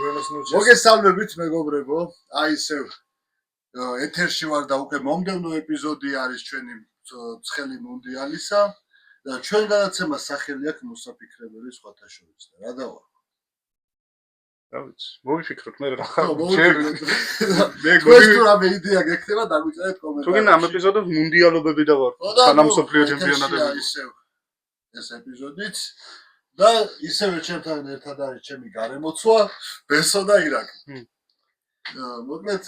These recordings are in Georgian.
მოგესალმებით მეგობრებო, აი ისევ ეთერში ვარ და უკვე მომდევნო ეპიზოდი არის ჩვენი ცხელი მუნდიალისა და ჩვენ გადაცემას სახელი აქვს მოსაფიქრებელი სხვათა შორის და რა დავარ. მოვიფიქროთ მე რა მე რამე იდეა გექნება დაგვიწერეთ კომენტარებში. თუ გინდა ამ ეპიზოდს მუნდიალობები დავარ. სანამ მსოფლიო ჩემპიონატები ისევ ეს ეპიზოდიც და ისევე ჩემთან ერთად არის ჩემი გარემოცვა ბესო და ირაკი. მოკლედ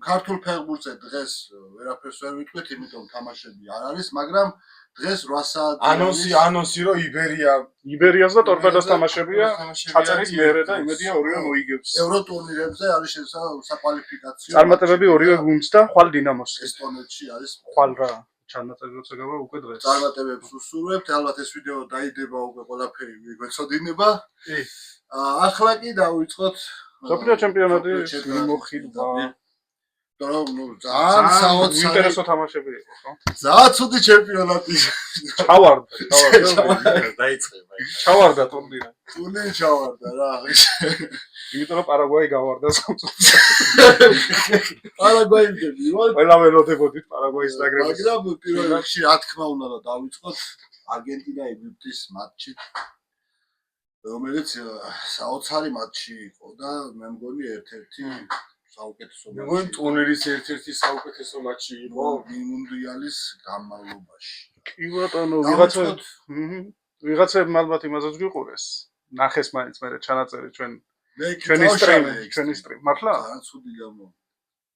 ქართულ ფეხბურთზე დღეს ვერაფერს ვერ ვიტყვით, იმიტომ თამაშები არ არის, მაგრამ დღეს 8 საათი ანონსი რომ იბერიას და ტორპედოს თამაშებია, ჩაწერის მერე და იმედია ორივე მოიგებს. ევრო ტურნირებზე არის საკვალიფიკაციო. წარმატებები ორივე გუნდს და ხვალ დინამოს. ესტონეთში არის ხვალ რა ჩანაწერი როცა გავა უკვე დღეს. წარმატებებს უსურვებთ, ალბათ ეს ვიდეო დაიდება უკვე ყველაფერი გვეცოდინება. ახლა კი დავიწყოთ მსოფლიო ჩემპიონატი მოხილვა. ძალიან საოცარი ინტერესო თამაშები იყო, ხო? ძალიან ცუდი ჩემპიონატი. დაიწყება. ჩავარდა ტურნირი. ტურნირი ჩავარდა რა. იმიტომ რომ პარაგვაი გავარდა სამწუხაროდ. პარაგვაიმდები ვარ. ყველა ველოდებოდით პარაგვაის დაგრებას. მაგრამ პირველ რიგში რა თქმა უნდა და დავიწყოთ არგენტინა-ეგვიპტის მატჩით. რომელიც საოცარი მატჩი იყო და მე მგონი ერთ-ერთი საუკეთესო მატჩი. მეგონი ტურნირის ერთ-ერთი საუკეთესო მატჩი იყო მუნდიალის განმავლობაში. კი ბატონო, ვიღაცებმა ალბათ იმასაც გიყურეს. ნახეს მაინც მე ჩანაწერი ჩვენი სტრიმი. მართლა? ძალიან ცუდი გამო.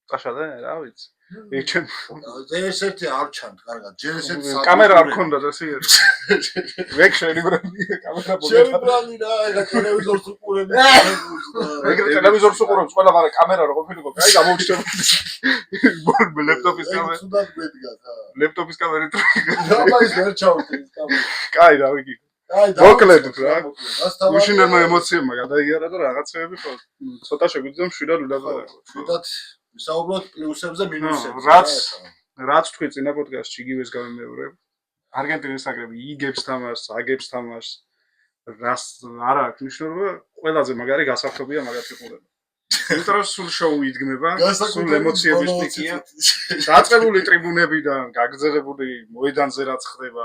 წაშალე, რა ვიცი. იქ ერთ-ერთი არ ჩანთ, კარგად. ჯერ ესეთი კამერა არ ქონდა ესე ერთი. ვეკ შეიბრალი კამერა ბოლო. შეიბრალი რა, ეგ ტელევიზორს უყურები. ეგ ტელევიზორს უყურებს ყველა, მაგრამ კამერა რო ყოფილიყო, კაი გამოუჩნდება. ლეპტოპის კამერა. თუნდაც მედგათ, რა. ლეპტოპის კამერით. აბა ის ვერ ჩავთვლი კამერა. კაი რა ვიგი. მოკლედ რა. უშინელმა ემოციებმა გადაიარა და რაღაცეები ხო. ცოტა შეგვიძლია მშვიდად ვილაპარაკოთ. მშვიდად ვისაუბროთ პლუსებზე, მინუსებზე. რაც თქვი წინა პოდკასტში იგივეს გავიმეორებ. არგენტინის ნაკრები იგებს თამაშს, აგებს თამაშს. რას არა აქვს მნიშვნელობა, ყველაზე მაგარი გასართობია მაგათი ყურება. იმიტომ რომ სულ შოუ იდგმება, სულ ემოციების პიკია. დაწყებული ტრიბუნებიდან, გაგრძელებული მოედანზე რაც ხდება,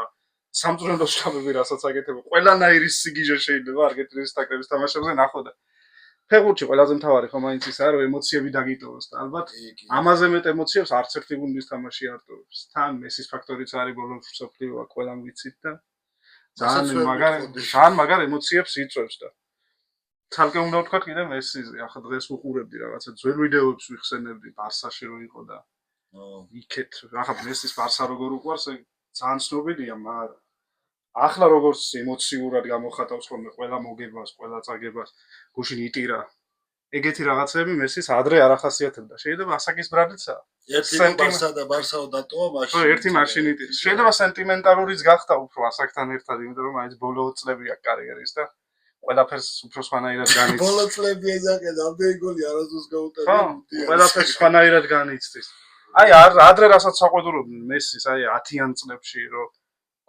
სამწვრთნელო შტაბები რასაც აკეთებენ, ყველანაირი სიგიჟე შეიძლება არგენტინის ნაკრების თამაშებზე ნახოთ. ფეხბურთში ყველაზე მთავარი ხო მაინც ის არა, რომ ემოციები დაგიტოვოს და ალბათ ამაზე მეტ ემოციებს არც ერთი გუნდის თამაში არ ტოვებს. თან მესის ფაქტორიც არის ბოლოს მსოფლიოა ყველამ ვიცით და ძალიან მაგარ ემოციებს იწვევს და თალკე უნდა ვთქვათ კიდე მესიზე. ახლა დღეს ვუყურებდი რაღაცა ძველ ვიდეოებს ვიხსენებდი ბარსაში რო იყო და იქეთ ახლა მესის ბარსა როგორ უყვარს ძალიან ცნობილია, მაგრამ ახლა როგორც ემოციურად გამოხატავს ხოლმე ყველა მოგებას, ყველა წაგებას, გუშინ იტირა. ეგეთი რაღაცები მესის ადრე არ ახასიათებდა. შეიძლება ასაკის ბრალდიცა. ერთი ბარსა და ბარსაო დატოვა მაშინ. ხო, ერთი მაშინ იტირა. შეიძლება სენტიმენტალურიც გახდა უფრო ასაკთან ერთად, იმიტომ რომ მაინც ბოლო წლები აქვს კარიერის და ყველაფერს უფრო სხვანაირად განიცდის. ბოლო წლები ეზაკეთ, ამდენი გოლი არასდროს გაუტანა. ხო, ყველაფერს სხვანაირად განიცდის. აი ადრე რასაც საყვედურობდნენ მესის, აი 10-იან წლებში რომ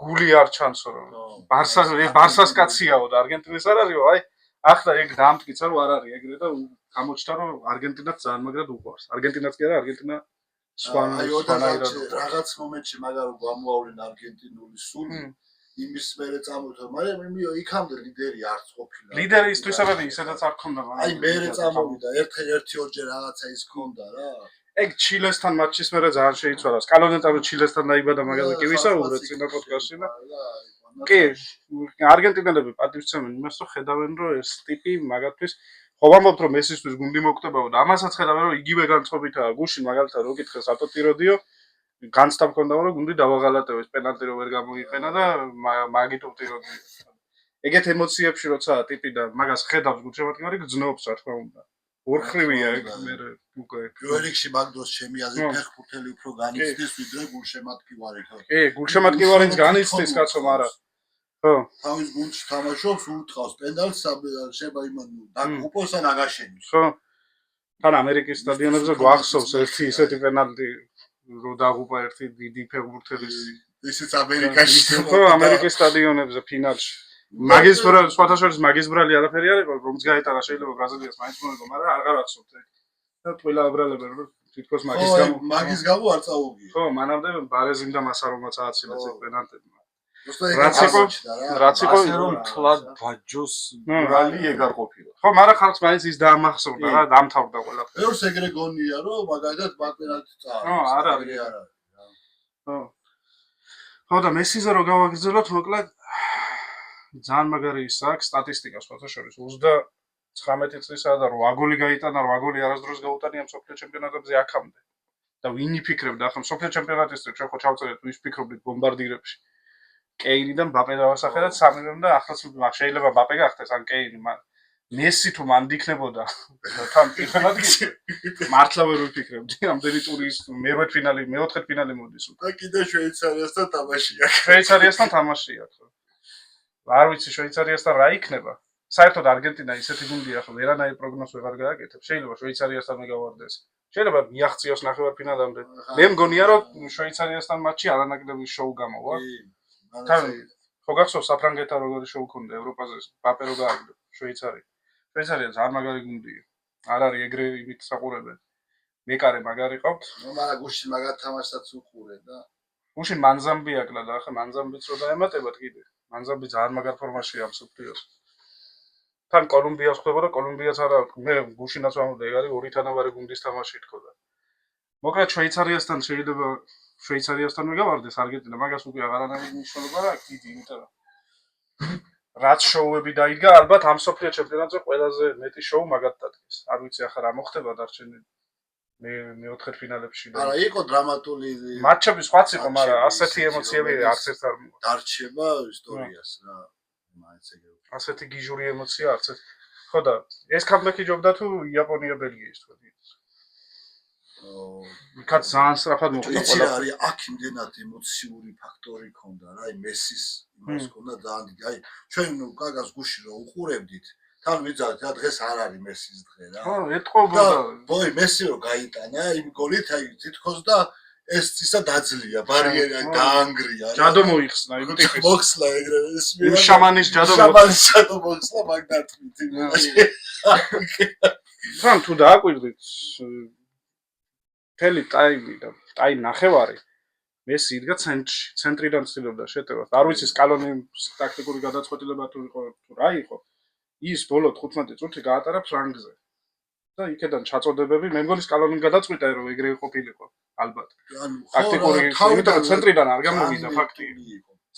გული არ ჩანსო რომ ბარსას კაციაო და არგენტინის არ არისო, აი ახლა ეგ დაამტკიცა რომ არ არის ეგრე და გამოჩნდა რომ არგენტინაც ძალიან მაგრად უყვარს. არგენტინაც კი არა, არგენტინა სხვანაირად რაღაც მომენტში მაგარო გამოავლინა არგენტინული სული იმის მერე წამოთო, მაგრამ იქამდე ლიდერი არც ყოფილა. ლიდერი ის თვისებები ისედაც არ ქონდა, მაგრამ აი მერე წამოვიდა, ერთი-ორჯერ რაღაცა ის ქონდა რა. ეგ ჩილესთან მატჩის მერე ძალიან შეიცვალა. სკალონეტა ჩილესთან დაიბადა მაგაზე კი ვისაუბრეთ წინა პოდკასტში და კი, არგენტინელები პატივცემენ იმას, რომ ხედავენ, რომ ეს ტიპი მაგათთვის ხო ვამბობთ, რომ მესისთვის გუნდი მოკტებაო და ამასაც ხედავენ, რომ იგივე განწყობითაა. გუშინ მაგალითად რო კითხეს რატო ტიროდიო, განცდა მქონდა, რომ გუნდი დავაღალატებეს, პენალტი რო ვერ გამოიყენა და მაგით ტიროდიო. ეგეთ ემოციებში როცა ტიპი და მაგას ხედავს გულშემატკივარი გძნობს, რა თქმა უნდა. ორხრივია ეგ მე უკვე პირველ რიგში მაგდროს ჩემი აზრით ფეხბურთელი უფრო განიცდის ვიდრე გულშემატკივარი ხო? კი, გულშემატკივარიც განიცდის კაცო, მაგრამ ხო. თავის გუნდში თამაშობს, უთყავს პენდალს, შეიძლება იმან დაგუპოს ან აგაშენოს. ხო. თან ამერიკის სტადიონებზე გვახსოვს ერთი ისეთი პენალტი რო დაგუპა ერთი დიდი ფეხბურთელის ისიც ამერიკაში. ხო, ამერიკის სტადიონებზე ფინალში. მაგის სხვათა შორის მაგის ბრალი არაფერი არ იყო, რომც გაეტარა შეიძლება ბრაზილიას მაინც მოიგო, მაგრამ არ გავაცნობთ ეგ. და ყველა აბრალებენ რომ თითქოს მაგის გამო არ წაუგია. ხო, მანამდე ბარეზიმ და მასარომაც ააცილეს ეგ პენალტებმა. რაც იყო ასე რომ თლად ბაჯოს ბრალი ეგ არ ყოფილა. ხო, მაგრამ ხალხს მაინც ის დაამახსოვრდა რა, დამთავრდა ყველაფერი. ბევრს ეგრე გონია რომ მაგალითად მაგ პენალტი წააგეს. ხო, არ არის. ხო. ხო და მესიზე რო გავაგრძელოთ, მოკლედ ძალიან მაგარი ის აქვს სტატისტიკა სხვათა შორის 39 წლისა და 8 გოლი გაიტანა, 8 გოლი არასდროს გაუტანია მსოფლიო ჩემპიონატებზე აქამდე. და ვინ იფიქრებდა ახლა მსოფლიო ჩემპიონატის წინ ჩვენ ხო ჩავწერეთ ვის ფიქრობდით ბომბარდირებში. კეინი და მბაპე დავასახელეთ სამივემ და ახლა შეიძლება მბაპე გახდეს ან კეინი, მაგრამ მესი თუ მანდ იქნებოდა თან პირველად მართლა ვერ ვიფიქრებდი ამდენი ტურის მერვე ფინალი, მეოთხე ფინალი მოდის უკვე. და კიდე შვეიცარიასთან თამაში აქვს. შვეიცარიასთან თამაში აქვს. არ ვიცი შვეიცარიასთან რა იქნება. საერთოდ არგენტინა ისეთი გუნდია, ხო ვერანაირ პროგნოზს ვეღარ გააკეთებ. შეიძლება შვეიცარიასთან მეგავარდეს. შეიძლება მიაღწიოს ნახევარფინალამდე. მე მგონია რომ შვეიცარიასთან მატჩი არანაკლები შოუ გამოვა. თან ხო გახსოვს საფრანგეთთან როგორი შოუ ქონდა ევროპაზე, მბაპე რო გააგდო შვეიცარია. შვეიცარია ძალიან მაგარი გუნდია. არ არის ეგრე იმით საყურებენ. მეკარე მაგარი ყავთ. მაგრამ გუშინ მაგარ თამაშსაც უყურე და გუშინ მანზამბი აკლა და ახლა მანზამბიც რო დაემატებათ კიდე. მანზამბი ძალიან მაგარ ფორმაშია მსოფლიოს. თან კოლუმბიას ხვდება და კოლუმბიაც არა, მე გუშინაც ვამბობდი, ეგ არის ორი თანაბარი გუნდის თამაში თქო და. მოკლედ შვეიცარიასთან შეიძლება შვეიცარიასთან მეგავარდეს არგენტინა, მაგას უკვე აღარანაირი მნიშვნელობა არ აქვს, დიდი, იმიტომ რომ რაც შოუები დაიდგა, ალბათ ამ მსოფლიო ჩემპიონატზე ყველაზე მეტი შოუ მაგათ დადგეს. არ ვიცი ახლა რა მოხდება დარჩენილი მეოთხე ფინალებში და არა იყო დრამატული მატჩები სხვაც იყო, მაგრამ ასეთი ემოციები არც ერთ არ მოაქვს. დარჩება ისტორიას რა. მაინც ეგრე. ასეთი გიჟური ემოცია არც ერთ. ხო და ეს კამბექი ჯობდა თუ იაპონია ბელგიის თქვა. იქაც ძალიან სწრაფად მოხდა იცი ყველა. რა არის აქ იმდენად ემოციური ფაქტორი ქონდა რა, აი მესის იმას ქონდა ძალიან დიდი. აი ჩვენ ნუ კაგას გუში რო უყურებდით, თან ვიძალეთ რა დღეს არ არის მესის დღე რა. ხო, ეთყობოდა. ბოი მესი რო გაიტანა იმ გოლით, აი თითქოს და ეს ისა დაძლია, ბარიერი დაანგრია. ჯადო მოიხსნა იმ ტიპის. მოხსნა ეგრე ეს შამანის ჯადო მოხსნა მაგნატით იმაში. თან თუ დააკვირდით თელი ტაიმი და ტაიმ ნახევარი მესი იდგა ცენტრში, ცენტრიდან ცდილობდა შეტევას. არ ვიცი სკალონის ტაქტიკური გადაწყვეტილება თუ იყო თუ რა იყო. ის ბოლო 15 წუთი გაატარა ფრანგზე. და იქედან ჩაწოდებები, მე მგონი სკალონი გადაწყვიტა რომ ეგრე ყოფილიყო, ალბათ. ტაქტიკური, იმიტომ რომ ცენტრიდან არ გამოვიდა ფაქტი.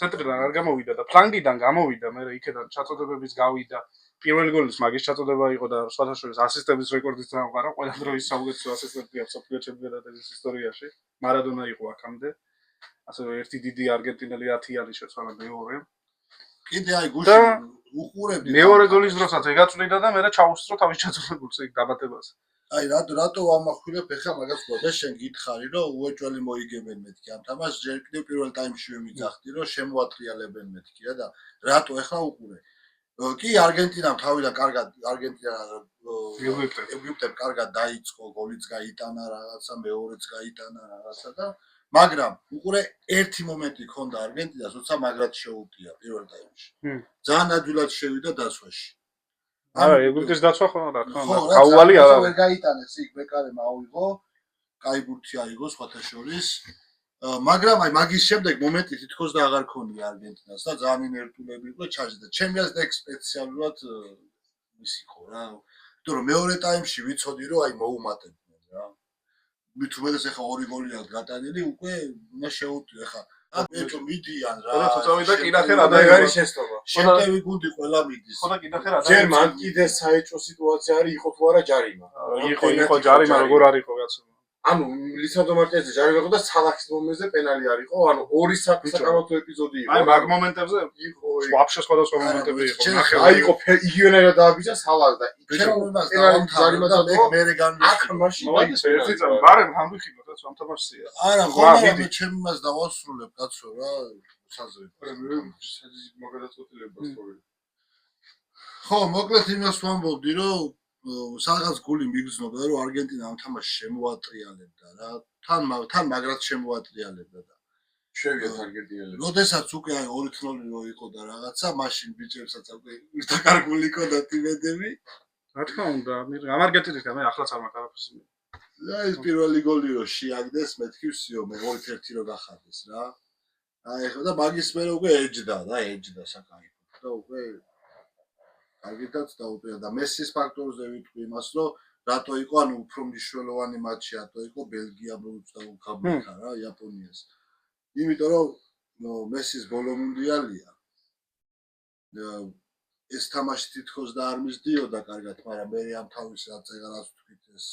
ცენტრიდან არ გამოვიდა და ფლანგიდან გამოვიდა, მე იქედან ჩაწოდებების გავიდა. პირველი გოლის მაგის ჩაწოდება იყო და სხვათა შორის ასისტების რეკორდიც დაამყარა, ყველა დროის საუკეთესო ასისტენტია მსოფლიო ჩემპიონატების ისტორიაში. მარადონა იყო აქამდე. ასევე ერთი დიდი არგენტინელი 10-იანი შეცვალა მეორე. კიდე აი გუში უყურებდი. მეორე გოლის დროსაც ეგაწვიდა და მე ჩაუსწრო თავის ჩაწოდებულს ეგ დამატებას. აი რატო ამახვილებ ეხა მაგას ყოდა შენ გითხარი რომ უეჭველი მოიგებენ მეთქი ამ თამაშს ჯერ კიდევ პირველ ტაიმში ვიმიძახდი რომ შემოატრიალებენ მეთქი რა და რატო ეხა უყურე კი არგენტინამ თავიდან კარგად არგენტინა ეგვიპტემ კარგად დაიწყო გოლიც გაიტანა რაღაცა მეორეც გაიტანა რაღაცა და მაგრამ უყურე ერთი მომენტი ქონდა არგენტინას როცა მაგრად შეუტია პირველ ტაიმში ძალიან ადვილად შევიდა დაცვაში არა ეგვიპტის დაცვა ხო რა თქმა უნდა გაუვალი არ არის გაიტანეს იქ ბეკარემ აუიღო კაი ბურთი აიღო სხვათა შორის მაგრამ აი მაგის შემდეგ მომენტი თითქოს და აღარ ქონია არგენტინას და ძალიან ინერტულები იყო ჩარჯდა და ჩემი აზრით სპეციალურად ის იყო რა იმიტომ რომ მეორე ტაიმში ვიცოდი რომ აი მოუმატებდნენ რა მით უმეტეს ახლა ორი გოლი აქვს გატანილი უკვე უნდა შეუტიო ახლა აბეთო მიდიან რა ხო და წავიდა კინახერ და ეგ არის შეცდომა შემტევი გუნდი ყველა მიდის ხო და კინახერ ჯერ მან კიდე საეჭვო სიტუაცია არის იყო თუ არა ჯარიმა იყო ჯარიმა როგორ არ იყო კაცო ანუ ლისანდრო მარტინეზზე ჯარიმა იყო და სალახის მომენტზე პენალი არ იყო ანუ ორი საკამათო ეპიზოდი იყო აი მაგ მომენტებზე იყო ვაფშე სხვადასხვა მომენტები იყო აი იყო იგივენაირად დააბიჯა სალახს და პენალი ჯარიმა და მერე განვიხილე აქ მაშინ მოდი ერთი წამი ბარემ ამბიხილო და ამ თამაშია არა ხოლმე მე ჩემი მას დავასრულებ კაცო რა საზრით მაგადაწყვეტილებას თორე ხო მოკლედ იმას ვამბობდი რომ სადღაც გული მიგრძნობდა რომ არგენტინა ამ თამაშს შემოატრიალებდა რა თან მაგრად შემოატრიალებდა და შევიათ არგენტინელებს. როდესაც უკვე აი 2-0 რო იყო და რაღაცა, მაშინ ბიჭებსაც უკვე ირთაკარგული იყო ტიმედები. რა თქმა უნდა, ამ არგენტინის გამე ახლაც არ მაქვს არაფერს. და ეს პირველი გოლი რო შეაგდეს, მეთქი ვსიო, მე 2-1 რო გახარდეს რა. აი ხო და მაგის მერე უკვე ეჯდა საკაიფო და უკვე კარგითაც დაუპირა და მესის ფაქტორზე ვიტყვი იმას, რომ რატო იყო ანუ უფრო მნიშვნელოვანი მატჩი რატო იყო ბელგია მოუწდა უკაბლიკა რა იაპონიას. იმიტომ რომ მესის ბოლო მუნდიალია. ეს თამაში თითქოს და არ მისდიოდა კარგად, მაგრამ მე ამ თავის რაც თქვით ეს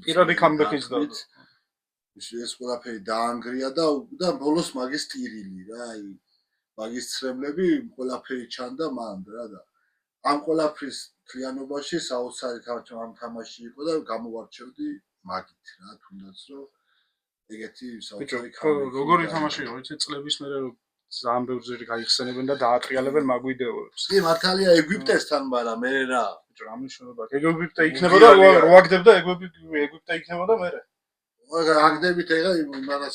პირველი comeback-ის და ეს ყველაფერი დაანგრია და ბოლოს მაგის ტირილი რა, აი მაგის ცრემლები ყველაფერი ჩანდა მან რა და ამ ყველაფრის თლიანობაში საოცარი თამაში იყო და გამოვარჩევდი მაგით რა, თუნდაც რომ ეგეთი საოცარი როგორი თამაში იყო, იცი წლების მერე რომ ძალიან ბევრჯერ გაიხსენებენ და დაატრიალებენ მაგ ვიდეოებს. კი, მართალია ეგვიპტესთან, მაგრამ მე რა. ბიჭო, რა მნიშვნელობა აქვს? ეგვიპტე იქნებოდა, რო აგდებდა ეგვიპტე იქნებოდა მერე. აგდებით ეხა იმანაც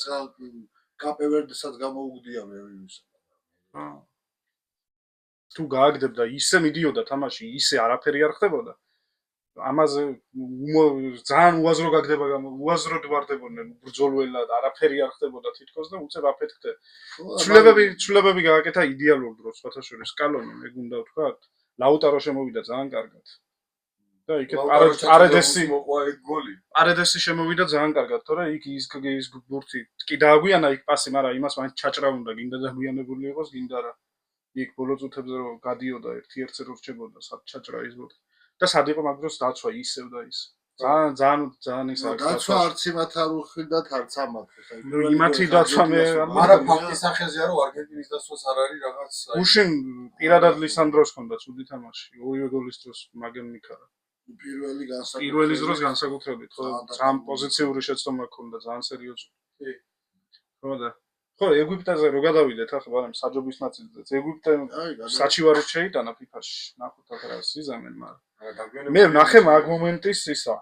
კაპევერდესაც გამოუგდია მე იმის. თუ გააგდებდა, ისე მიდიოდა თამაში, ისე არაფერი არ ხდებოდა. ამაზე ძალიან უაზრო გაგდება, უაზროდ ვარდებოდნენ ბრძოლველად, არაფერი არ ხდებოდა თითქოს და უცებ აფეთქდა. ცვლილებები გააკეთა იდეალურ დროს, სხვათა შორის სკალონი, მე გუნდა ვთქვა, ლაუტარო შემოვიდა ძალიან კარგად. და იქ პარედესი შემოვიდა ძალიან კარგად, თორე იქ ის ბურთი კი დააგვიანა იქ პასი, მაგრამ იმას მაინც ჩაჭრა უნდა, გინდა დაგვიანებული იყოს, გინდა რა. იქ ბოლო წუთებზე რომ გადიოდა 1-1-ზე რო რჩებოდა, სად ჩაჭრა ის ბურთი. და სად იყო მაგ დროს დაცვა ისევ და ის. ძალიან ის არის. დაცვა არც იმათ არ უხილდათ, არც ამათ. იმათი დაცვა მე არა ფაქტის სახეზეა რომ არგენტინის დაცვას არ არის რაღაც უშინ პირადად ლისანდროს ჰქონდა ცუდი თამაში. ორივე გოლის დროს მაგენ მიქარა. პირველის დროს განსაკუთრებით, ხო, ძალიან პოზიციური შეცდომა ჰქონდა, ძალიან სერიოზული. ხო და ხო, ეგვიპტეზე რო გადავიდეთ ახლა, მაგრამ საჯობის ნაწილზეც ეგვიპტე საჩივაროდ შეიტანა FIFA-ში, ნახოთ ახლა რა სიზამენ, მაგრამ მე ვნახე მაგ მომენტის ისა.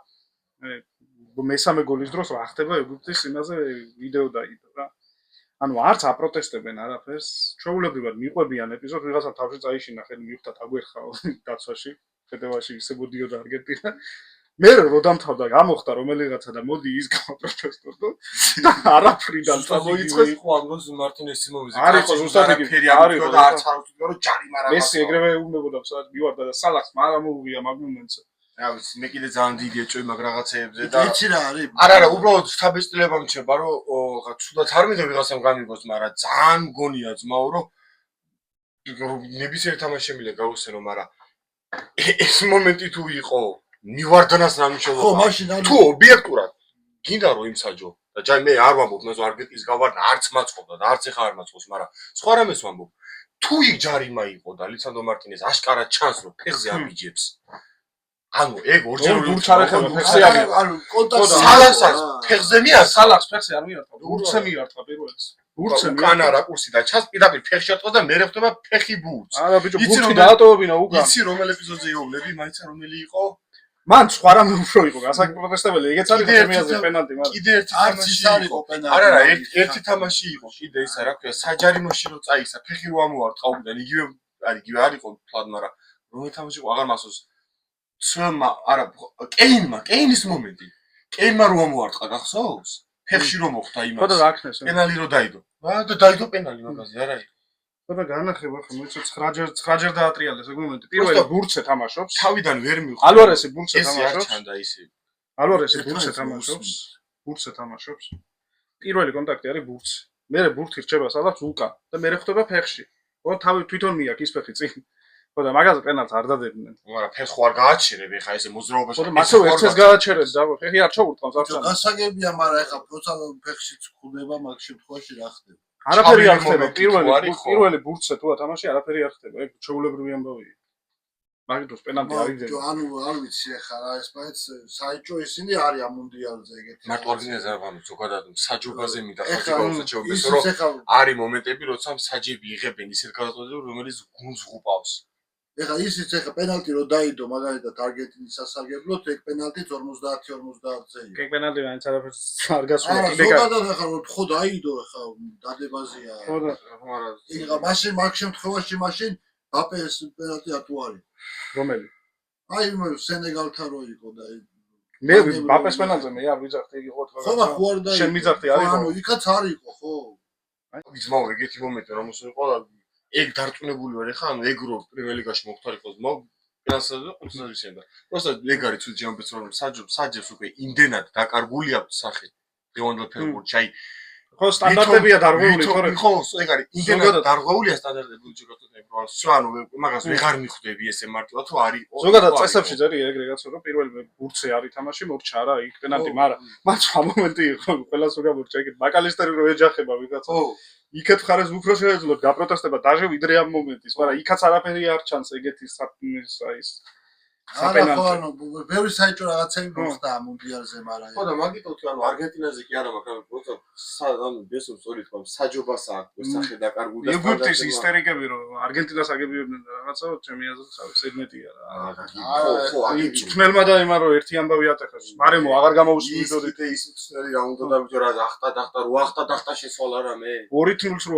მესამე გოლის დროს რა ხდება ეგვიპტის იმაზე ვიდეო დაიდო რა. ანუ არც აპროტესტებენ არაფერს, ჩვეულებრივად მიყვებიან ეპიზოდს, ვიღაცა თავში წაიშინა, ხელი მიხვდათ აგვერხაო დაცვაში, ფედევაში ისე მოდიოდა არგენტინა. მე რო დამთავრდა, გამოხდა რომელიღაცა და მოდი ის გამოპროტესტო და არაფრიდან წამოიწყეს იყო ამგონს მარტინესი მომიზა. არის ზუსტად იგი არის და არც არ ვთქვი რომ ჯარიმა რა. მესი ეგრევე უნებოდა სადაც მივარდა და სალახს მაგრამ მოუღია მაგ მომენტზე. რა ვიცი, მე კიდე ძალიან დიდი ეჭვი მაგ რაღაცეებზე და იცი რა არის? არა, უბრალოდ შთაბეჭდილება მჩება, რომ ცუდად არ მინდა ვიღაცამ გამიგოს, მაგრამ ძალიან მგონია ძმაო, რომ ნებისმიერ თამაშს შემიძლია გაუსენო, მაგრამ ეს მომენტი თუ იყო მივარდნას რა მნიშვნელობა? ხო, მაშინ თუ ობიექტურად გინდა რომ იმსაჯო და ჯაი მე არ ვამბობ, მე ზო არგენტინის გავარდნა არც მაწყობდა და არც ეხა არ მაწყობს, მაგრამ სხვა რამეს ვამბობ. თუ იქ ჯარიმა იყო და ლიცანდრო მარტინეს აშკარად ჩანს რომ ფეხზე აბიჯებს. ანუ ეგ ორჯერ ბურთს არ ეხება ფეხზე ამიღა. ანუ კონტაქტი სალახსაც ფეხზე მიარს. სალახს ფეხზე არ მიარტყა, ბურთზე მიარტყა პირველს. ბურთზე უკანა რაკურსიდან ჩანს პირდაპირ ფეხში ატყდა და მე ხდება ფეხი ბურთს. არა ბიჭო, ბურთი დაატოვებინა უკან. იცი რომელ ეპიზოდზე იოვნები, მაინც რომელი იყო? მან სხვა რამე უფრო იყო გასაკრებსტებელი, ეგეც არის ჩემიაზე პენალტი, მაგრამ კიდე ერთი თამაში იყო პენალტი. არა, ერთი თამაში იყო, კიდე ისა რა ქვია, საჯარიმოში რო წაისა, ფეხი რო ამოვარტყა უკან, იგივე არ იყო თლად, მაგრამ რომელ თამაში იყო, აღარ მახსოვს. ცმა, არა, კეინის მომენტი. კეინმა რო ამოვარტყა, გახსოვს? ფეხში რო მოხდა იმას. ხო და დააქნეს. პენალი რო დაიდო. და დაიდო პენალი მაგაზე, არა იყო. ხო და განახება ხო, მეც 9ჯერ დაატრიალეს ეგ მომენტი. პირველი ბურთზე თამაშობს. თავიდან ვერ მივხვდი. ალვარესი ბურთზე ეს არ თამაშობს. ჩანდა ისე. ალვარესი ბურთზე თამაშობს. ბურთზე თამაშობს. პირველი კონტაქტი არის ბურთზე. მერე ბურთი რჩება სადაც უკან და მერე ხდება ფეხში. ხო, თავი თვითონ მიაქვს ის ფეხი წინ. ხო და მაგაზე პენალტს არ დადებდნენ. მაგრამ ფეხს ხო არ გააჩერებ ეხა ესე მოძრაობაში. ხო და მასო ერთს გააჩერებს და ფეხი არ ჩაურტყავს აბსოლუტურად. გასაგებია, მაგრამ ეხა როცა ფეხში წხდება მაგ შემთხვევაში რა ხდება? არაფერი არ ხდება. პირველი ბურთზე თუ ათამაში არაფერი არ ხდება. ეგ ჩეულებრივი ამბავია. მაგით დროს პენალტი არ იძენა. ანუ არ ვიცი ეხა რა ეს მაინც საერთო ისინი არის ამ მუნდიალზე ეგეთი. მარტო არგენტინაზე არ ვამბობ, ზოგადად საჯობაზე მინდა ხალხი შეუგეს რომ არის მომენტები როცა საჯები იღებენ ისეთ გადაწყვეტილებას რომელიც გუნდს ღუპავს. ეხა ისიც ეხა პენალტი რო დაიდო მაგალითად არგენტინის სასარგებლოდ, ეგ პენალტიც 50-50-ზე იყო. კი პენალტი მაინც არაფერს არ გასულა არა, კიდე ზოგადად ეხა რო ხო დაიდო ეხა დადებაზეა. ხო და არა ეხა მაშინ მაგ შემთხვევაში მაშინ ბაპეს პენალტი ატუ არის. რომელი აი სენეგალთან რო იყო და მე ბაპეს პენალტზე მე არ ვიძახდი იგი ხო ხო მაგ უარ და შენ მიძახდი არის ანუ იქაც არ იყო ხო ძმაო ეგეთი მომენტი რომ იყო ეგ დარწმუნებული ვარ ხა ანუ ეგ რო პრემიერ ლიგაში მოხდარიყო ძმაო პენალტზე ყუთზე ვისენდა просто ეგ არის თუ ჯამბეც რომ საჯებს უკვე იმდენად დაკარგული აქვს სახე დღევანდელ ფეხბურთში აი ხო სტანდარტებია დარღვეული თორე ხო ეგ არის იმდენად დარღვეულია სტანდარტები ჯგუფთან პროვალ სულ ანუ მაგას ვეღარ მიხვდები ესე მარტივად თუ არის ზოგადად წესებში წერია ეგრე კაცო რომ პირველ ბურთზე არის თამაში მორჩა არა იქ პენალტი მაგრამ მათ სხვა მომენტი იყო ყველას უკვე მორჩა იქ მაკალისტერი რო ეჯახება ვიღაცა იქეთ ხარეს უფრო შეეძლოთ გაპროტესტება დაჟე ვიდრე ამ მომენტის მაგრამ იქაც არაფერი არ ჩანს ეგეთი ის არა ხო ანუ ბევრი საერთო რაღაცები მოხდა მუნდიალზე მაგრამ ხო და მაგიტო თუ ანუ არგენტინაზე კი არა მაგრამ პროცესო ანუ ბესო სწორით თქვა საჯობას აქვს სახე დაკარგული და ეგვიპტის ისტერიკები რომ არგენტინას აგებიოდნენ რაღაცა ჩემი აზრით სეგმენტია რა ხო აგებიოდნენ თმელმა და იმან რომ ერთი ამბავი ატეხეს მარემო აღარ გამოუსმინდოდით ის მწნელი რა უნდა დავიჯო რა ახტა შესვალა რა მე 2-0-ს რო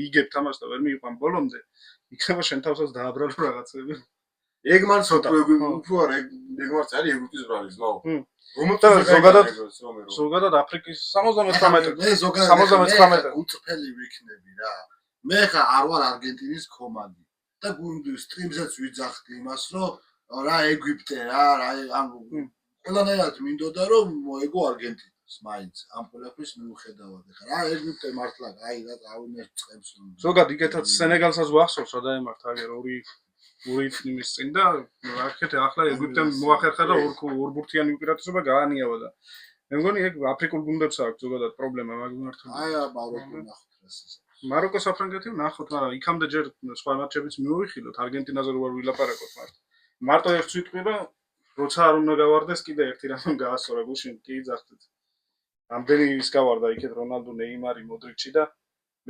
იგებ თამაშს და ვერ მიიყვან ბოლომდე იქნება შენ თავსაც დააბრალო რაღაცები ეგ მან ცოტა უფრო არა ეგ მარც არის ეგვიპტის ბრალი ზმაო რომ ზოგადად აფრიკის 79 მე ზოგადად 79 უწფელი ვიქნები რა მე ხა არ ვარ არგენტინის კომანდი და სტრიმზეც ვიძახდი იმას რომ რა ეგვიპტე რა ანუ ყველანაირად მინდოდა რომ მოეგო არგენტინას მაინც ამ ყველაფრის მიუხედავად ხა რა ეგვიპტე მართლა აი რა ავინეს წებს ზოგადად იქეთაც სენეგალსაც ვახსოვს რა დაემართა აგერ ორი იმის წინ და აქეთ ახლა ეგვიპტემ მოახერხა და ორ ბურთიანი უპირატესობა გაანიავა და მე მგონი ეგ აფრიკულ გუნდებს აქვს ზოგადად პრობლემა მაგ მიმართულებით აი მაროკო ნახოთ რას მაროკო საფრანგეთი ნახოთ მაგრამ იქამდე ჯერ სხვა მატჩებიც მივიხილოთ არგენტინაზე რო არ ვილაპარაკოთ მარტო ერთ სიტყვი რომ როცა არ უნდა გავარდეს კიდე ერთი რამ გაასწორა გუშინ კი ძახდით ამდენი ის გავარდა იქეთ რონალდო ნეიმარი მოდრიჩი და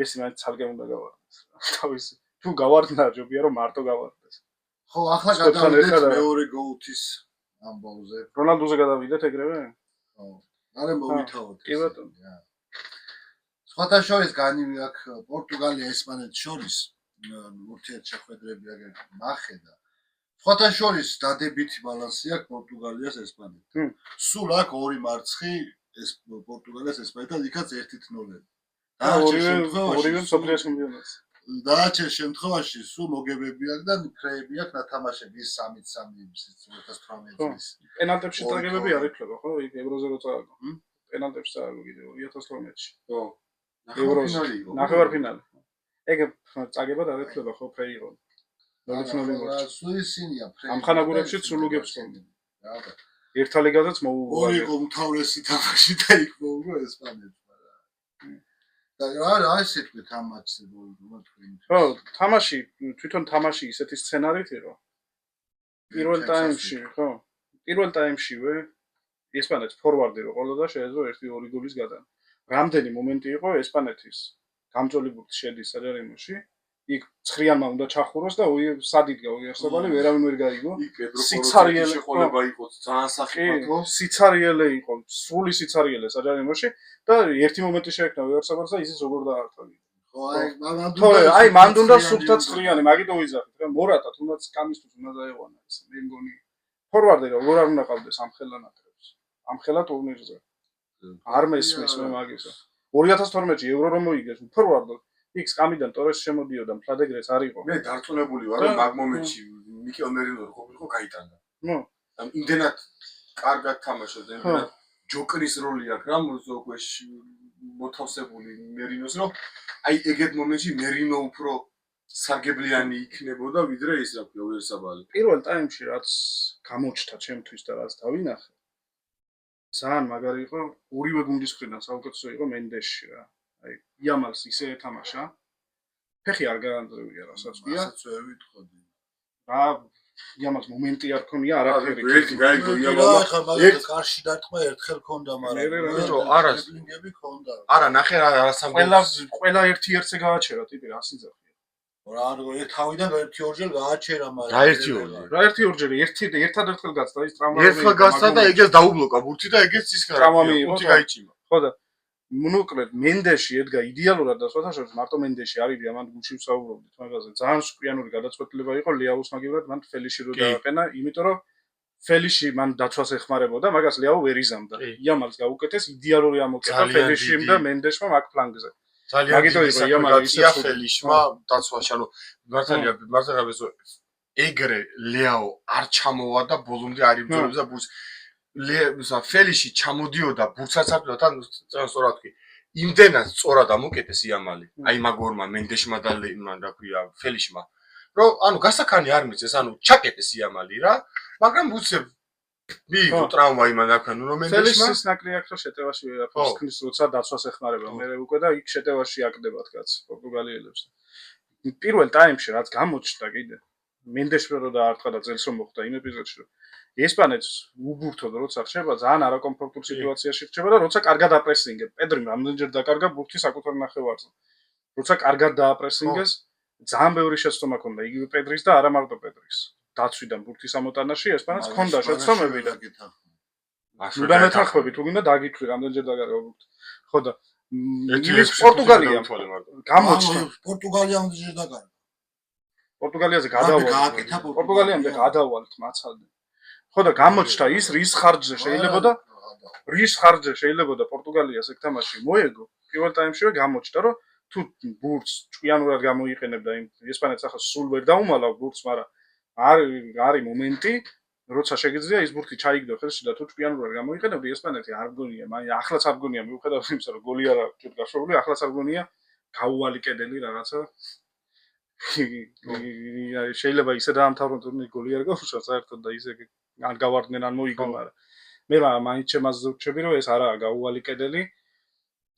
მესი მაინც ცალკე უნდა გავარდეს თავის თუ გავარდნა ჯობია რომ მარტო გავარდეს ხო ახლა გადავიდეთ მეორე გოუთის ამბავზე რონალდოზე გადავიდეთ ეგრევე ხო არა მოვითაოთ კი ბატონო სხვათა შორის განივი აქ პორტუგალია ესპანეთს შორის ურთიერთშეხვედრები აგერ ნახე და სხვათა შორის დადებითი ბალანსი აქვს პორტუგალიას ესპანეთთან სულ აქ ორი მარცხი ეს პორტუგალიას ესპანეთთან იქაც 1-0 ორივე მსოფლიოს ჩემპიონატს დააჩენ შემთხვევაში სულ მოგებები აქვს და ფრეები აქვს ნათამაშები 3-3 2018 წლის პენალტებში წაგებები არ ითვლება ხო ევროზე რო წააგო პენალტებში წააგო კიდე 2012-ში ხო ნახევარფინალი ეგ წაგება არ ითვლება ხო ფრეი იყო 0-0 სულ ისინია ფრეი ამ ხანაგურებში სულ უგებს ხოლმე ერთა ლიგაზეც მოუვა ორი უმთავრესი თამაში და იქ მოუვა ესპანეთს და რა ისეთქვით ამ მატჩზე თქვენ ხო თამაში თვითონ თამაში ისეთი სცენარით იყო პირველ ტაიმშივე ესპანეთს ფორვარდი რო ყოლოდა შეეძლო 1-2 გოლის გადანა რამდენი მომენტი იყო ესპანეთის გამწოლი ბურთი შედის საჯარიმოში იქ ცხრიანმა უნდა ჩახუროს და სადიდგა უიერსაბალი ვერავინ ვერ გაიგო სიცარიელე შეყოლება იყო ძალიან სახიფათო სიცარიელე იყო სრული სიცარიელე საჯარიმოში და ერთი მომენტი შეექმნა უიერსაბალს და ისიც როგორ დაარტყა ხო აი მან უნდა სუფთა ცხრიანი მაგით უიზახით რა მორატა თუნდაც კამისთვის უნდა დაეღვანა ეს მე მგონი ფორვარდი როგორ არ უნდა ყავდეს ამ ხელანატრებს ამ ხელა ტურნირზე არ მესმის მე მაგისა 2012-ში ევრო რომ მოიგეს ფორვარდო იქ სკამიდან ტორეს შემოდიოდა მფლადეგრეს არ იყო მე დარწმუნებული ვარ რომ მაგ მომენტში მიკელ მერინო რო ყოფილიყო გაიტანდა ნუ იმდენად კარგად თამაშობდა იმდენად ჯოკრის როლი აქვს რა უკვე მოთავსებული მერინოს რომ აი ეგეთ მომენტში მერინო უფრო სარგებლიანი იქნებოდა ვიდრე ის რა ქვია უიერსაბალი პირველ ტაიმში რაც გამოჩნდა ჩემთვის და რაც დავინახე ძალიან მაგარი იყო ორივე გუნდის მხრიდან საუკეთესო იყო მენდესში რა აი იამალს ისე ეთამაშა ფეხი არ გაანძრევია რასაც ქვია ასაც ვერ ვიტყოდი რა იამალს მომენტი არ ქონია არაფერი ერთი გაიგო იამალმა ხა მაგალითად კარში დარტყმა ერთხელ ქონდა მაგრამ არა ბლინგები ქონდა არა ნახე რა ყველა ერთი ერთზე გააჩერა ტიპი რა სიძახია რა არ თავიდან ერთი ორჯერ გააჩერა მაგრამ რა ერთი ორი რა ერთი ორჯერ ერთადერთხელ გაცდა ის ტრამვა ერთხელ გასცა და ეგეც დაუბლოკა ბურთი და ეგეც ის ტრამვა მიიღო, ბურთი გაიჭიმა ხო და მონოკლედ მენდეში ედგა იდეალურად და სხვათაშორის მარტო მენდეში არის ამან გულში ვსაუბრობდით მაგაზე ძალიან სკვიანური გადაწყვეტილება იყო ლეაუს მაგივრად მან ფელიში რო დააყენა იმიტომ რომ ფელიში მან დაცვას ეხმარებოდა მაგას ლეაუ ვერ იზამდა იამალს გაუკეთეს idеალური ამოკეთა ფელიშიმ და მენდეშმა მაგ ფლანგზე ძალიან დიდი საკრებია ფელიშმა დაცვაში ანუ მართალია ეგრე ლეაო არ ჩამოვა და ბოლომდე არ იბრძოლებდა ბურთს ფელიში ჩამოდიოდა ბურთსაც აკეთდა თან სწორად თქვი იმდენად სწორად ამოკეთეს იამალი აი მაგორმა მენდეშმა და მან რა ქვია ფელიშმა რომ ანუ გასახანი არ მიწეს ანუ ჩაკეტეს იამალი რა მაგრამ ბურთზე მიიღო ტრავმა იმან აქან რომ მენდეშმა ფელიშის ნაკლი აქვს რომ შეტევაში ვერაფერს ქნის როცა დაცვას ეხმარება მე უკვე და იქ შეტევაში აკდებათ კაც პორტუგალიელებს პირველ ტაიმში რაც გამოჩნდა კიდე მენდეშმა რო დაარტყა და წელს რომ მოხდა იმ ეპიზოდში რომ ესპანეთს უბურთოდ როცა ხდება ძალიან არაკომფორტულ სიტუაციაში ხდება და როცა კარგად აპრესინგებ პედრიმ რამდენჯერ დაკარგა ბურთი საკუთარ ნახევარზე როცა კარგად დააპრესინგეს ძალიან ბევრი შეცდომა ჰქონდა იგივე პედრის და არა მარტო პედრის დაცვიდან ბურთის ამოტანაში ესპანეთს ჰქონდა შეცდომები და უნდა მეთანხმები თუ გინდა დაგიქვი რამდენჯერ დაკარგა ბურთი ხო და ის პორტუგალია გამოჩნდა პორტუგალია ამდენჯერ დაკარგა პორტუგალიაზე გადავალთ პორტუგალიამდე გადავალთ მაცალდე ხო და გამოჩნდა ის რის ხარჯზე შეიძლებოდა პორტუგალიას ეგ თამაში მოეგო პირველ ტაიმშივე გამოჩნდა რომ თუ ბურთს ჭკვიანურად გამოიყენებდა იმ ესპანეთს ახლა სულ ვერ დაუმალავ ბურთს მაგრამ არის მომენტი როცა შეგიძლია ის ბურთი ჩაიგდო ხელში და თუ ჭკვიანურად გამოიყენებდი ესპანეთი არ გონია მაგრამ ახლაც არ გონია მიუხედავად იმისა რომ გოლი არ აქვს გაშოვლი ახლაც არ გონია გაუვალი კედელი რაღაცა შეიძლება ისე დაამთავრონ თურმე გოლი არ გავუშვა საერთოდ და ისე ან გავარდნენ ან მოიგო მაგრამ მე მაინც შემაძლევ ვჩები რომ ეს არაა გაუვალი კედელი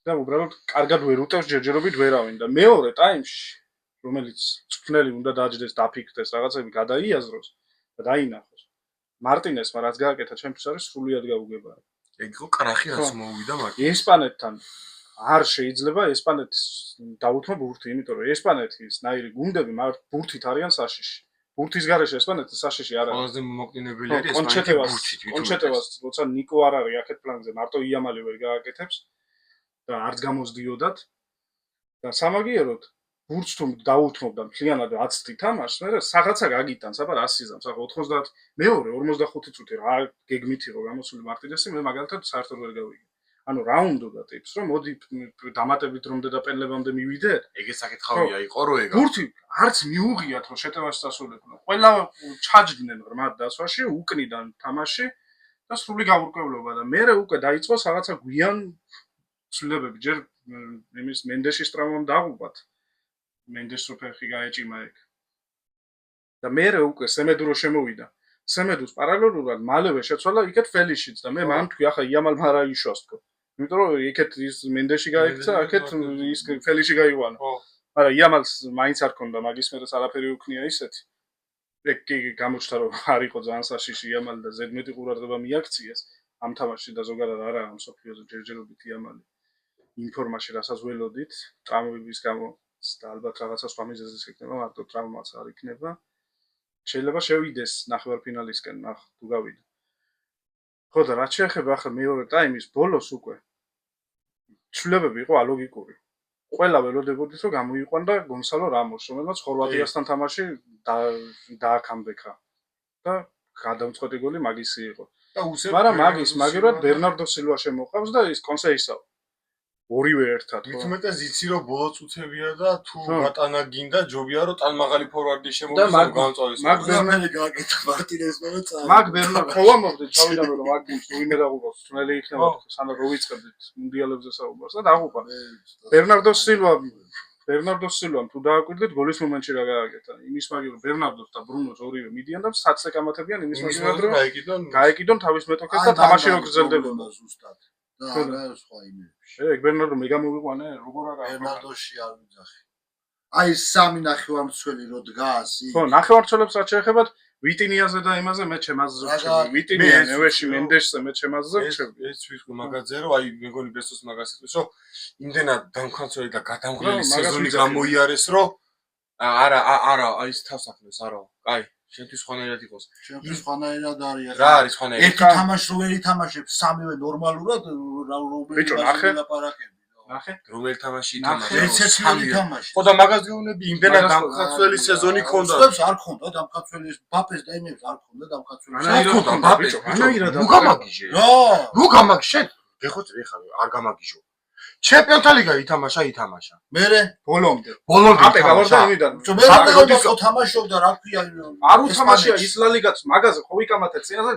და უბრალოდ კარგად ვერ უტევს ჯერჯერობით ვერავინ და მეორე ტაიმში რომელიც წვნელი უნდა დაჯდეს დაფიქრდეს რაღაცები გადაიაზროს და დაინახოს მარტინესმა რაც გააკეთა ჩემთვის არის სრულიად გაუგება ეგ იყო კრახი რაც მოვიდა მაგრამ ესპანეთთან არ შეიძლება ესპანეთის დაუთმო ბურთი იმიტომ რომ ესპანეთის ნაირი გუნდები ბურთით არიან საშიში ბურთის გარეშე ესპანეთის საშიში არ არის ყველაზე მომოკდინებელი არის ესპანეთის ბურთით კონჩეტევას როცა ნიკო არ არის აქეთ პლანზე მარტო იამალი ვერ გააკეთებს და არც გამოსდიოდათ და სამაგიეროდ ბურთს თუ დაუთმობდა მთლიანად 10 წუთი თამაშს მე რაღაცა გაგიტანს აბა 100 ზამს ახლა 90 მეორე 45 წუთი რა გეგმით იყო გამოსული მარტინესი მე მაგალითად საერთოდ ვერ გავიგე ანუ რა უნდა ტიპს რომ მოდი დამატებით რომ დედაპენლებამდე მივიდე ეგეც საკითხავია იყო რომ ეგა ბურთი არც მიუღიათ რომ შეტევაში დასრულებდნენ ყველა ჩაჯდნენ ღრმად დასვაში უკნიდან თამაში და სრული გაურკვევლობა და მე უკვე დაიწყო რაღაცა გვიან ცვლილებები ჯერ იმის მენდეშის ტრავმამ დაღუპათ მენდეშს ფეხი გაეჭიმა ეგ და მე უკვე სემედურო შემოვიდა სემედუს პარალელურად მალევე შეცვალა იქეთ ფელიშიც და მე მან თქვი ახლა იამალმა რა იშოს თქო იმიტომ რომ იქეთ ის მენდეში გაიქცა აქეთ ის ფელიში გაიყვანა მაგრამ იამალს მაინც არ ქონდა მაგის მერე არაფერი უქნია ისეთი ეგ გამოჩნდა რომ არ იყო ძალიან საშიში იამალი და ზედმეტი ყურადღება მიაქციეს ამ თამაშში და ზოგადად არა ამ სოფიოზე ჯერჯერობით იამალი ინფორმაში რასაც ველოდით ტრამვების გამო და ალბათ რაღაცა სხვა მიზეზის იქნება მარტო ტრამვაც არ იქნება შეიძლება შევიდეს ნახევარფინალისკენ ნახ თუ გავიდა ხო და რაც შეეხება ახლა მეორე ტაიმის ბოლოს უკვე ცვლილებები იყო ალოგიკური ყველა ველოდებოდით რომ გამოიყვანდა გონსალო რამოს რომელმაც ხორვატიასთან თამაში დააკამბექა და გადამწყვეტი გოლი მაგისი იყო მაგრამ მაგის მაგერად ბერნარდო სილვა შემოყავს და ის კონსეისაო ორივე ერთად ხო მithumetes იცი რომ ბოლო წუთებია და თუ გატანა გინდა ჯობია რომ ტალმაღალი ფორვარდი შემოვიდეს გამწვავის მაგ ბერნარდი გააკეთა მარტინესმა და წავა მაგ ბერნარდო ხო ამბობდით თავიდან რომ მაგ ვინმე დაღუპავს თუნელი იქნება სანამ რო ვიწყებდით მუნდიალებზე საუბარს და დაღუპა ბერნარდო სილვამ თუ დააკვირდით გოლის მომენტში რა გააკეთა იმის მაგივრად ბერნარდოს და ბრუნოს ორივე მიდიან და საცზე გამათებიან იმის მაგივრად რომ გაეკიდონ თავის მეტოქეს და თამაში რო გრძელდებოდა ზუსტად და არა სხვა იმებში ეგ ბერნარდო მე გამოვიყვანე როგორ არა ბერნარდოში არ ვიძახი აი სამი ნახევარმცველი რო დგას ხო ნახევარმცველებს რაც შეეხებათ ვიტინიაზე და იმაზე მე ჩემაზზე ვჩები ვიტინია ნევეში მენდეშზე მე ჩემაზზე ვჩები ეს ვიყო მაგაზე რომ აი მეგონი ბესოს მაგას იტყვის რომ იმდენად დამქანცველი და გადამღლელი სეზონი გამოიარეს რომ არა, აი ეს თავსახნეს, არა. კაი, შენთვის ხონერად იყოს. ჩემთვის ხანაერად არის. რა არის ხონერად? ერთი თამაში რო ვერ ითამაშებს, სამივე ნორმალურად ბიჭო, ნახე. ლაპარაკები. ნახე. რომელი თამაში ნახე. ითამაშა? ერთ-ერთი ვერ ითამაშე. ხო და მაგას გეუბნები, იმდენად დამხაცველი სეზონი ქონდა. ხებს არ ქონდა დამხაცველი, ბაფეს და იმებს არ ქონდა დამხაცველი. ანაირად ნუ გამაგიჟე. რა? ნუ გამაგიჟე. გეხოთ ეხლა არ გამაგიჟო. ჩემპიონთა ლიგა ითამაშა. მერე ბოლომდე. ბოლომდე გავარდა იმიდან. მე რა დავდო თამაშობდა რა ქვია არ უთამაშია ის ლა ლიგაც მაგაზე ხო ვიკამათე წინაზე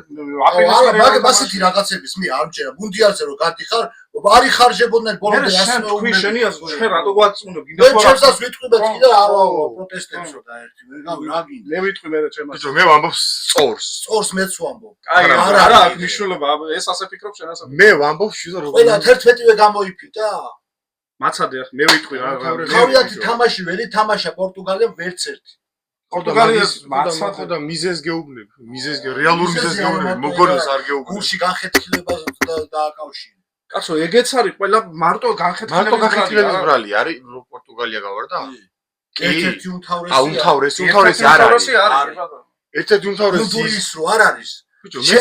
აპრილის მასეთი რაღაცების მე არ მჯერა მუნდიალზე რო გადიხარ არ იხარჯებოდნენ ბოლომდე ასე თქვი შენი აზრი შენ რატო გვაწუნებ მე ჩემსაც ვიტყვი კი და არა პროტესტებსო და ერთი მე რა გინდა მე ვიტყვი მე ჩემას ბიჭო მე ვამბობ სწორს მეც ვამბობ აი არა აქვს მნიშვნელობა ეს ასე ფიქრობ შენ ასე მე ვამბობ შუა როგორ ყველა 11-ვე გამოიფიტა მაცადე მე ვიტყვი რა თავიანთი თამაში ვერ ითამაშა პორტუგალიამ ვერც ერთი პორტუგალიას მაცადე და მიზეზ გეუბნებ რეალურ მიზეზ გეუბნებ მოგონოს არ გეუბნებ გულში განხეთქილებას დააკავშირე კაცო ეგეც არის ყველა მარტო განხეთქილების ბრალი არის პორტუგალია გავარდა ერთ-ერთი უმთავრესი არ არის ერთ-ერთი უმთავრესი გუნდის რო არ არის ბიჭო მე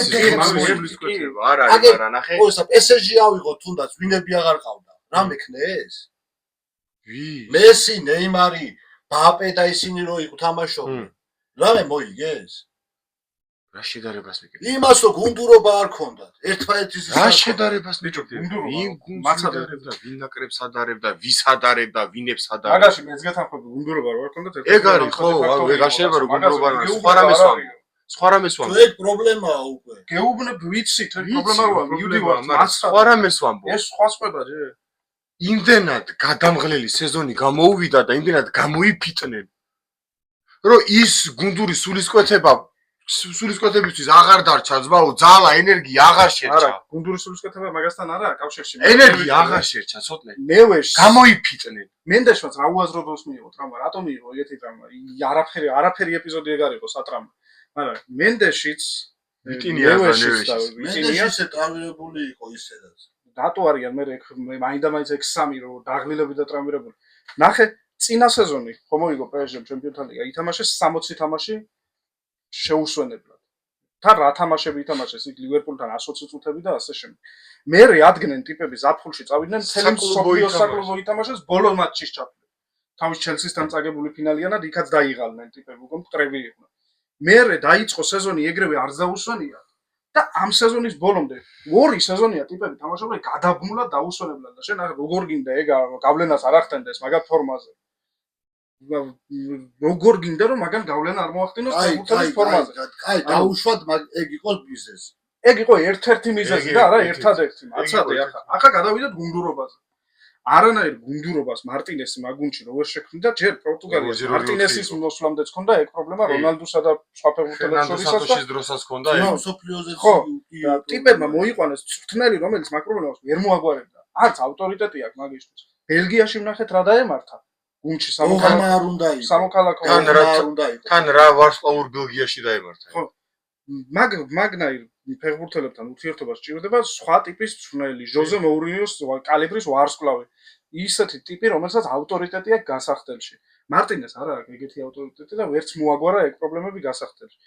არ არის არა ნახე ოსა PSG ავიღო თუნდაც ვინები აღარ ყავდა რა მექნეს მესი ნეიმარი ბაპე და ისინი რო იყო თამაშობდნენ რამე მოიგეს რა შედარებას მეკითხე იმას რომ გუნდურობა არ ქონდათ ერთმანეთის რა შედარებას ბიჭო ვინ გუნდურობა ვინ ნაკრებს ადარებდა ვის ადარებდა ვინებს ადარებდა მაგაში მეც გეთანხმები გუნდურობა რო არ ქონდათ ეგ არის ხო ეგ არ შეიძლება რომ გუნდურობა სხვა რამეს ვამბობ ეგ პრობლემაა უკვე გეუბნებ ვიცით ეგ პრობლემა როა მივდივართ სხვა რამეს ვამბობ ეს სხვა სვება ჯე იმდენად გადამღლელი სეზონი გამოუვიდა და იმდენად გამოიფიტნენ რომ ის გუნდური სულისკვეთებისთვის აღარ დარჩა ზბაო ძალა ენერგია აღარ შერჩა არა გუნდური სულისკვეთება მაგასთან არაა კავშირში ენერგია აღარ შერჩა ცოტნე ნევეშ გამოიფიტნენ მენდეშმაც რა უაზრობოს მიიღო ტრამა რატომ მიიღო ეგეთი ტრამა არაფერი ეპიზოდი ეგ არ იყო სატრამა მაგრამ მენდეშიც მენდეში ესე ტრავმირებული იყო ისედაც დატო არიან მე მაინდა-მაინც X3 რო დაღლილები და ტრამვირებული. ნახე, წინა სეზონი ხომ მოიგო PSG-მ ჩემპიონთა ლიგა, ითამაშეს 60 თამაში შეუსვენებლად. თან რა თამაშები ითამაშეს იქ ლივერპულთან 120 წუთები და ასე შემდეგ. მე რეადგნენ ტიპები ზაფხულში წავიდნენ, თელი მსოფლიოს საკლუბო ითამაშეს, ბოლო მატჩის ჩათვლით. თავის ჩელსისთან წაგებული ფინალიანად იქაც დაიღალნენ ტიპები, უკვე მტრები იყვნენ. მე დაიწყო სეზონი ეგრევე არც დაუსვენია. და ამ სეზონის ბოლომდე ორი სეზონია ტიპები თამაშობდნენ გადაბმულად დაუსვენებლად და შენ როგორ გინდა ეგ გავლენას არ ახდენდეს მაგათ ფორმაზე როგორ გინდა რომ მაგან გავლენა არ მოახდინოს ფეხბურთელის ფორმაზე აი დაუშვათ ეგ იყო მიზეზი ეგ იყო ერთ-ერთი მიზეზი და არა ერთადერთი მაცადე ახლა გადავიდეთ გუნდურობაზე არანაირ გუნდურობას მარტინესი მაგუნჩი როგორ შექმნიდა ჯერ პორტუგალიაში მარტინესის მოსვლამდეც ჰქონდა ეგ პრობლემა რონალდუსა და სხვა ფეხბურთელებს შორისაც და დროსაც ჰქონდა ეგ სოფლიოზეც ხო ტიპებმა მოიყვანეს წვრთნელი რომელიც მაგ პრობლემას ვერ მოაგვარებდა არც ავტორიტეტი აქვს მაგისთვის ბელგიაში ვნახეთ რა დაემართა გუნჩი სამოქალაქო თან რა ვარსკვლავურ ბელგიაში დაემართა ხო მაგნაირ ფეხბურთელებთან ურთიერთობა სჭირდება სხვა ტიპის წვრთნელი ჟოზე მოურინიოს კალიბრის ვარსკვლავი ისეთი ტიპი რომელსაც ავტორიტეტი აქვს გასახდელში მარტინეს არა აქვს ეგეთი ავტორიტეტი და ვერც მოაგვარა ეგ პრობლემები გასახდელში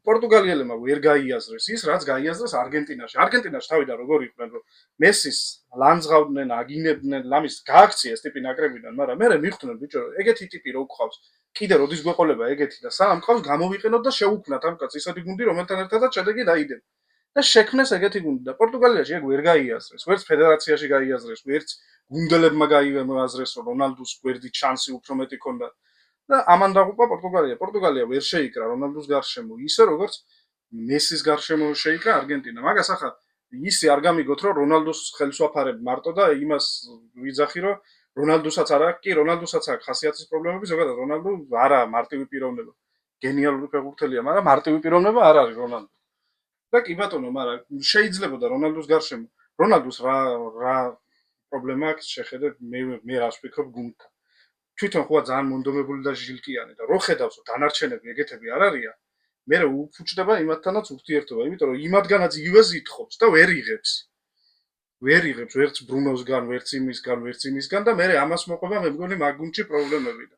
პორტუგალიელებმა ვერ გაიაზრეს ის რაც გაიაზრეს არგენტინაში თავიდან როგორ იყვნენ რომ მესის ლანძღავდნენ აგინებდნენ ლამის გააქციეს ტიპი ნაკრებიდან მაგრამ მე მიხვდნენ ბიჭო ეგეთი ტიპი რო გყავს კიდე როდის გვეყოლება ეგეთი და სამ ყავს გამოვიყენოთ და შეუქმნათ ამ კაცს ისეთი გუნდი რომელთან ერთადაც შედეგი დაიდენ და შექმნეს ეგეთი გუნდი და პორტუგალიაში ეგ ვერ გაიაზრეს ვერც ფედერაციაში გაიაზრეს ვერც გუნდელებმა გაიაზრეს რომ რონალდუს გვერდით შანსი უფრო მეტი ქონდა და ამან დაღუპა პორტუგალია ვერ შეიკრა რონალდუს გარშემო ისე როგორც მესის გარშემო შეიკრა არგენტინა მაგას ახლა ისე არ გამიგოთ რომ რონალდუს ხელს ვაფარებ მარტო და იმას ვიძახი რომ რონალდუსაც არა კი რონალდუსაც აქვს ხასიათის პრობლემები ზოგადად რონალდუ არა მარტივი პიროვნება გენიალური ფეხბურთელია მაგრამ მარტივი პიროვნება არ არის რონალდუ და კი ბატონო მაგრამ შეიძლებოდა რონალდუს გარშემო რონალდუს რა პრობლემა აქვს შეხედე მე რას ვფიქრობ გუნდთან თვითონ ხოა ძალიან მონდომებული და ჟილკიანი და რო ხედავს რომ დანარჩენები ეგეთები არ არიან მე უფუჭდება იმათთანაც ურთიერთობა იმიტომ რომ იმათგანაც იგივეს ითხოვს და ვერ იღებს ვერც ბრუნოსგან ვერც იმისგან და მე ამას მოყვება მე მგონი მაგ გუნდში პრობლემები და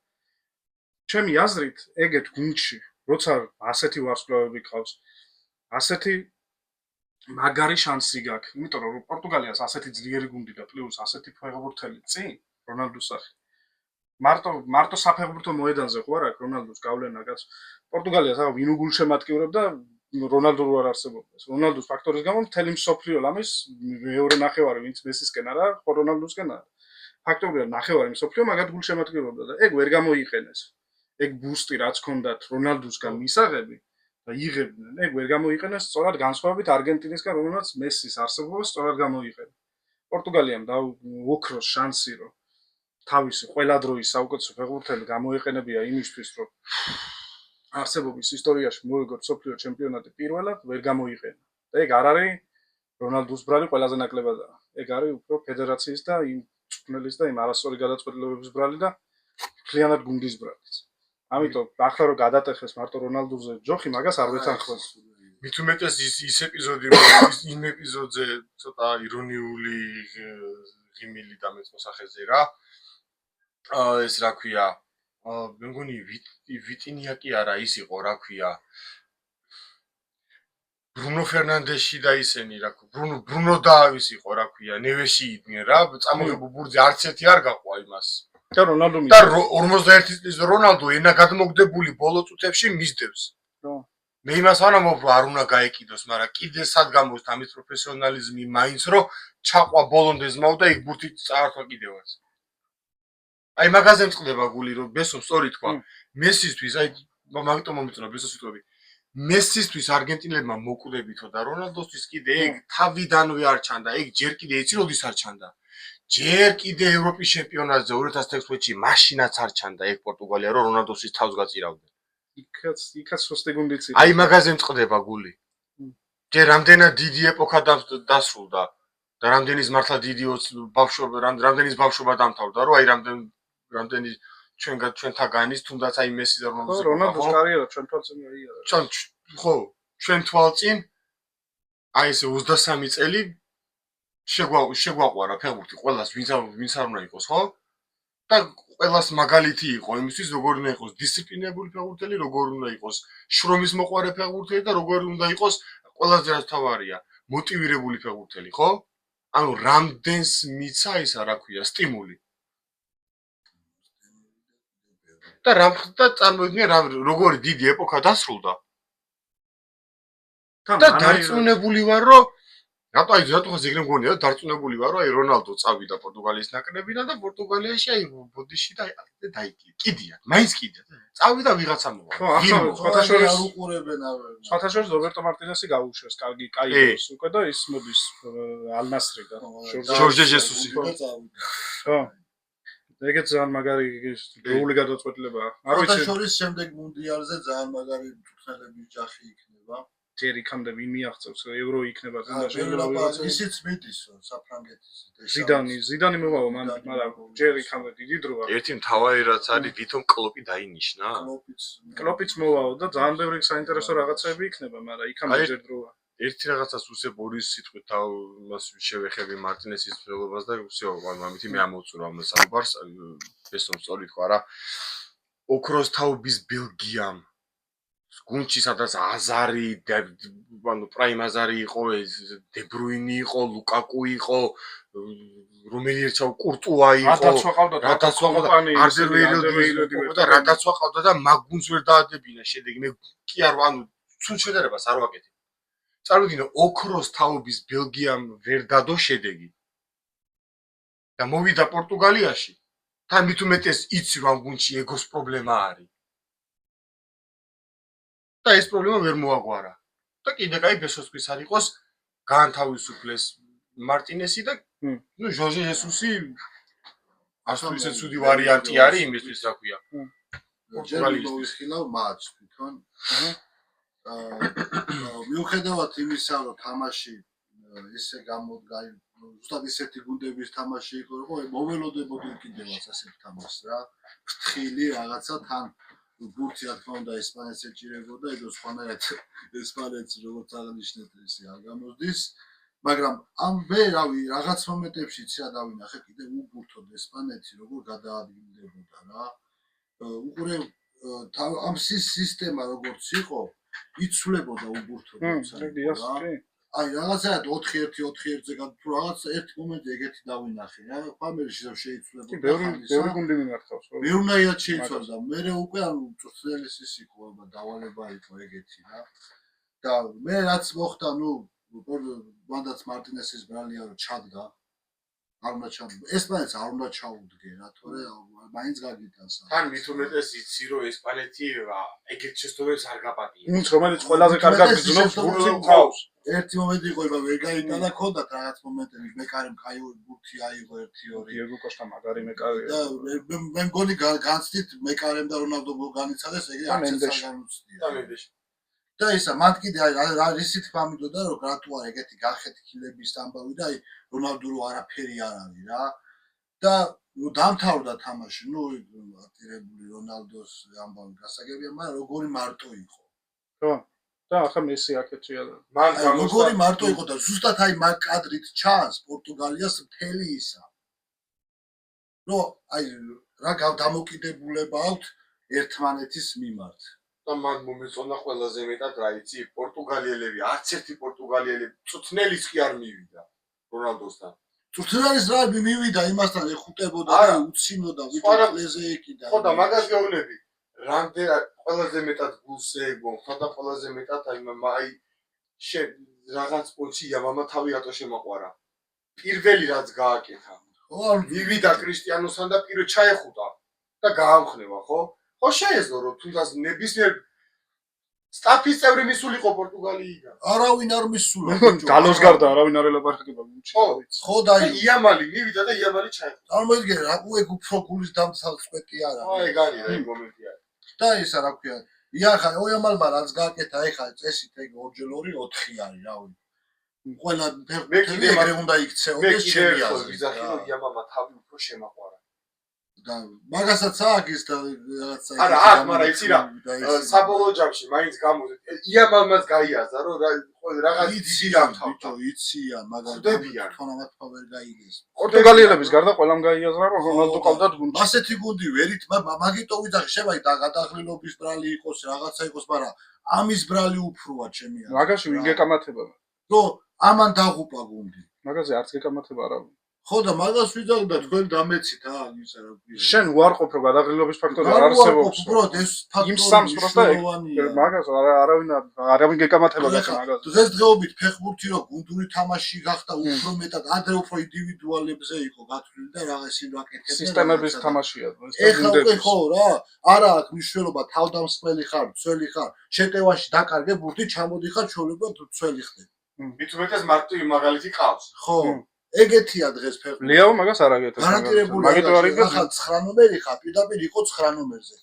ჩემი აზრით, ეგეთ გუნდში, როცა ასეთი ვარსკვლავები ყავს, ასეთი მაგარი შანსი გაქვს, იმიტომ რომ პორტუგალიას ასეთი ძლიერი გუნდი და პლუს ასეთი ფეხბურთელი წინ, რონალდუს სახით. მარტო საფეხბურთო მოედანზე ხო არ აქვს რონალდუს გავლენაც. პორტუგალიას ახლა ვინ უგულშემატკივრებდა რონალდუ რო არ არსებობდეს. რონალდუს ფაქტორის გამო მთელი მსოფლიო ლამის მეორე ნახევარი ვინც მესისკენ არა, ხო რონალდუსკენ არა. ფაქტორია ნახევარი მსოფლიო მაგათ გულშემატკივრებდა და ეგ ვერ გამოიყენეს. ეგ ბუსტი რაც ჰქონდათ რონალდუსგან მისაღები და იღებდნენ, ეგ ვერ გამოიყენეს სწორად განსხვავებით არგენტინისგან, რომელმაც მესის არსებობა სწორად გამოიყენა. პორტუგალიამ დაუოქროს შანსი, რომ თავისი ყველა დროის საუკეთესო ფეხბურთელი გამოიყენებია იმისთვის, რომ არსებობის ისტორიაში მოიგოს მსოფლიო ჩემპიონატი პირველად ვერ გამოიყენა. და ეგ არ არის რონალდუს ბრალი ყველაზე ნაკლებადაა. ეგ არის უფრო ფედერაციის და იმ წვრთნელის და იმ არასწორი გადაწყვეტილებების ბრალი და მთლიანად გუნდის ბრალიც. ამიტომ ახლა რომ გადატეხეს მარტო რონალდუზე ჯოხი, მაგას არ ვეთანხმებ. მით უმეტეს ის ეპიზოდი იმ ეპიზოდზე ცოტა ირონიული ღიმილი დამეწყო სახეზე რა. ეს რა ქვია? მე მგონი ვიტინია კი არა, ის იყო რა ქვია? ბრუნო ფერნანდეში და ისენი რა ქვია? ბრუნო დაავის იყო რა ქვია? ნევეში იდნენ რა, წამოღებულ ბურთზე არც ერთი არ გაყვა იმას. და რონალდო და 51 წლის რონალდო ენა გადმოგდებული ბოლო წუთებში მისდევს. მე იმას არ ამბობ, რომ არ უნდა გაეკიდოს, მაგრამ კიდე სად გამოსთ ამის პროფესიონალიზმი მაინც რომ ჩაყვა ბოლომდე ზმაო და იქ ბურთი წაართვა კიდევაც. აი მაგაზე მწყდება გული, რომ ბესო სწორი თქვა. მესისთვის, აი მაგიტომ მომიწონა ბესოს ვიტყვი. მესისთვის არგენტინელებმა მოკვდებითო და რონალდოსთვის კიდე ეგ თავიდანვე არ ჩანდა, ეგ ჯერ კიდე იცი როდის არ ჩანდა. ჯერ კიდე ევროპის ჩემპიონატზე 2016-ში მაშინაც არ ჩანდა ეგ პორტუგალია, რომ რონალდოსის თავს გაწირავდნენ. იქაც სუსტი გუნდიც იყო. აი მაგაზე მწყდება გული. ჯერ რამდენად დიდი ეპოქა დასრულდა და რამდენის მართლა დიდი ბავშვობა, რამდენის ბავშვობა დამთავრდა, რომ აი რამდენი ჩვენთაგანის თუნდაც აი მესი და რონალდოს კარიერა ჩვენ თვალწინ აიარა. ხო, ჩვენ თვალწინ აი ეს 23 წელი შეგვაყვარა ფეხბურთი ყველას ვინც არ უნდა იყოს, ხო? და ყველას მაგალითი იყო იმისთვის, როგორ უნდა იყოს დისციპლინებული ფეხბურთელი, როგორ უნდა იყოს შრომის მოყვარე ფეხბურთელი და როგორ უნდა იყოს ყველაზე რაც თავარია, მოტივირებული ფეხბურთელი, ხო? ანუ რამდენს მიცა ისა რა ქვია, სტიმული. და წარმოიდგინე როგორი დიდი ეპოქა დასრულდა. და დარწმუნებული ვარ, რომ რატო ზეგრე მგონია, დარწმუნებული ვარ, რომ აი რონალდო წავიდა პორტუგალიის ნაკრებიდან და პორტუგალიაში აი ბოდიში და კიდია, მაინც კიდია. წავიდა ვიღაცა მოვა. ხო, ახლა სხვათაშორის არ უყურებენ ავერა. სხვათაშორის რობერტო მარტინესი გაუშვეს, კარგი კაიბოს უკვე და ის მოდის ალ-ნასრიდან. ჟორჟე ჟესუსი. ხო. ეგეც ძალიან მაგარი გოული გადაწყვეტილებაა. არ ვიცი. სხვათაშორის შემდეგ მუნდიალზე ძალიან მაგარი მწვრთნელების ჯახი იქნება. ჯერ იქამდე ვინ მიაღწევს, ევრო იქნება ისიც მიდის საფრანგეთის ზიდანი მომავალ მან, მაგრამ ჯერ იქამდე დიდი დროა. ერთი მთავარი რაც არის, ვითომ კლოპი დაინიშნა. კლოპიც მოვალ და ძალიან ბევრი საინტერესო რაღაცები იქნება, მაგრამ იქამდე ჯერ დროა. ერთი რაღაცას უსებ ორი სიტყვით მას შევეხები მარტინესის მცდელობას და всё, ამითი მე ამოვწურავ ამ საუბარს, ბესომ სწორი თქვა რა. ოქროს თაობის ბელგიამ გუნდში სადაც აზარი, ანუ პრაიმ აზარი იყო, დებრუინი იყო, ლუკაკუ იყო, რომელი ერთხელ კურტუა იყო, რადაც ვაყავდა, არდერვეილოდი და რადაც ვაყავდა და მაგ გუნდს ვერ დაადებინა შედეგი. მე კი არ ანუ ცუდ შედარებას არ ვაკეთებ. წარმოიდგინე, ოქროს თაობის ბელგიამ ვერ დადო შედეგი. და მოვიდა პორტუგალიაში. თან მით უმეტეს იცი რომ ამ გუნდში ეგოს პრობლემა არის. და ეს პრობლემა ვერ მოაგვარა. და კიდე კაი ბესოსთვის არ იყოს გაანთავისუფლეს მარტინესი და ნუ ჟორჟე ჟესუსი ასო ისე ცუდი ვარიანტი არის იმისთვის რა ქვია. პორტუგალიის ხილავ მატჩს თვითონ. მიუხედავად იმისა, რომ თამაში ისე გამოდგა, ზუსტად ისეთი გუნდების თამაში იყო, რომ მოველოდებოდი კიდევაც ასეთ თამაშს რა. ფრთხილი რაღაცა თან ბურთი რა თქმა უნდა ესპანეთს ეჭირებოდა, ეგ სხვანაირად ესპანეთს როგორც აღნიშნეთ ისე არ გამოსდის, მაგრამ ამ მე რავი რაღაც მომენტებში ცია დავინახე კიდე უბურთოდ ესპანეთი როგორ გადაადგილდებოდა რა. უყურე ამ სისტემა როგორც იყო, იცვლებოდა უბურთო. აი რაღაცა 4-1-4-1-ზე თუ რაღაც ერთ მომენტი ეგეთი დავინახე რა ფამილიაში შეიცვლებოდა ბევრი გუნდი მიმართავს მეუნაიად შეიცვალა მე უკვე ანუ წვრთნელის ის იყო დავალება იყო ეგეთი რა და მე რაც მოხდა ნუ მანდაც მარტინესის ბრალია რომ ჩადგა არ უნდა ჩადგა ესპანეთს არ უნდა ჩაუდგე რა თორე მაინც გაგიტანს თან მით უმეტეს იცი რომ ესპანეთი ეგეთ შეცდომებს არ გაპატია ვინც რომელიც ყველაზე კარგად გძნობს გუნდს ყავს ერთი მომენტი იყო რომ ვერ გაიტანა ქონდათ რაღაც მომენტები მეკარემ კაი ბურთი აიღო 1-2 დიეგო კოსტა მაგარი მეკარია და მე მგონი განცდით მეკარემ და რონალდო განიცადეს ეგრე არც არ განუცდია და მენდეში და ისა მან კიდე აი ისეთ ფამიდოდა რომ გრატუარ ეგეთი გახეთი ქილების ამბავი და აი რონალდო რო არაფერი არ არის რა და ნუ დამთავრდა თამაში ნუ ატირებული რონალდოს ამბავი გასაგებია მაგრამ როგორი მარტო იყო ხო და ახლა მესი აქეთია და მან როგორი მარტო იყო და ზუსტად აი მაგ კადრით ჩანს პორტუგალიას მთელი ისა რომ აი რა დამოკიდებულება აქვს ერთმანეთის მიმართ და მან მომეწონა ყველაზე მეტად რა იცი პორტუგალიელები არც ერთი პორტუგალიელი წვრთნელის კი არ მივიდა რონალდოსთან წვრთნელის რა მივიდა იმასთან ეხუტებოდა და უცინოდა ვიტყლეზე ეკიდა ხო და მაგას გეუბნები რამდენად ყველაზე მეტად გულს ეგო და ყველაზე მეტად აი რაღაც პონჩი იამამა თავი რატო შემაყვარა პირველი რაც გააკეთა ხო მივიდა კრისტიანოსთან და პირველ ჩაეხუტა და გაამხნევა ხო ხო შეეძლო რომ თუნდაც ნებისმიერ სტაფის წევრი მისულიყო პორტუგალიიდან არავინ არ მისულა გალოს გარდა არავინ არ ელაპარაკება ხო და იამალი მივიდა და იამალი ჩაეხუტა წარმოიდგინე რა უეგ უფრო გულის დამცავსპეტი არა აი ეგ არის რა მომენტი არის და ისა რა ქვია იახა ოიამალმა რაც გააკეთა ეხა წესით ეგ 2x2 4 არის რავი ყველა ფეხბურთელი ეგრე უნდა იქცეოდეს ჩემი აზრით ვიზახი რომ იამამა თავი უფრო შემაყვარა და მაგასაც აქვს და რაღაცა არა აქ მაგრამ იცი რა საბოლოო ჯამში მაინც გამოდი იამალმაც გაიაზა რომ რაღაც დიდი დამთავრდა იციან მაგრამ თონამაც ვერ გაიგეს პორტუგალიელების გარდა ყველამ გაიაზრა რომ რონალდო ყავდათ გუნდში ასეთი გუნდი ვერით მაგიტო ვიძახი შემაი და გადაღლილობის ბრალი იყოს რაღაცა იყოს მაგრამ ამის ბრალი უფროა ჩემი აზრით მაგაში ვინ გეკამათება რომ ამან დაღუპა გუნდი მაგაზე არც გეკამათება არავინ ხო და მაგას ვიძახი და თქვენ დამეცით ისა რა ქვია შენ უარყოფ რომ გადაღლილობის ფაქტორი არ არსებობს უბრალოდ ეს იმ სამს პროსტა მაგას არავინ გეკამათება მაგას დღესდღეობით ფეხბურთი რო გუნდური თამაში გახდა უფრო მეტად ადრე უფრო ინდივიდუალებზე იყო გათვლილი და რაღაც იმ რაკეთებს სისტემების თამაშია ეხლა უკვე ხო რა არა აქვს მნიშვნელობა თავდამსხმელი ხარ ცველი ხარ შეტევაში დაკარგე ბურთი ჩამოდი ხარ ჩოლებად ცველი ხდები მით უმეტეს მარტო იმ მაგალითი ყავს ხო ეგეთია დღეს ფეხბურთი ლეო მაგას არ აგეთებს მაგიტო არის ახლა 9 ნომერი ხარ პირდაპირ იყო 9 ნომერზე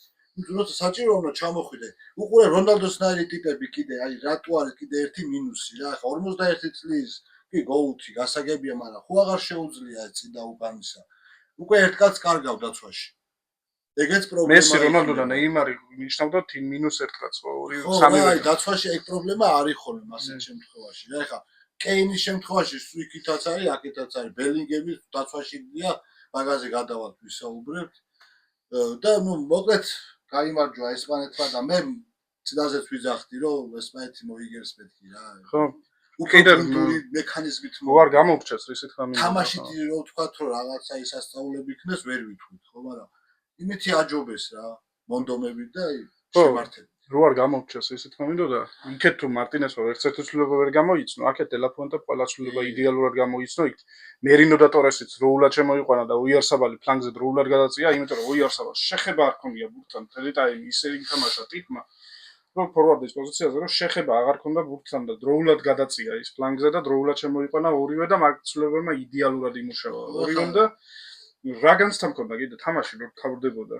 როცა საჭირო უნდა ჩამოხვიდე უყურე რონალდოსნაირი ტიპები კიდე აი რატო არის კიდე ერთი მინუსი რა ახლა 51 წლის კი გოუთი გასაგებია მაგრამ ხო აღარ შეუძლია წინ და უკანისა უკვე ერთ კაც კარგავ დაცვაში ეგეც პრობლემა მესი რონალდო და ნეიმარი მიჩნევდათ -1 კაც ხო 2-3 აი დაცვაში ეგ პრობლემა არის ხოლმე მასეთ შემთხვევაში რა ახლა კეინის შემთხვევაში სუიკითაც არის, აკეთაც არის, ბელინგემის დაცვაშია, მაგაზე გადავალთ ვისაუბრებთ. და ნუ მოკლედ გაიმარჯვა ესპანეთმა და მე წინაზეც ვიძახდი რომ ესპანეთი მოიგებს მეთქი რა. ხო. უკიდე მექანიზმით არ გამოგრჩეს ისეთ ხამი. თამაშით რო ვთქვათ რომ რაღაცა ისასწაულები იქნეს ვერ ვითვლით ხო, მაგრამ იმითი აჯობეს რა, მონდომები და შემართები. რო არ გამოგრჩეს ისეთ ხამიდო და იქეთ თუ მარტინესო ერთ-ერთი ცვლილება ვერ გამოიწნო, აქეთ დელაფონტა ყველა ცვლილება იდეალურად გამოიწნო, იქ მერინო და ტორესიც დროულად შემოიყვანა და უიარსაბალი ფლანგზე დროულად გადაწია, იმიტომ რომ უიარსაბალს შეხება არ ქონია ბურთთან, მთელი ტაიმი ისე ითამაშა ტიპმა, რომ ფორვარდის პოზიციაზე რომ შეხება აღარ ქონდა ბურთთან და დროულად გადაწია ის ფლანგზე და დროულად შემოიყვანა ორივე და მაგ ცვლილებებმა იდეალურად იმუშავა. ორივემ და რა განცდა მქონდა კიდე თამაში რომ თავდებოდა.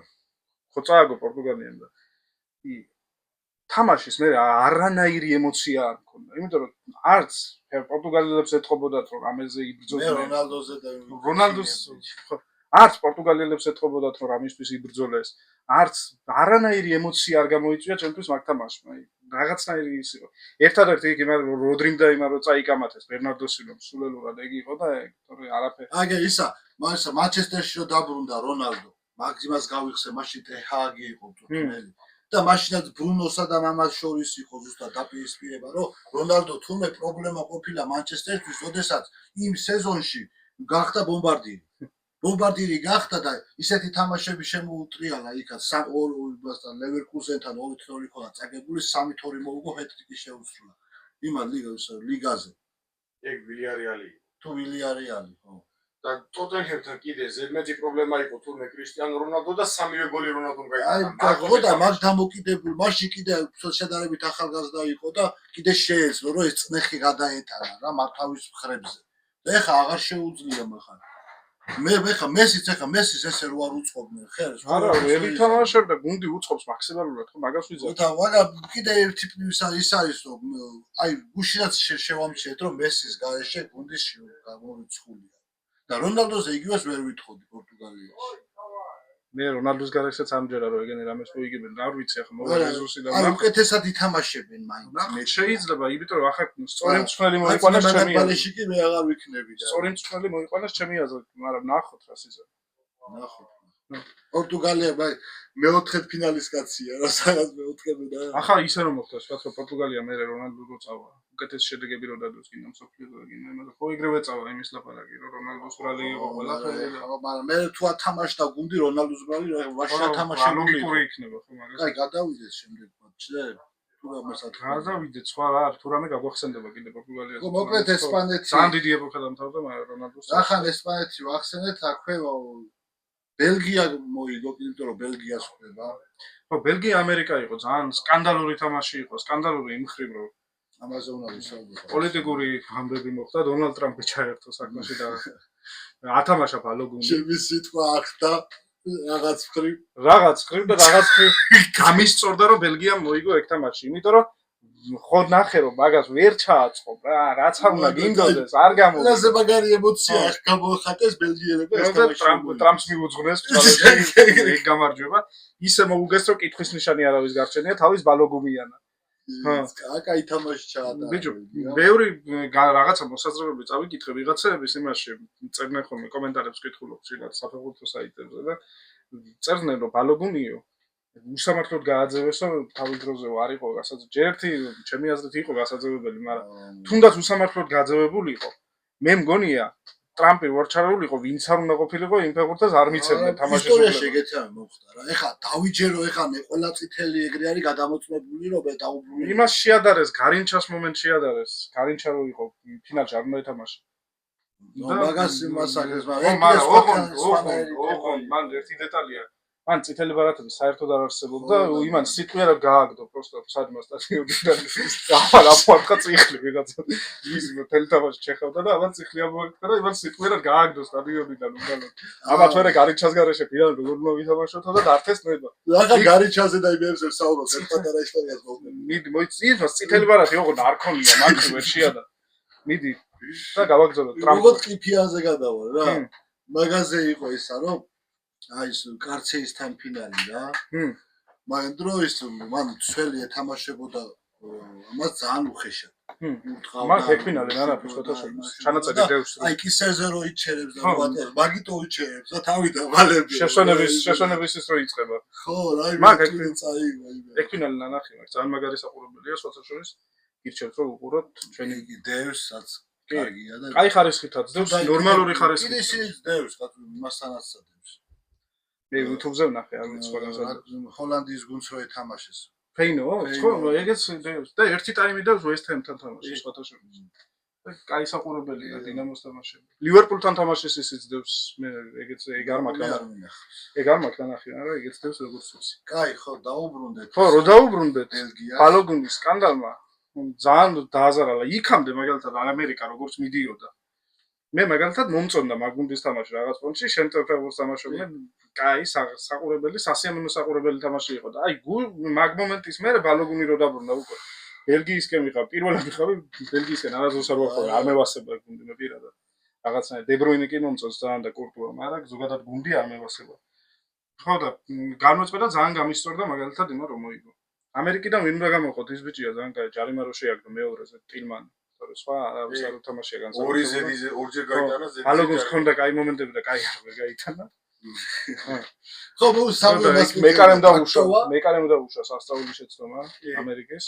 ხო წააგო პორტუგალიამ და თამაშის მე არანაირი ემოცია არ მქონდა. იმიტომ რომ არც პორტუგალიელებს ეთყობოდათ რომ ამაზე იბრძოდნენ. მე რონალდოზე და რონალდოს არც პორტუგალიელებს ეთყობოდათ რომ ამისთვის იბრძოლეს. არც არანაირი ემოცია არ გამოიწვია ჩემთვის მაგ თამაშმა. რაღაცნაირი ის იყო. ერთადერთი იქ იმარ როდრიმ და იმარ რო წაიკამათეს ბერნარდო სილვამ სულელურად ეგ იყო და ეგ თორე არაფერი. აგე ისა მანჩესტერში რო დაბრუნდა რონალდო მაგ იმას გავიხსე მაშინ ტეჰაგი იყო თუნელი. და მაშინაც ბრუნოსა და მამას შორის იყო ზუსტად დაპირისპირება, რომ რონალდო თურმე პრობლემა ყოფილა მანჩესტერთვის, როდესაც იმ სეზონში გახდა ბომბარდირი. ბომბარდირი გახდა და ისეთი თამაშები შემოუტრიალა იქაც ორ ლევერკუზენთან 2-0 იყო წაგებული, 3-2 მოუგო, ჰეტრიკი შეუსრულა. იმან ლიგაზე. ეგ ვილიარეალი. თუ ვილიარეალი, ხო. და ტოტენჰემთან კიდე ზედმეტი პრობლემა იყო თურმე კრისტიანო რონალდო და სამივე გოლი რონალდომ აი, გაიტანა. ხო და მაგ დამოკიდებულ, მაშინ კიდე შედარებით ახალგაზრდა იყო და კიდე შეეძლო, რომ ეს წნეხი გადაეტანა რა მართავის მხრებზე. და ეხა აღარ შეუძლია მახან. მესის ესე რო არ უწყობდნენ ხელს. არა, ვერ ითამაშებდა, გუნდი უწყობს მაქსიმალურად, ხო, მაგას ვიძახ. და მაგრამ კიდე ერთი პლუსი ის არის, რომ აი გუშინაც შევამჩნიეთ, რომ მესის გარეშე გუნდის გამორიცხულია. და რონალდოზე იგივეს ვერ ვითხოვდი პორტუგალიაში. მე რონალდოს გარეშეც ამჯერა რომ ეგენი რამეს მოიგებენ, არ ვიცი ახლა მოვაჟიზუსი და აი უკეთესად ითამაშებენ მაინც. შეიძლება, იმიტომ რომ ახლა სწორი მწვრთნელი მოიყვანოს ჩემი ბალეში კი მე აღარ ვიქნები და სწორი მწვრთნელი მოიყვანოს ჩემი აზრით, მაგრამ ნახოთ რა სიზა. ნახოთ. პორტუგალია მეოთხედ ფინალის კაცია, რა სადაც მეოთხები და ახლა ისე რომ მოხდა, ვთქვათ რომ პორტუგალია მე რონალდო რო წავა. უკეთეს შედეგები რო დადოს კიდე მსოფლიოზე კიდე მაგრამ ხო ეგრევე წავა იმის ლაპარაკი რომ რონალდოს ბრალი იყო ყველაფერი და მაგრამ მე თუ ათამაშდა გუნდი რონალდოს ბრალი ვაშა თამაში ლოგიკური იქნება ხო მაგას. აი გადავიდეს შემდეგ მატჩზე თუ რამასაც გადავიდეთ სხვა რა თუ რამე გაგვახსენდება კიდე პორტუგალიას. ხო მოკლედ ესპანეთი ძალიან დიდი ეპოქა დამთავრდა მაგრამ რონალდოს ახან ესპანეთი ვახსენეთ აქვე ბელგია მოიგო იმიტომ რომ ბელგიას ხვდება. ხო ბელგია ამერიკა იყო ძალიან სკანდალური თამაში იყო სკანდალური იმ ხრივ რომ ამაზე უნდა ვისაუბროთ. პოლიტიკური ამბები მოხდა დონალდ ტრამპი ჩაერთო საქმეში და ათამაშა ბალოგუნი. ჩემი სიტყვა ახდა რაღაც ხრივ და რაღაც ხრივ გამისწორდა რომ ბელგიამ მოიგო ეგ თამაში. იმიტომ რომ ხო ნახე რომ მაგას ვერ ჩააწყო რა რაც არ უნდა გინდოდეს არ გამოვიდა. ყველაზე მაგარი ემოცია ახ გამოხატეს ბელგიელებმა ეს თამაში. ტრამპს მიუძღვნეს ბალოგუნი ეგ გამარჯვება. ისე მოუგეს რომ კითხვის ნიშანი არავის გარჩენია თავის ბალოგუმიანა. აკაი თამაში ჩაატარა. ბიჭო, ბევრი რაღაცა მოსაზრებები წავიკითხე ვიღაცების იმაში, წერდნენ ხოლმე კომენტარებს კითხულობ შეიძლება საფეხბურთო საიტებზე და წერდნენ რომ ბალოგუნიო უსამართლოდ გააძევესო თავის დროზე არ იყო გასაძ ჯერ ერთი ჩემი აზრით იყო გასაძევებელი, მაგრამ თუნდაც უსამართლოდ გააძევებულიყო. მე მგონია ტრამპი ვარჩარულიყო, ვინც არ უნდა ყოფილიყო იმ ფეხბურთელს არ მიცემდნენ თამაშის ისტორიაში ეგეთი ამბავი მოხდა რა. ეხა დავიჯერო ეხა მე ყველა წითელი ეგრე არის გადამოწმებული რომ მე დაუბრუნე. იმას შეადარეს, გარინჩას მომენტ შეადარეს. გარინჩა რო იყო ფინალში არ უნდა ეთამაშა. მაგას იმას აქეს მაგრამ მან ერთი დეტალია. მან წითელი ბარათები საერთოდ არ არსებობდა, იმან სიტყვიერად გააგდო პროსტო სადმა სტადიონი და აფარაფარკა წიხლი ვიღაცა. ის მთელი თამაში ჩეხავდა და ამან წიხლი ამოაკდა და იმან სიტყვიერად გააგდო სტადიონიდან უბრალოდ. ამათ ვერე გარიჩას გარეშე ფინალი როგორ მოვითამაშოთ და დართეს ნება. ახლა გარიჩაზე და იმებს ვსაუბრობ, ერთადერა ისტორიას მოვყვე. მიდი მოიწიეთ წითელი ბარათი ოღონდ არ ქონია მაგ ვერ შეადა. მიდი და გავაგზავნოთ ტრამპ. როგორ ყიფიანზე გადავალ რა. მაგაზე იყო ისა რომ აი ეს კარცეისთან ფინალი რა. მაგ დროის მან ცველი ეთამაშებოდა ამას ძალიან უხეშად. მაგ ფინალი რა ფეხბურთელს ჩანაწერი დევს. აი კისერზე რო იჩერებს და ვატერ, მაგიტო იჩერებს და თავიდან ვალები. შეშონების ის რო იწყება. ხო, რა მაგ წაიგო იმე. ეგ ფინალი ნანახი მაგ ძალიან მაგარი საყურებელია სოციალურ გირჩევთ რომ უყუროთ ჩვენი დევსაც კარგია და აი ხარისხითაც დევს ნორმალური ხარისხი. კიდე ის დევს მასთანაც სადევს. მე YouTube-ზე ვნახე არ ვიცი სხვაგან ჰოლანდიის გუნდს რო ეთამაშეს. ფეინო, ხო, ეგეც და ერთი ტაიმი დევს West Ham-თან თამაშს სხვათაშორის. კაი საყურებელია დინამოს თამაშები. ლივერპულთან თამაშის ისიც დევს მე ეგეც ეგ არ მაქვს. ეგ არ მაქვს ნახე, არა, ეგეც დევს როგორც ვიცი. კაი, ხო, დაუბრუნდეთ. ხო, რო დაუბრუნდეთ ბელგია. ბალოგუნის სკანდალმა ძალიან დააზარალა. იქამდე მაგალითად ამერიკა როგორც მიდიოდა. მე მაგალითად მომწონდა მაგუნდის თამაში რაღაც პონჩი, შენ თეფერს თამაშობდნენ. კაი, საყურებელი, სასიამოვნო საყურებელი თამაში იყო და აი მაგ მომენტის მერე ბალოგუნი რო დაბრუნდა უკვე. ბელგიისკენ ვიყავ, პირველად ვიყავი ბელგიისკენ, არასდროს არ ვიყავი, არ მევასება გუნდი მე პირადად. რაღაცნაირად დებროინე კი მომწონს ძალიან და კურტუა, მაგრამ ზოგადად გუნდი არ მევასება. ხო და განმოწყვეტა ძალიან გამისწორდა მაგალითად იმა რომ მოიგო. ამერიკიდან ვინ უნდა გამოყოთ ის ბიჭია ძალიან კაი, ჯარიმა რო შეაგდო მეორეზე ტილმანი. სხვა არავის არ უთამაშია განსაკუთრებით. ორჯერ გაიტანა ბალოგუნს ქონდა კაი მომენტები და კაი არ გაიტანა. ხო მოსავლებას მეკარემ დაუშვა სასწაულის შეცდომა ამერიკის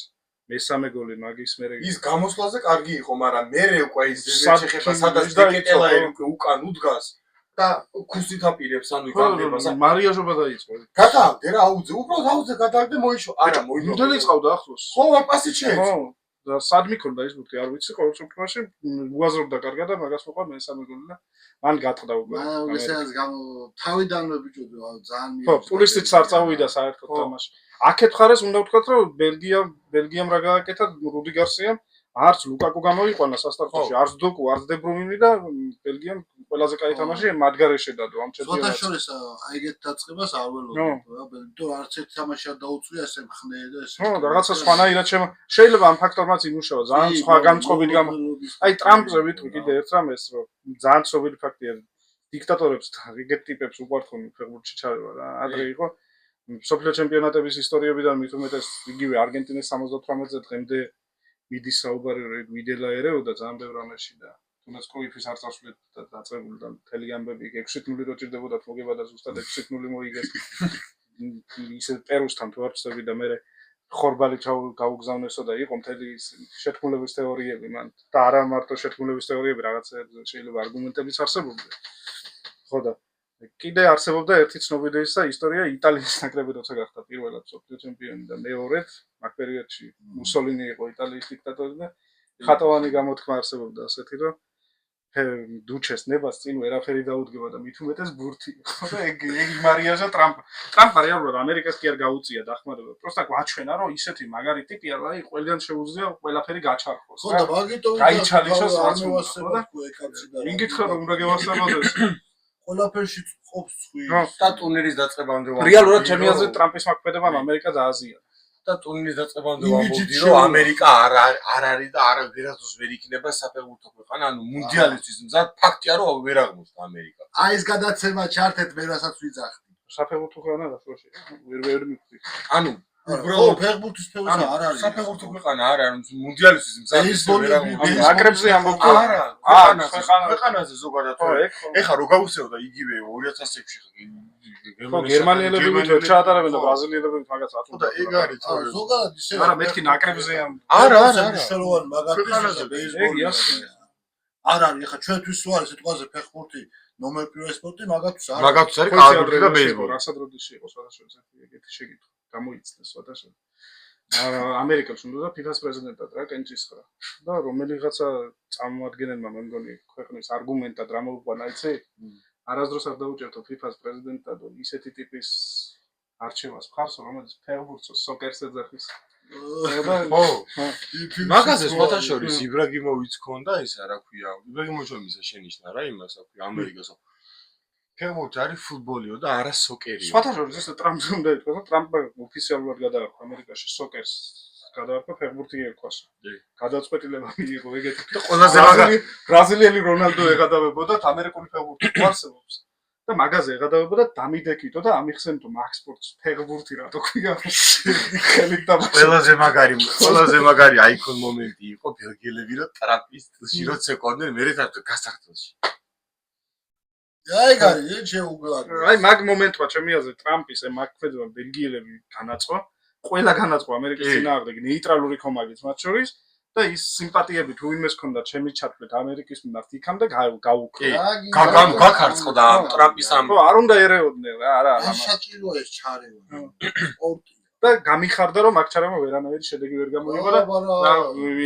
მესამე გოლი მაგის მერე ის გამოსვლაზე კარგი იყო, მაგრამ მერე უკვე ის შეხება სადაც დეკეტელაერი უკვე უკან უდგას და ქუსით აპირებს, ანუ იგამდება. მარიაჟობა დაიწყო. გადააგდე რა აუძე, უბრალოდ აუძე გადააგდე მოიშო. არა, მოიდო. მუდელი წყავდა ახლოს. ხო, პასით შეეცო. და სად მიქონდა ის ბურთი არ ვიცი, ყოველ შემთხვევაში უაზრობდა კარგად და მაგას მოყვა მესამე გოლი და მან გატყდა უკვე. ესეც თავიდანვე ბიჭო ძალიან ხო, პულისიც არ წავიდა საერთოდ თამაში. აქეთ ხარეს უნდა ვთქვათ, რომ ბელგიამ რა გააკეთა რუდი გარსიამ, არც ლუკაკუ გამოიყვანა სასტარტოში, არც დოკუ, არც დე ბრუინი და ბელგიამ ყველაზე კაი თამაში მათ გარეშე დადო ამ ჩემპიონატში. შოთაშორის აიგეთ დაწყებას არ ველოდი, იმიტომ არც ერთ თამაში არ დაუწვია ესე მხნე და ესე. ხო, რაღაცა სხვანაირად შეიძლება ამ ფაქტორმაც იმუშავა, ძალიან სხვა განწყობით აი ტრამპზე ვიტყვი კიდე ერთ რამეს, რომ ძალიან ცნობილი ფაქტია, დიქტატორებს და ეგეთ ტიპებს უყვართ ხოლმე ფეხბურთში ჩარევა რა. ადრე იყო მსოფლიო ჩემპიონატების ისტორიებიდან მით უმეტეს იგივე არგენტინის 78-ზე დღემდე მიდის საუბარი რომ ვიდელა ერეოდა ძალიან ბევრ რამეში და თუნდაც კრუიფის არ წასვლით და დაწყებული და მთელი ამბები 6-0 რო ჭირდებოდა მოგება და ზუსტად 6-0 მოიგეს ისე პერუსთან თუ არ ვწდები და მე ხორბალი გაუგზავნესო და იყო მთელი შეთქმულების თეორიები მან და არა მარტო შეთქმულების თეორიები რაღაცა შეიძლება არგუმენტებიც არსებობდა ხო და კიდე არსებობდა ერთი ცნობილი ისტორია იტალიის ნაკრები როცა გახდა პირველად მსოფლიო ჩემპიონი და მეორედ მაგ პერიოდში მუსოლინი იყო იტალიის დიქტატორი და ხატოვანი გამოთქმა არსებობდა ასეთი რომ დუჩეს ნებას წინ ვერაფერი დაუდგება და მით უმეტეს ბურთი ხო და ეგ მარიაჟა ტრამპ რეალურად ამერიკას კი არ გაუწია დახმარება პროსტა გვაჩვენა რომ ისეთი მაგარი ტიპია რა ყველგან შეუძლია ყველაფერი გაჩარხოს ხო და მაგიტომ გაიჩალისოს რაც მოასწრება ეკაცი და მიგითხრა რომ უნდა გევასწრებოდეს ყველაფერში ყოფს ხვი და ტურნირის დაწყებამდე რეალურად ჩემი აზრით ტრამპის მაქმედებამ ამერიკა დააზიანა და ტურნირის დაწყებამდე ვამბობდი რომ ამერიკა არ არის და არ ვერასდროს ვერ იქნება საფეხბურთო ქვეყანა, ანუ მუნდიალისთვის მზად ფაქტია რომ ვერ აღმოჩნდა ამერიკა. აი ეს გადაცემა ჩართეთ მე რასაც ვიძახდი. საფეხბურთო ქვეყანა და პროში. ვერ მივხვდი. ანუ უბრალოდ ფეხბურთის თეორია არ არის. საფეხბურთო ქვეყანა არ არის, მუნდიალისთვის მზად ვერ აღმოჩნდა. აკრებზე ამბობთ. არა, ქვეყანაზე ზოგადად. ეხლა რო გავუსეოდა იგივე 2006-ში გერმანიელები ვიდეო ჩაატარებენ და ბრაზილიელები მაგაც ათუნდა. და ეგ არის თორე. ზოგადად ისე არა მეთქი ნაკრებზე ამ არა მნიშვნელოვანი მაგალითია ბეისბოლი. არ არის ახლა ჩვენთვის თუ არის სიტყვაზე ფეხბურთი ნომერ პირველი სპორტი მაგათთვის არის. მაგათთვის არის კალათბურთი და ბეისბოლი. რასაც როდეში იყო სხვადასხვა ეგეთი შეკითხვა. გამოიწნეს სხვადასხვა. ამერიკაში უნდა ფიფას პრეზიდენტად რა კენჭისხრა. და რომელიღაცა წამოადგენელმა მე მგონი ქვეყნის არგუმენტად რა მოუყვანა იცი? არასდროს არ დაუჭერთო ფიფას პრეზიდენტად ისეთი ტიპის არჩევას მხარს, რომელიც ფეხბურთს სოკერს ეძახის. ხო. მაგაზე სხვათა შორის იბრაგიმოვიც ქონდა ისა რა ქვია. იბრაგიმოვის შენიშნა რა იმას რა ქვია ამერიკას. ფეხბურთი არის ფუტბოლიო და არა სოკერიო. სხვათა შორის ეს ტრამპს უნდა ითქვას, რომ ტრამპმა ოფიციალურად გადაარქვა ამერიკაში სოკერს გადაარქვა ფეხბურთი ერქვას. გადაწყვეტილება მიიღო ეგეთი. ყველაზე მაგარი ბრაზილიელი რონალდო ეღადავებოდა ამერიკული ფეხბურთი არსებობს. და მაგაზე ეღადავებოდა დამიდეკითო და ამიხსენთო მაგ სპორტს ფეხბურთი რატო ქვია. ხელით და ყველაზე მაგარი აიკონ მომენტი იყო ბელგიელები რომ ტრამპის თილში როცა კონდნენ მე რეთავ გასახდელში. აი გარი შეუგლად. აი მაგ მომენტმა ჩემი აზრით ტრამპის მაქმედება ბელგიელები განაწყო. ყველა განაწყო ამერიკის წინააღმდეგ ნეიტრალური ხომაგით მათ შორის და ის სიმპათიები თუ ვინმეს ქონდა ჩემი ჩათვლით ამერიკის მიმართ იქამდე გაუკლო. გაქარწყდა ტრამპის ამ ხო არ უნდა ერეოდნენ რა არა ეს საჭიროა ეს ჩარევა. სპორტი და გამიხარდა რომ აქ ჩარევა ვერანაირი შედეგი ვერ გამოიღო და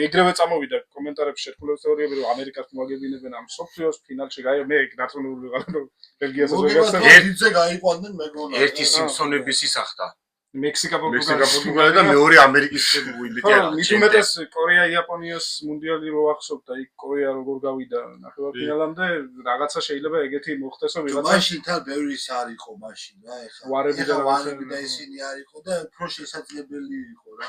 ეგრევე წამოვიდა კომენტარებში შეთქმულების თეორიები რომ ამერიკას მოაგებინებენ ამ სოფლიოს ფინალში გაი მე ნაცნობული ვიყავ რომ ბელგიაზე ზოგადად ერთზე გაიყვანდნენ მეგონა. ერთი სიმსონების ისახდა. მექსიკა პორტუგალია და მეორე ამერიკის ვინბიტია. მით უმეტეს კორეა იაპონიას მუნდიალი რო ახსოვდა იქ კორეა როგორ გავიდა ნახევარფინალამდე რაღაცა შეიძლება ეგეთი მოხდესო ვიღაცა მაშინ თან ბევრი ის არ იყო მაშინ რა ეხლა ვარები და ისინი არ იყო და უფრო შესაძლებელი იყო რა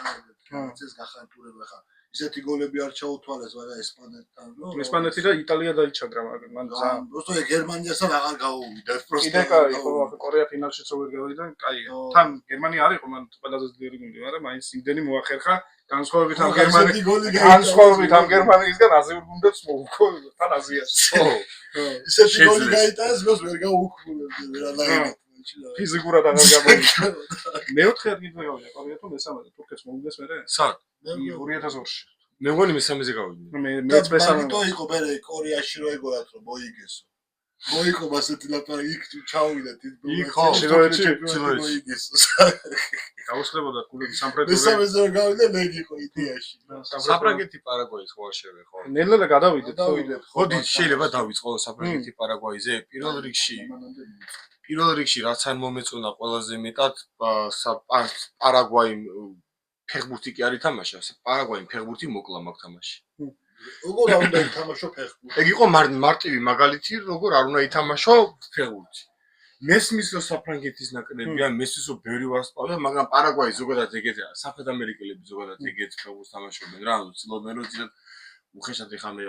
ეს გახანტურება ხა ისეთი გოლები არ ჩაუთვალეს, მაგრამ ესპანეთთან, ესპანეთი და იტალია დაიჩაგრა, მაგრამ მან ძალიან просто გერმანიასთან აღარ გაუვიდა, просто კიდე კაი, ხო, კორეა ფინალშიც ვერ გავიდა, კაი. თან გერმანია არ იყო, მან ყველაზე ძლიერი გუნდი, მაგრამ მაინც იმდენი მოახერხა, განსხვავებით ამ გერმანიისგან აზიურ გუნდებს მოუქო თან აზიაში. ხო. ისეთი გოლი გაიტანეს, მას ვერ გაუქმებდი, ვერანაირად. ფიზიკურად აღარ გამოიწვია. მეოთხე ადგილზე გავიდა კორეა თუ მესამეზე, თურქეთს მოუგდეს მერე? სად? 2002-ში. მე მგონი მესამეზე გავიდნენ. მეც მესამე. და იყო მერე კორეაში რო ეგორათ რომ მოიგესო. მოიგო მასეთი ლაპარაკი იქ ჩაუვიდა თითქოს. იქ ხო, მოიგესო. გაუსწრებოდა გულები სამფრეთო. მესამეზე რო გავიდა ლეგი იყო იდეაში. საფრანგეთი პარაგვაის ხო შევე ხო? ნელ-ნელა გადავიდეთ. ხოდი შეიძლება დავიწყო საფრანგეთი პარაგვაიზე პირველ რიგში რაც არ მომეწონა ყველაზე მეტად პარაგვაი ფეხბურთი კი არ ითამაშა, პარაგვაი ფეხბურთი მოკლა მაგ თამაში. როგორ არ უნდა ითამაშო ფეხბურთი? ეგ იყო მარტივი მაგალითი, როგორ არ უნდა ითამაშო ფეხბურთი. მესმის რომ საფრანგეთის ნაკრებია, მესმის რომ ბევრი ვარსკვლავია, მაგრამ პარაგვაი ზოგადად ეგეთი, საფრანგელები ზოგადად ეგეთ ფეხბურთს თამაშობენ რა, ანუ ცდილობენ რომ ძირად უხეშად ეხამე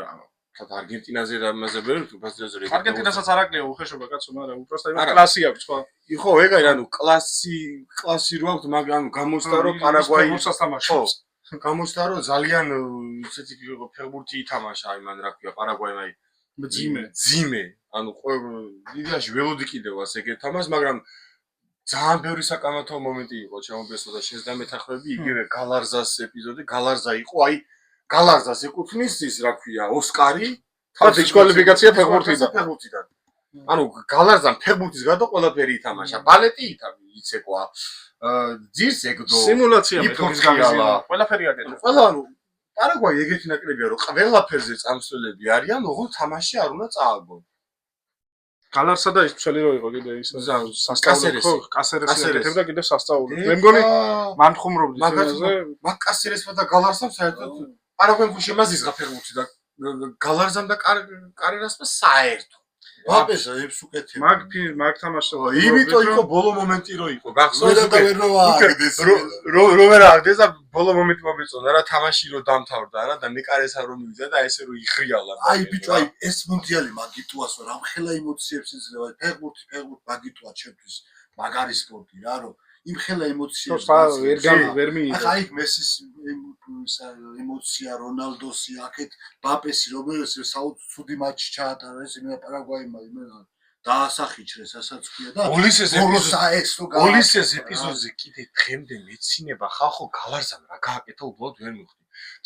არგენტინაზე და მასზე ვერ ვფასდაზე რეგიონი. არგენტინასაც არ აკლია უხეშობა კაცო, მაგრამ უბრალოდ იმ კლასი აქვს ხო? ხო, ეგაი, ანუ კლასი რო აქვს, მაგრამ ანუ გამოსდა რომ პარაგვაი ფეხბურთსაც თამაშობს. გამოსდა რომ ძალიან ისეთი ფეხბურთი ითამაშა აი მან რა ქვია პარაგვაიმ აი ძიმე, ანუ იდეაში ველოდი კიდევ ასე ეგეთამას, მაგრამ ძალიან ბევრი საკამათო მომენტი იყო ჩემობესო და შენს დამეთახვები იგივე გალარზას ეპიზოდი, გალარზა იყო აი გალარზას ეკუთვნის ის რა ქვია ოსკარი და დისკვალიფიკაცია ფეხბურთიდან. ანუ გალარზამ ფეხბურთის გარდა ყველაფერი ითამაშა, ბალეტი იცეკვა, ძირს ეკდო, სიმულაცია მეთოდის გამიზინა, ყველაფერი აკეთებს. ყველა ანუ პარაგვაი ეგეთი ნაკრებია, რომ ყველაფერზე წამსვლელები არიან, ოღონდ თამაში არ უნდა წააგონ. გალარსა და ის ψელი რო იყო კიდე ის სასწაული ხო, კასერესი აკეთებდა კიდე სასწაული. მე მგონი მან ხუმრობდი იმაზე, მაგ კასერესმა და გალარსამ საერთოდ პარაგვაიმ ხო შემაზიზღა ფეხბურთი და გალარზამ და კარერასმა საერთოდ ბაბესა ებს უკეთე. მაგ თამაშს იმიტომ იყო ბოლო მომენტი რო იყო. გახსოვს რო რო ვერ აღდეს და ბოლო მომენტი მომეწონა რა თამაში რო დამთავრდა რა და მეკარესა რომ მივიდა და ესე რო იხრიალა. აი ბიჭო, აი ეს მუნდიალი მაგიტუას რა ხელა ემოციებს იძლევა. ფეხბურთი მაგიტუა ჩემთვის მაგარი სპორტი რა რომ იმ ხელა ემოციებს ვერ მიიღო. ახლა აი მესის ემოცია, რონალდოსი, აქეთ ბაპესი, რომელს საუთი მატჩი ჩაატარა ეს იმენა პარაგვაიმმა იმენა დაასახიჩრეს, ასაც ქვია და ოლისეს ეპიზოდზე კიდე დღემდე მეცინება ხალხო გალარზამ რა გააკეთა უბრალოდ ვერ მივხვდი.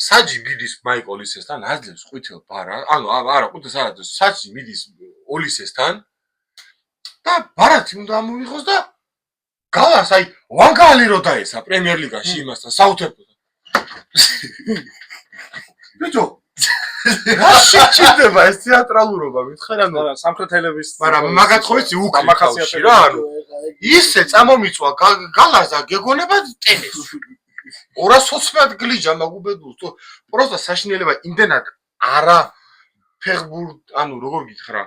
საჯი მიდის მაიკ ოლისესთან აძლევს ყვითელ ბარა, ანუ არა ყვითელს არ აძლევს, საჯი მიდის ოლისესთან და ბარათი უნდა ამოვიღოს და გალას აი ვანგალი რო დაესა პრემიერ ლიგაში იმასთან საუთჰემპტონთან. ბიჭო რა შეჭირდება ეს თეატრალურობა მითხარ ანუ სამხრეთ ელების მაგრამ მაგათ ხო იცი უკრიტავში რა ანუ ისე წამომიწვა გალაზა გეგონება ტენეს 220 გლიჯა მაგუბედულს პროსტა საშინელება იმდენად არა ფეხბურთ ანუ როგორ გითხრა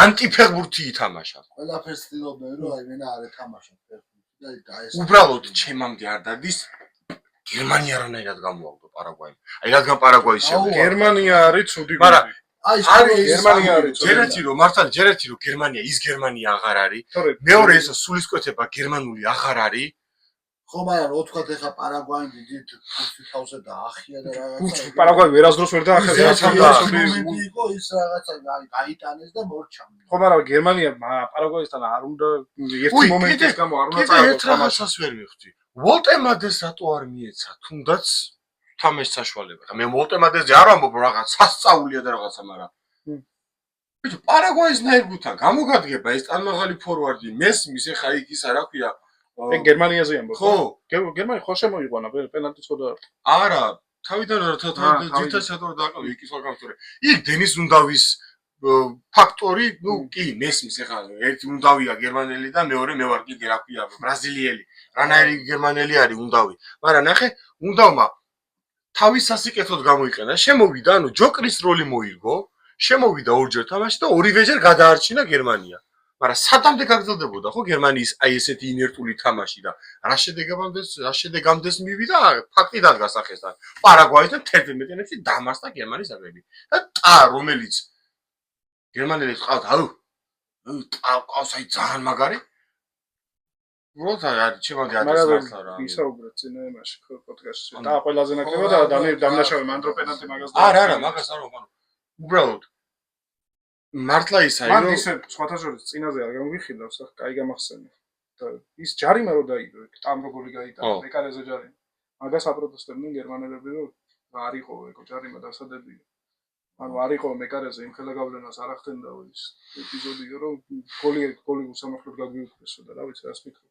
ანტიფეხბურთი ითამაშა ყველაფერს ცდილობენ რომ აი მენა არ ეთამაშა ფეხბურთი და ეს უბრალოდ ჩემამდე არ დადის გერმანია რანაირად გამოავდო პარაგვაიმ. აი რადგან პარაგვაის შემდეგ გერმანია არის ცუდი გუნდი. მაგრამ აი გერმანია არის ჯერეთი რომ მართალი ჯერეთი რომ გერმანია ის გერმანია აღარ არის. მეორე ეს სულისკვეთება გერმანული აღარ არის. ხო მაგრამ რო თქვა ეხა პარაგვაიმ დიდ თავზე დაახია და რაღაცა. პარაგვაი ვერასდროს ვერ დაახერხა გუნდი იყო ის რაღაცა გაიტანეს და მორჩამდა. ხო მაგრამ გერმანია პარაგვაისთან არ უნდა ერთი მომენტის გამო არ უნდა წააგოს. ერთ რაღაცას ვერ მივხვდი. ვოლტემადეს რატო არ მიეცა თუნდაც თამაშ საშუალება და მე ვოლტემადესზე არ ვამბობ რაღაც სასწაულია და რაღაცა მაგრამ ბიჭო პარაგვაის ნაირგულთან გამოგადგება ეს ტანმაღალი ფორვარდი მესმის ეხა იქ ისა რა ქვია ეგ გერმანიაზე ამბობ ხო გერმანია ხო შემოიყვანა პენალტიც ხო და არა თავიდან რა ძირთა შეტოვა დააყო იქ სხვა გამწორე იქ დენის უნდავის ფაქტორი ნუ კი მესმის ეხა ერთი უნდავია გერმანელი და მეორე მე ვარ კიდე რა ქვია ბრაზილიელი რანაირი გერმანელი არის უნდავი მაგრამ ნახე უნდავმა თავის სასიკეთოდ გამოიყენა შემოვიდა ანუ ჯოკრის როლი მოირგო შემოვიდა ორჯერ თამაში და ორივეჯერ გადაარჩინა გერმანია მაგრამ სადამდე გაგრძელდებოდა ხო გერმანიის აი ესეთი ინერტული თამაში და რა შედეგამდე მივიდა ფაქტი დადგა სახესთან პარაგვაისთან 11 მეტენებში დამარცხდა გერმანიის აგრები და ტა რომელიც გერმანელებს ყავთ ყავს აი ძალიან მაგარი როცა არის ჩემამდე აწესდა რა ისაუბრეთ წინა იმაში პოდკასტში და ყველაზე ნაკლებად დამნაშავე მანდრო პენალტი მაგას არა მაგას არ ვამბობ უბრალოდ მართლა ისაა რომ მან ისე სხვათა შორის წინაზე არ გამიგიხილავს ახლა კაი გამახსენე და ის ჯარიმა რო დაიდო ტამ როგორი გაიტანა მეკარეზე ჯარიმა მაგას აპროტესტებდნენ გერმანელები რომ არ იყო ეკო ჯარიმა დასადებია ანუ არ იყო მეკარეზე იმ ხელაგავლენას არ ახდენდაო ის ეპიზოდია რომ გოლი უსამართლოდ გაგვიუქმესო და რა ვიცი რას ფიქრობ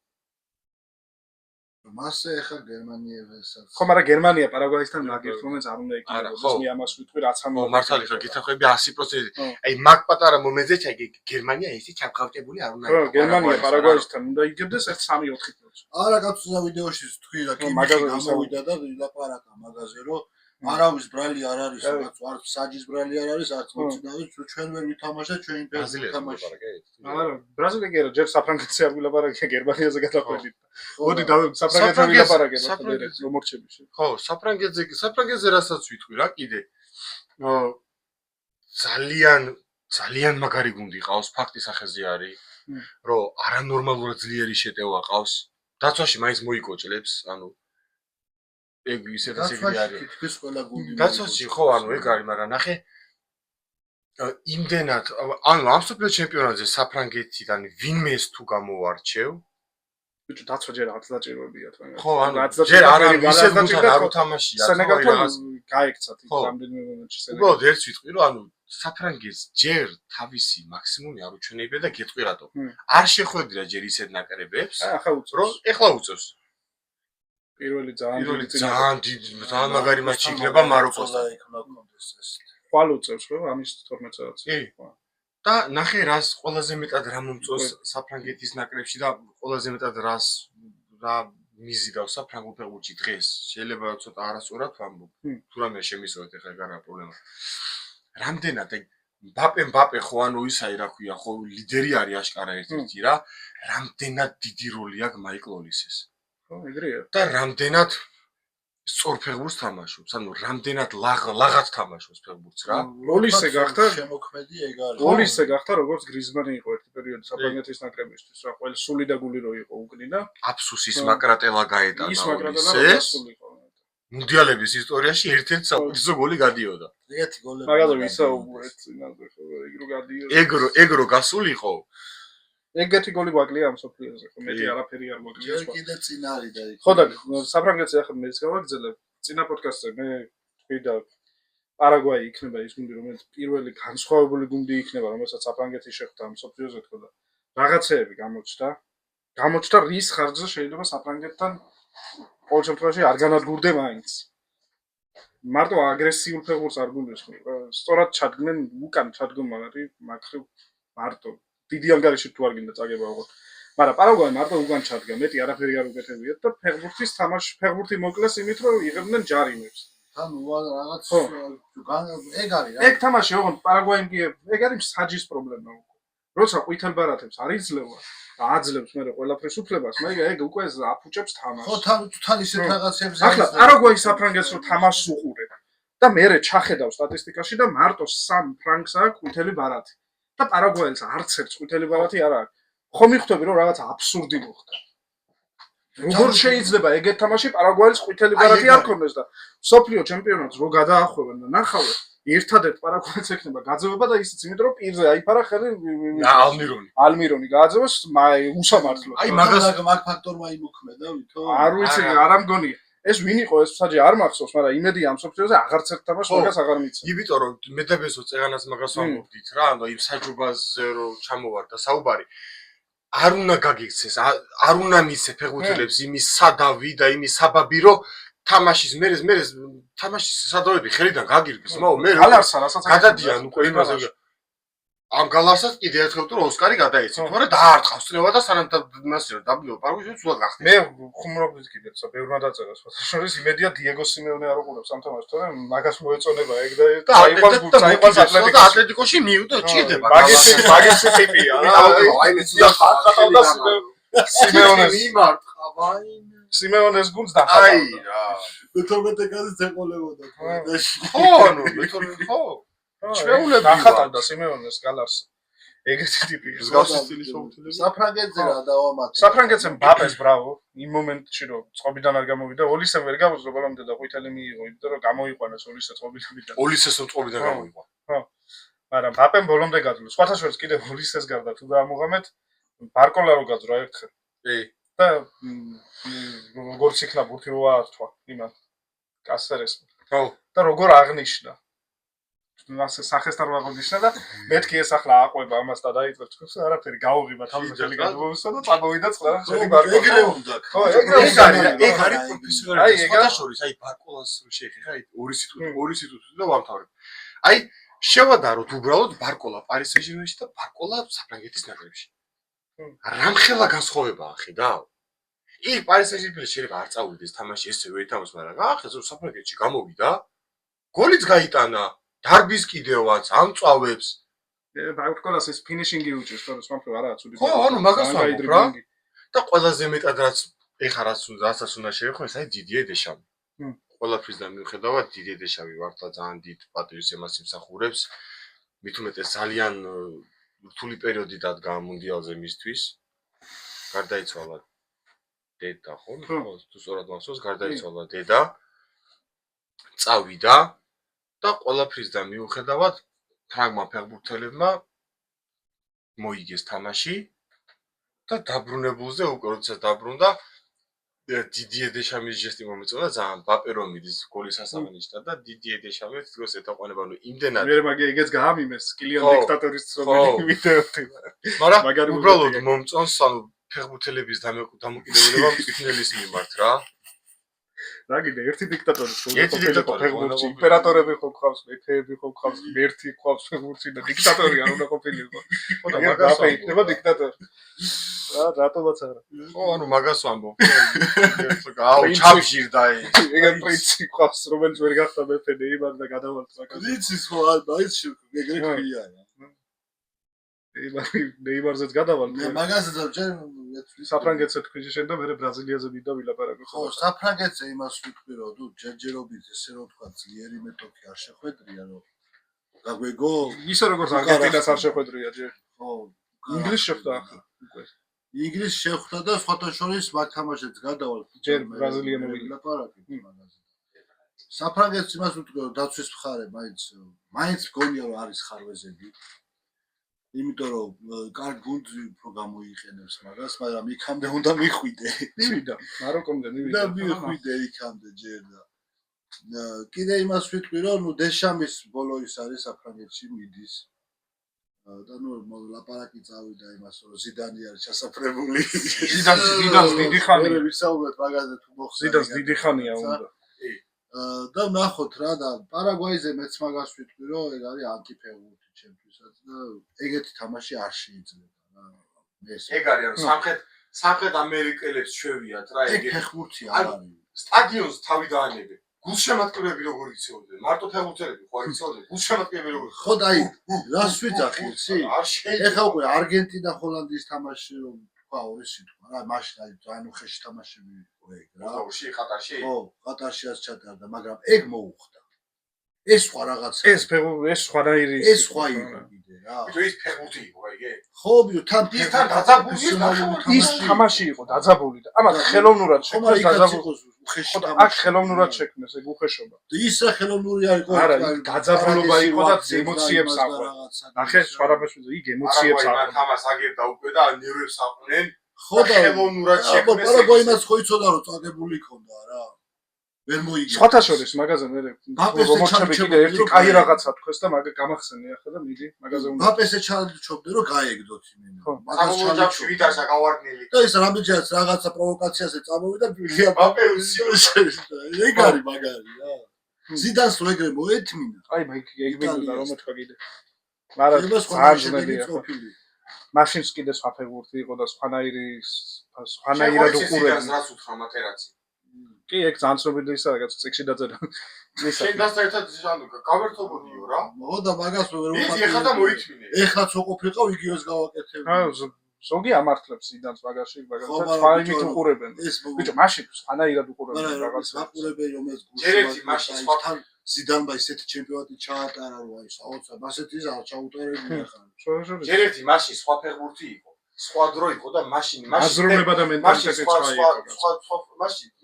მასე ახლა გერმანიესაც ხო მაგრამ გერმანია პარაგვაისთან მაგერთ მომენტს არ უნდა ეკიდოს მე ამას ვიტყვი რაც ამ მართალი ხარ გითხრები 100% აი მაგ პატარა მომენტზე ჩაიგე გერმანია ესე ჩამყავტებული არ უნდა იყო გერმანია პარაგვაისთან უნდა იგებდეს 1-3-4 წელს არა კაცო ვიდეოში თქვი რა კი გამოვიდა და ლაპარაკა მაგაზე რომ არავის ბრალი არ არის რაღაც არც საჯის ბრალი არ არის არც მოცინავით ჩვენ ვერ ვითამაშეთ ჩვენ იმპერია თამაში არა ბრაზილია კი არა ჯერ საფრანგეთზე არ ვილაპარაკე გერმანიაზე გადაყვედით მოდი საფრანგეთზე ვილაპარაკე მომორჩები ხო საფრანგეთზე რასაც ვიტყვი რა კიდე ძალიან მაგარი გუნდი ყავს ფაქტი სახეზე არის რომ არანორმალურად ძლიერი შეტევა ყავს დაცვაში მაინც მოიკოჭლებს ანუ ეგ ისეთ ისეთი არის თითქოს ყველა გუნდი დაცვაში ხო ანუ ეგ არის მაგრამ ნახე იმდენად ანუ ამ სუპერ ჩემპიონატზე საფრანგეთიდან ვინმე ეს თუ გამოვარჩევ ბიჭო დაცვა ჯერ 10 დაჭიროებიათ მაგრამ ხო ანუ ჯერ არა ისეთ გუნდთან არ უთამაშია სენეგალთან გაიქცათ იქ რამდენიმე მომენტში სენეგალი უბრალოდ ერთს ვიტყვი რომ ანუ საფრანგეთს ჯერ თავისი მაქსიმუმი არ უჩვენებია და გეტყვი რატო არ შეხვედრა ჯერ ისეთ ნაკრებებს რომ ეხლა უწევს პირველი ძალიან მაგარი მატჩი იქნება მაროკოსთან ხვალ უწევს ხო ამის 12 წელს და ნახე რას ყველაზე მეტად რა მომწონს საფრანგეთის ნაკრებში და ყველაზე მეტად რა მიზიდავს საფრანგულ ფეხბურთში დღეს შეიძლება ცოტა არასწორად ვამბობ თუ რამე შემისწორეთ ეხლა ეგ არა პრობლემა რამდენად აი მბაპე ხო ანუ ისაა რა ქვია ხო ლიდერი არის აშკარა ერთ-ერთი რა რამდენად დიდი როლი აქვს მაიკლ ოლისეს ხო ეგრეა და რამდენად სწორ ფეხბურთს თამაშობს ანუ რამდენად ლაღად თამაშობს ფეხბურთს რა ოლისე გახდა შემოქმედი ეგ არის ოლისე გახდა როგორც გრიზმანი იყო ერთი პერიოდი საფრანგეთის ნაკრებისთვის რა ყველა სული და გული რო იყო უკნინა აფსუსის მაკრატელა გაეტანა ის მაკრატელა სული იყო მუნდიალების ისტორიაში ერთ-ერთი საუკეთესო გოლი გადიოდა ერთი გოლი მაგალითად ვისაუბრეთ წინაზე ხო ეგ რო გადიოდა ეგ რო გასულიყო ეგეთი გოლი გვაკლია ამ სოფლიოზე ხო მეტი არაფერი არ გვაკლია სხვა კიდე წინ არის და იქ ხო და საფრანგეთზე ახლა მეც გავაგზელებ წინა პოდკასტზე მე თქვი და პარაგვაი იქნება ის გუნდი რომელიც პირველი განსხვავებული გუნდი იქნება რომელსაც საფრანგეთი შეხვდა ამ სოფლიოზე თქო და რაღაცეები გამოჩნდა რის ხარჯზე შეიძლება საფრანგეთთან ყოველ შემთხვევაში არ განადგურდე მაინც მარტო აგრესიულ ფეხბურთს არ გუნდეს სწორად ჩადგნენ უკან ჩადგომა არის მაგხრივ მარტო დიდი ანგარიში თუ არ გინდა წაგება ოღონდ მაგრამ პარაგვაი მარტო უკან ჩადგა მეტი არაფერი არ უკეთებიათ და ფეხბურთის თამაში ფეხბურთი მოკლეს იმით რომ იღებდნენ ჯარიმებს ანუ რაღაც ეგ არის რა ეგ თამაში ოღონდ პარაგვაიმ კი ეგ არის საჯის პრობლემა როცა ყვითელ ბარათებს არ იძლევა და აძლევს მე ყველაფრის უფლებას მე ეგ უკვე აფუჭებს თამაშს ხო თან ისეთ რაღაცებზე ახლა პარაგვაი საფრანგეთს რო თამაშს უყურებ და მე ჩახედავ სტატისტიკაში და მარტო 3 ფრანკს აქვს ყვითელი ბარათი და პარაგვაელს არც ერთ ყვითელი ბარათი არ აქვს. ხო მიხვდები რომ რაღაც აბსურდი მოხდა. როგორ შეიძლება ეგეთ თამაში პარაგვაელს ყვითელი ბარათი არ ქონდეს და სოფლიო ჩემპიონატს რო გადაახვევენ და ნახავენ ერთადერთ პარაგვაელს ექნება გაძევება და ისიც იმიტომ რომ პირზე აიფარა ხელი ალმირონი გააძევეს უსამართლოდ. აი მაგ ფაქტორმა იმოქმედა ვითო არ ვიცი არა მგონი ეს ვინ იყო ეს საჯი არ მახსოვს მაგრამ იმედია ამ სოფლიოზე აღარც ერთ თამაშს მაგას აღარ მიცემ. იმიტომ რომ მედებესო წეღანას მაგას ვამბობდით რა ანუ იმ საჯუბაზე რომ ჩამოვარდა საუბარი არ უნდა გაგიქცეს არ უნდა მისცე ფეხბურთელებს იმის სადავი და იმის საბაბი რომ თამაშის მე თამაშის სადავები ხელიდან გაგირგეს მე გადადიან უკვე იმაზე ამ გალასაც კიდე ერთხელ თუ ოსკარი გადაეცით, თორე დაარტყავს წნევა და სანამ მასირო დაბლიო პარკში სულად გახდეს. მე ხუმრობდით კიდე, ბევრმა დაწერა შორის იმედია დიეგო სიმეონე არ უყურებს ამ თამაშს, თორე მაგას მოეწონება ეგ და წაიყვანს ატლეტიკოში მიუდა ჭირდება. მაგის ტიპია რა. აი მეცდა ხატავდა სიმეონეს. მიმართავაი. სიმეონეს გუნდს და აი რა. მე-12 კაზიც ეყოლებოდა. ხო, ნუ მე-12 ხო. ჩვეულები ახატავდა სიმეონეს გალავს. ეგეთი ტიპია. მსგავსი სტილის შეუძლებელი. საფრანგეთზე რა დავამატე. საფრანგეთზე მბაპეს ბრავო, იმ მომენტში რომ წყობიდან არ გამოვიდა, ოლისემ ვერ გავუძლო ბოლომდე და ყვითელი მიიღო, იმიტომ რომ გამოიყვანეს ოლისე წყობიდან. ოლისეს წყობიდან გამოიყვა. ხო. მაგრამ მბაპემ ბოლომდე გაძლო. სხვათა შორის კიდე ოლისეს გარდა თუ დაამოღამეთ, ბარკოლა რო გაძრა ერთხელ. კი. და როგორც იქნა ბურთი რო აართვა იმან კასერეს. ხო. და როგორ აღნიშნა. ასე სახესთან აღნიშნა და მეთქი ეს ახლა აყვება ამას და დაიწყებს თქოს არაფერი გაუღიმა თავზე ხელი გადმოვისვა და წამოვიდა წყლა ხელი ბარკოლა. ეგრე უნდა. ხო, ეგ არის პროფესიონალი. სხვათა შორის აი ბარკოლას რო შეეხება, აი ორი სიტყვით და ვამთავრებ. აი შევადაროთ უბრალოდ ბარკოლა პარის სენ-ჟერმენში და ბარკოლა საფრანგეთის ნაკრებში. რამხელა განსხვავებაა ხედა? იქ პარის სენ-ჟერმენში შეიძლება არ წავიდეს თამაში ესე ვერ ითამაშს, მაგრამ ახლა რომ საფრანგეთში გამოვიდა, გოლიც გაიტანა, დარბის კიდევაც, ამწავებს. ბარკოლას ეს ფინიშინგი უჭირს, თორე სვამფრო არაა ცუდი. ხო, ანუ მაგას ვამბობ რა. და ყველაზე მეტად რაც ეხა რასაც უნდა შეეხო, ეს არის დიდიე დეშამი. ყველაფრისგან მიუხედავად დიდიე დეშამი ვართა ძალიან დიდ პატრიოტიზმს იმსახურებს. მით უმეტეს ძალიან რთული პერიოდი დადგა მუნდიალზე მისთვის. გარდაიცვალა დედა, ხო? თუ სწორად მახსოვს, გარდაიცვალა დედა. წავიდა და ყველაფრისგან მიუხედავად ფრანგმა ფეხბურთელებმა მოიგეს თამაში და დაბრუნებულზე უკვე როდესაც დაბრუნდა დიდიე დეშამის ჟესტი მომეწონა ძალიან მბაპე რომ მიდის გოლის ასაღნიშნად და დიდიე დეშამი თითქოს ეთაყვანება ნუ იმდენად მე მაგ ეგეც გაამიმეს კილიან დიქტატორის ცნობილი ვიდეოთი მაგრამ უბრალოდ მომწონს ანუ ფეხბურთელების დამოკიდებულება მწვრთნელის მიმართ რა რა გინდა ერთი დიქტატორი ფეხბურთში იმპერატორები ხო გყავს მეფეები ხო გყავს ერთი გყავს ფეხბურთში და დიქტატორი არ უნდა ყოფილიყო ხო და მაგას იქნება დიქტატორი რატომაც არა ხო ანუ მაგას ვამბობ აუ ჩამჟირდა ეგ პრინციპი გყავს რომელიც ვერ გახდა მეფე ნეიმარ და გადავალთ მაგას პრინციპი ხო არის ეგრე ქვია ნეიმარზეც გადავალთ მე მაგასაც ჯერ საფრანგეთზე თქვი შენ და მე ბრაზილიაზე მინდა ვილაპარაკო ხო საფრანგეთზე იმას ვიტყვი რომ თუ ჯერჯერობით ესე რომ თქვა ძლიერი მეტოქი არ შეხვედრია რომ გაგვეგო ისე როგორც არგენტინას არ შეხვედრია ჯერ ხო ინგლისს შეხვდა ახლა უკვე ინგლისს შეხვდა და სხვათა შორის მათ თამაშებს გადავალთ ჯერ ბრაზილიამ ვილაპარაკეთ მაგაზე საფრანგეთს იმას ვიტყვი რომ დაცვის მხარე მაინც მგონია რომ არის ხარვეზები იმიტომ რომ კარგ გუნდს უფრო გამოიყენებს მაგას, მაგრამ იქამდე უნდა მიხვიდე. მივიდა, მაროკომდე მივიდა. და მიხვიდე იქამდე ჯერ და კიდე იმას ვიტყვი რომ ნუ დეშამის ბოლო ის არის საფრანგეთში მიდის. და ნუ ლაპარაკი წავიდა იმას რომ ზიდანი არის ჩასაფრებული. ზიდანს დიდი ხანია. მე ვისაუბრეთ მაგაზე თუ მოხსნა. ზიდანს დიდი ხანია უნდა. და ნახოთ რა და პარაგვაიზე მეც მაგას ვიტყვი რომ ეგ არის ანტიფეხბურთი ჩემთვისაც და ეგეთი თამაში არ შეიძლება რა ეგ არის სამხრეთ ამერიკელებს ჩვევიათ რა ეგ ფეხბურთი არ არის სტადიონს თავი დაანებე გულშემატკივრები როგორ იცოდნენ მარტო ფეხბურთელები ხო არ იცოდნენ გულშემატკივრები როგორ ხო და აი რას ვიძახი იცი ეხა უკვე არგენტინა ჰოლანდიის თამაში რომ თქვა ორი სიტყვა რა მაშინ აი ძალიან უხეში თამაშები იყო ეგ რა ყატარში ხო ყატარშიაც ჩატარდა მაგრამ ეგ მოუხდა ეს სხვა რაღაცა ეს სხვანაირი ეს სხვა იყო კიდე რა თუ ის ფეხბურთი იყო ეგე ხო ბიო თან დაძაბული ის თამაში იყო დაძაბული და ამათ ხელოვნურად შექმნეს დაძაბული უხეში აქ ხელოვნურად შექმნეს ეგ უხეშობა ის რა ხელოვნური არ იყო არა დაძაბულობა იყო და ემოციებს აყვა ნახე სხვადასხვა ის ემოციებს აყვა თამას აგებდა უკვე და ნერვებს აყნენ ხო და ხელოვნურად შექმნეს პარაგვაიმას ხო იცოდა რომ წაგებული იქონდა რა ვერ მოიგე სხვათა შორის მაგაზე მე რომორჩები კიდე ერთი კაი რაღაცა თქვეს და მაგა გამახსენე ახლა და მიდი მაგაზე უნდა ბაპესე ჩაჩობდე რომ გაეგდოთ იმენა მაგას ჩაჩობ ვიდაშა გავარდნილი და ის რამჯერაც რაღაცა პროვოკაციაზე წამოვიდა ბილია ბაპესი ეგ არის მაგარი რა ზიდანს რო ეგრე მოეთმინა აი ეგ მინდა რომ თქვა კიდე მაგრამ შეიძლება სხვა ძალიან შედეგი ძნელია. ყოფილი. მაშინს კიდე სხვა ფეხბურთი იყო და სხვანაირად შეგვიძლია უყურებდი. რაც უთხრა მატერაცი. კი, ეგ ძალიან ცნობილი ისა რაღაც წიგში დაწერა. შენ დასაერთად ანუ გავერთობოდიო რა. მოდა მაგას ვერ იგი ეხლა და მოითმინე. ეხლაც უყოფილიყო იგივეს გავაკეთებდი. ზოგი ამართლებს იდანს მაგაში, მაგალითად სხვა იმით უყურებენ. ბიჭო, მაშინ სხვანაირად უყურებენ რაღაცას. მაყურებელი რომელიც ჯერეთი მაშინ სხვა ზიდანმა ისეთი ჩემპიონატი ჩაატარა რომ აი საოცარ ასეთი არ ჩაუტარებია ხარ. ჯერეთი მაშინ სხვა ფეხბურთი იყო. სხვა დრო იყო და მაშინ აზროვნება და მენტალიტეტი სხვა იყო.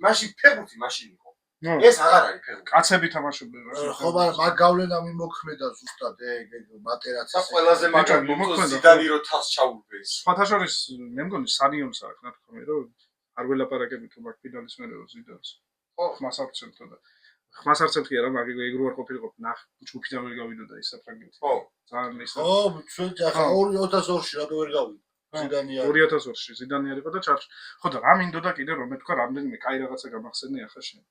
მაშინ ფეხბურთი მაშინ იყო. ეს აღარ არის ფეხბურთი. კაცები თამაშობდნენ. ხო, მაგრამ მაგ გავლენა მიმოქმედა ზუსტად ეგ მატერაცის. და ყველაზე მაგარი მომწონს ზიდანი რო თავს ჩაურბეს. სხვათა შორის მე მგონი სანიონს აქვს ნათქვამი რომ არ ველაპარაკები თუ მაგ ფინალის მერე რო ზიდანს. ხო, ხმასარცელთო და ხმასარცელთი არა, მაგ ეგ რო არ ყოფილიყო ნახ ჯგუფიდან ვერ გავიდოდა ის საფრანგეთი. ხო. ძალიან ის. ხო, ჩვენ ახლა 2002-ში რატო ვერ გავიდე? ზიდანი არის. 2002-ში ზიდანი არისო და ჩარჩ. ხო და რა მინდოდა კიდე რომ მეთქვა რამდენიმე კაი რაღაცა გამახსენე ახლა შენ.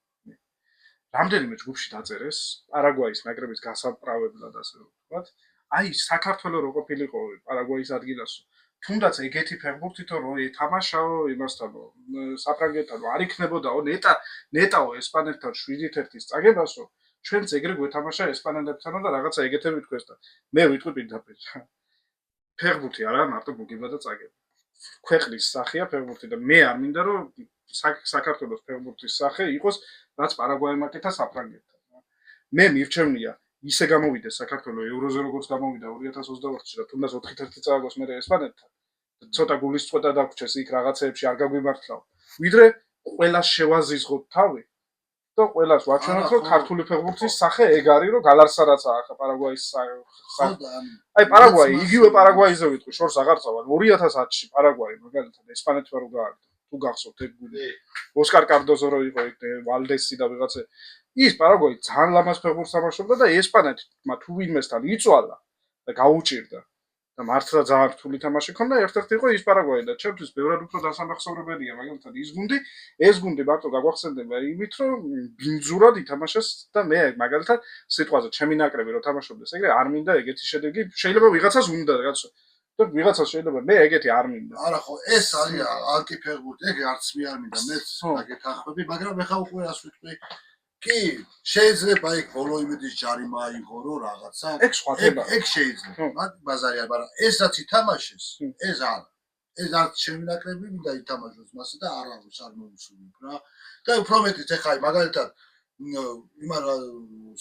რამდენიმე ჯგუფში დაწერეს პარაგვაის ნაკრების გასაправებლად ასე ვთქვათ. აი საქართველოს რო ყოფილიყო პარაგვაის ადგილას თუნდაც ეგეთი ფეხბურთითო რო ეთამაშაო იმასთანო საფრანგეთთან არ იქნებოდაო ნეტაო ესპანეთთან 7-1-ის წაგებასო ჩვენც ეგრე გვეთამაშა ესპანელებთანო და რაღაცა ეგეთები თქვეს და მე ვიტყვი პირდაპირ ფეხბურთი არა მარტო გუგება და წაგება ქვეყნის სახეა ფეხბურთი და მე არ მინდა რომ საქართველოს ფეხბურთის სახე იყოს რაც პარაგვაიმ აკეთა საფრანგეთთან. მე მირჩევნია ისე გამოვიდეს საქართველოს ევროზე როგორც გამოვიდა 2024-ში და თუნდაც 4-1 წააგოს მე ესპანეთთან. ცოტა გულისწვეტა დაგვრჩეს იქ რაღაცეებში არ გაგვიმართლავ. ვიდრე ყველას შევაზიზღოთ თავი და ყველას ვაჩვენოთ რომ ქართული ფეხბურთის სახე ეგ არის რომ გალარსარაცა ახლა პარაგვაის აი პარაგვაი იგივე პარაგვაიზე ვიტყვი შორს აღარ წავალ 2010-ში პარაგვაი მაგალითად ესპანეთმა რო გააგდო თუ გახსოვთ ეგ გული ოსკარ კარდოზო რო იყო ეგ ვალდესი და ვიღაცა ის პარაგვაი ძალიან ლამაზ ფეხბურთს თამაშობდა და ესპანეთმა თუ ვინმესთან იწვალა და გაუჭირდა და მართლა ძალიან რთული თამაში ქონდა ერთ-ერთი იყო ის პარაგვაი და ჩემთვის ბევრად უფრო დასამახსოვრებელია მაგალითად ეს გუნდი მარტო გაგვახსენდება იმით რომ ბინძურად ითამაშეს და მე მაგალითად სიტყვაზე ჩემი ნაკრები რო თამაშობდეს ეგრე არ მინდა ეგეთი შედეგი შეიძლება ვიღაცას უნდა რაღაცა და ვიღაცას შეიძლება მე ეგეთი არ მინდა არა ხო ეს არის ანტიფეხბურთი ეგ არც მე არ მინდა მეც მაგეთ ახმები მაგრამ ეხა უკვე რას ვიტყვი კი შეიძლება იქ ბოლო იმედის ჯარიმა აიღო რომ რაღაცა ეგ სხვა თემა ეგ შეიძლება მაგ ბაზარი არ მაგრამ ეს რაც ითამაშეს ეს არა ეს არც ჩემი ნაკრები მინდა ითამაშოს მასე და არავის არ მომსულებ რა და უფრო მეტიც ეხა მაგალითად იმან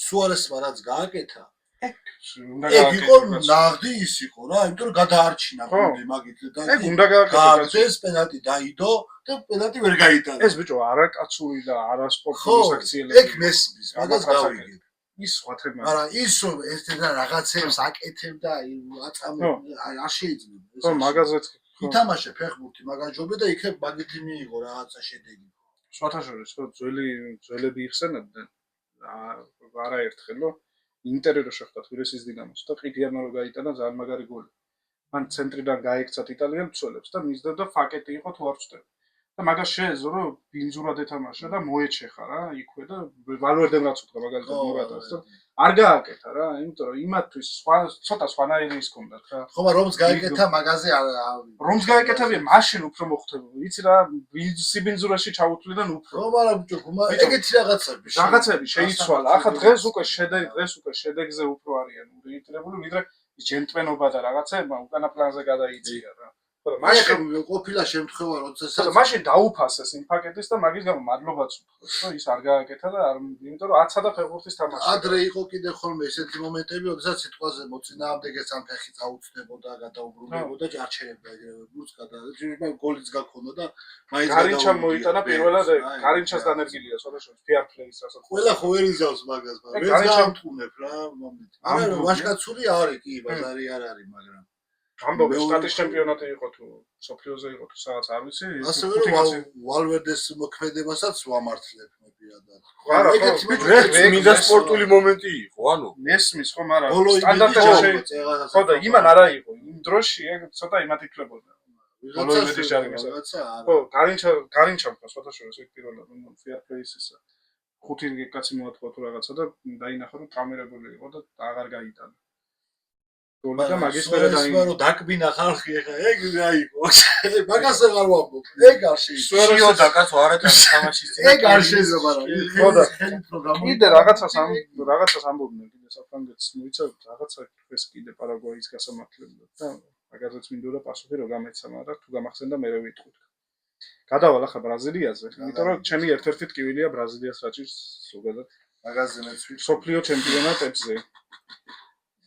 სუარესმა რაც გააკეთა ეგ იყო ნაღდი ის იყო რა იმიტომ რომ გადაარჩინა გუნდი მაგით და ეგ უნდა გააკეთოს ეს პენალტი დაიდო და პენალტი ვერ გაიტანა ეს ბიჭო არაკაცური და არასპორტული საქციელები ეგ მესმის მაგას გავიგებ ის სხვა თემა არა ის რომ ეს და რაღაცებს აკეთებდა აწამებდა არ შეიძლება ხო მაგაზეც ითამაშე ფეხბურთი მაგაჯობე და იქნებ მაგითი მიიღო რაღაცა შედეგი სხვათა შორის ხო ძველები იხსენებდნენ არაერთხელ რომ ინტერი რო შეხვდა თბილისის დინამოს და ყიფიანმა რო გაიტანა ძალიან მაგარი გოლი. მან ცენტრიდან გაექცათ იტალიელ მცველებს და მისდევდა ფაკეტი იყო თუ არ ვწდები. და მაგას შეეძლო რომ ბინძურად ეთამაშა და მოეჩეხა რა იქვე და ვალვერდემ რაც უთქვა მაგალითად მურატას და არ გააკეთა რა იმიტომ რომ იმათთვის ცოტა სხვანაირი ის ჰქონდათ რა. ხო მაგრამ რომს გაიკეთა მაგაზე რომს გაეკეთებია მაშინ უფრო მოხდებოდა. ვიცი რა სიბინძურაში ჩაუთვლიდან უფრო. ხო მაგრამ ბიჭო ეგეთი რაღაცები შეიცვალა. ახლა დღეს უკვე შედეგზე უფრო არიან ორიენტირებული ვიდრე ჯენტლმენობა და რაღაცეება უკანა პლანზე გადაიწია რა. ხო მაშინ ყოფილა შემთხვევა როდესაც მაშინ დაუფასეს იმ პაკეტის და მაგის გამო მადლობაც უთხრეს რომ ის არ გააკეთა და არ იმიტომ რომ აცადა ფეხბურთის თამაში. ადრე იყო კიდე ხოლმე ესეთი მომენტები როდესაც სიტყვაზე მოწინააღმდეგეც ამ ფეხით აუწდებოდა გადაუბრუნდებოდა ჯარჩერებდა ეგრევე ბურთს გადააჭირება გოლიც გაქონდა და მაინც გარინჩამ მოიტანა პირველად გარინჩას დანერგილია სხვადასხვა ფეარ პლეის რასაც ყველა ხო ვერ იზავს მაგას მაგრამ ვერც გამთუნებ რა მომენტი არა ვაშკაცური არის კი ბაზარი არ არის მაგრამ ამბობ შტატის ჩემპიონატი იყო თუ სოფლიოზე იყო თუ სადაც არ ვიცი ასევე რომ ვალვერდეს მოქმედებასაც ვამართლებ მე პირადად არა ეგ მინდა სპორტული მომენტი იყო ანუ მესმის ხო მაგრამ სტანდარტებში ხო და იმან არა იყო იმ დროში ეგ ცოტა იმათ იქნებოდა ბოლო იმედი შარიმისა ხო გარინჩამ ხო სხვადასხვა ეს პირველად ფეარ პლეისისა 5 კაცი მოატყვა თუ რაღაცა და დაინახა რომ ტრამირებული იყო და აღარ გაიტანა გოლი და მაგის მერე რომ დაკბინა ხალხი ეხა ეგ აიყო. მაგას აღარ ვამბობ. ეგ არ შეიძლება. შიო და კაცო არატან თამაშის წინ. ეგ არ შეიძლება რა. ხოდა ხელი პროგრამა. კიდე რაღაცას ამბობდნენ კიდე საფრანგეთს მოიცავთ რაღაცა ეს კიდე პარაგვაის გასამართლებლად და მაგაზეც მინდოდა პასუხი რომ გამეცა, მაგრამ თუ გამახსენდა მე ვიტყვით. გადავალ ახლა ბრაზილიაზე, იმიტომ რომ ჩემი ერთ-ერთი ტკივილია ბრაზილიას რაჭის ზოგადად მაგაზე მეც ვიტყვი. სოფლიო ჩემპიონატებზე.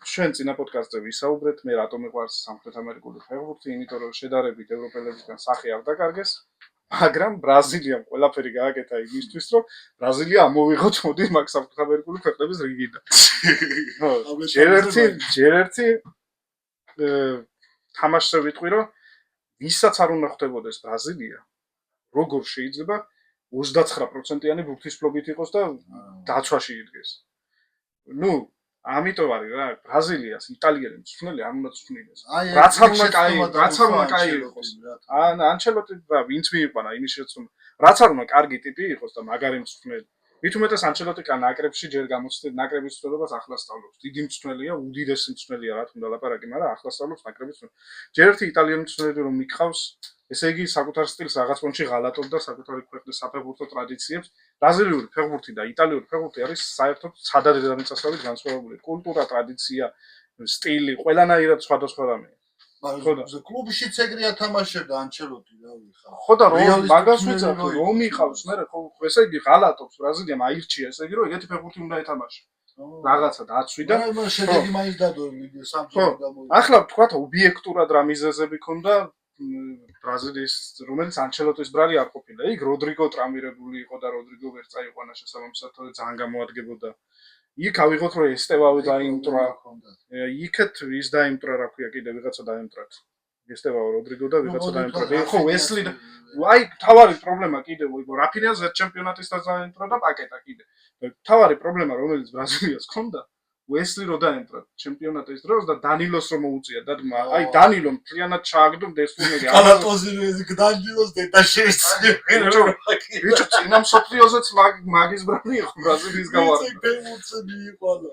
ჩვენ წინა პოდკასტზე ვისაუბრეთ, მე რატომ მიყვარს სამხრეთ ამერიკული ფეხბურთი, იმიტომ რომ შედარებით ევროპელებისგან სახე არ დაკარგეს, მაგრამ ბრაზილიამ ყველაფერი გააკეთა იმისთვის, რომ ბრაზილია ამოვიღოთ მოდი მაგ სამხრეთ ამერიკული ქვეყნების რიგიდან. ჯერ ერთი თამაშზე ვიტყვი, რომ ვისაც არ უნდა ხვდებოდეს ბრაზილია, როგორ შეიძლება 29%-იანი ბურთისფლობით იყოს და დაცვაში იდგეს. ამიტომ არის რა, ბრაზილიას იტალიელი მწვრთნელი არ უნდა წვრთნიდეს. რაც არ უნდა კაი იყოს. ანჩელოტი და ვინც მიიყვანა იმის შეცდომა. რაც არ უნდა კარგი ტიპი იყოს და მაგარი მწვრთნელი. მით უმეტეს ანჩელოტი ნაკრებში ჯერ გამოცდით ნაკრების წვრთნელობას ახლა სწავლობს. დიდი მწვრთნელია, უდიდესი მწვრთნელია რა თქმა უნდა ლაპარაკი, მაგრამ ახლა სწავლობს ნაკრების წვრთნელობას. ჯერ ერთი იტალიური მწვრთნელი რომ მიყავს, ესე იგი საკუთარ სტილს რაღაც პონჩი ღალატობდა საკუთარი ქვეყნის საფეხბურთო ტრადიციებს. ბრაზილიური ფეხბურთი და იტალიური ფეხბურთი არის საერთოდ ცადად დედამიწასავით განსხვავებული. კულტურა, ტრადიცია, სტილი, ყველანაირად სხვადასხვა რამეა. კლუბშიც ეგრე ათამაშებდა ანჩელოტი რა ვიხარ. ხო და მაგას ვიძახ, რომ მიყავს, მე ხო ესე იგი ღალატობს ბრაზილიამ აირჩია, ესე იგი რომ ეგეთი ფეხბურთი უნდა ეთამაშა. რაღაცა დაცვი და მაგრამ შედეგი მაინც დადო სამწუხაროდ გამოვიდა. ახლა ვთქვათ ობიექტურად რა მიზეზები ქონდა ბრაზილიის, რომელიც ანჩელოტის ბრალი არ ყოფილა. იქ როდრიგო ტრამირებული იყო და როდრიგო ვერ წაიყვანა შესაბამისად, ძალიან გამოადგებოდა. იქ ავიღოთ რომ ესტევავი დაიმტრა. იქეთ ის დაიმტრა, რა ქვია, კიდე ვიღაცა დაიმტრათ. ესტევავ როდრიგო და ვიღაცა დაიმტრა. ხო, ვესლი და აი, თავარი პრობლემა კიდე რაფინიას ერთ ჩემპიონატისთან დაიმტრა და პაკეტა კიდე. თავარი პრობლემა რომელიც ბრაზილიას ჰქონდა, ვესლი რო დაემტრა ჩემპიონატის დროს და დანილოს რომ მოუწია და აი დანილომ მთლიანად ჩააგდო დესტინები. კალატოზი დანილოს დედა შეეცნია. ბიჭო, წინა მსოფლიოზეც მაგის ბრალი იყო ბრაზილიის გავარდა. ეს გემოცები იყალა.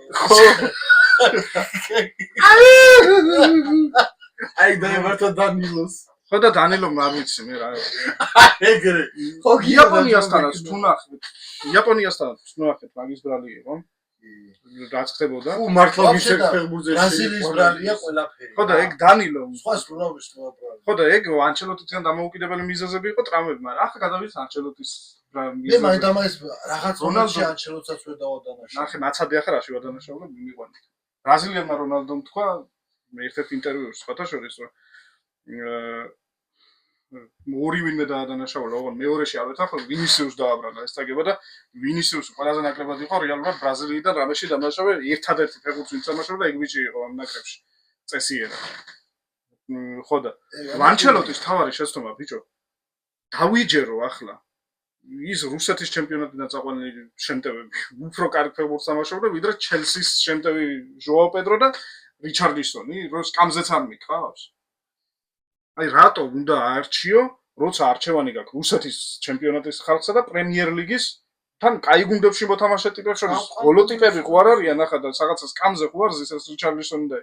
აი დაემართა დანილოს. ხო და დანილომ არ ვიცი მე რა. ეგრე. ხო იაპონიასთანაც თუ ნახეთ. იაპონიასთანაც თუ ნახეთ მაგის ბრალი იყო. რაც ხდებოდა. თუ მართლა ვიშეკ ფეხბურთზე ბრაზილიის ბრალია ყველაფერი. ხო და ეგ დანილო. სხვა სრულობის ბრალი. ხო და ეგ ანჩელოტისგან დამოუკიდებელი მიზეზები იყო ტრამვები, მაგრამ ახლა გადავიდეთ ანჩელოტის მე მაინდამაინც რაღაც რონალდო ანჩელოტსაც ვერ დავადანაშაულა. ნახე მაცადე ახლა რაში ვადანაშაულა მიყვანით. ბრაზილიელმა რონალდომ თქვა ერთ-ერთ ინტერვიუში სხვათა შორის რომ ორივე დაადანაშაულა, ოღონდ მეორეში არ ვეთახო ვინისიუს დააბრალა ეს წაგება და ვინისიუსი ყველაზე ნაკლებად იყო რეალურად ბრაზილიიდან რამეში დამაშავე ერთადერთი ფეხბურთს ვინც ამაშავდა ეგ ბიჭი იყო ამ ნაკრებში წესიერა. ხო და ანჩელოტის თავარი შეცდომა ბიჭო დავიჯერო ახლა ის რუსეთის ჩემპიონატიდან წაყვანილი შემტევები უფრო კარგ ფეხბურთს ამაშავდა ვიდრე ჩელსის შემტევი ჟოაო პედრო და რიჩარდისონი რო სკამზეც არ მიყავს. აი რატო უნდა აარჩიო, როცა არჩევანი გაქვს რუსეთის ჩემპიონატის ხალხსა და პრემიერ ლიგის თან კაი გუნდებში მოთამაშე ტიპებს შორის გოლო ტიპები ხო არ არიან ახლა და რაღაცა სკამზე ხო არის ეს რიჩარდისონი და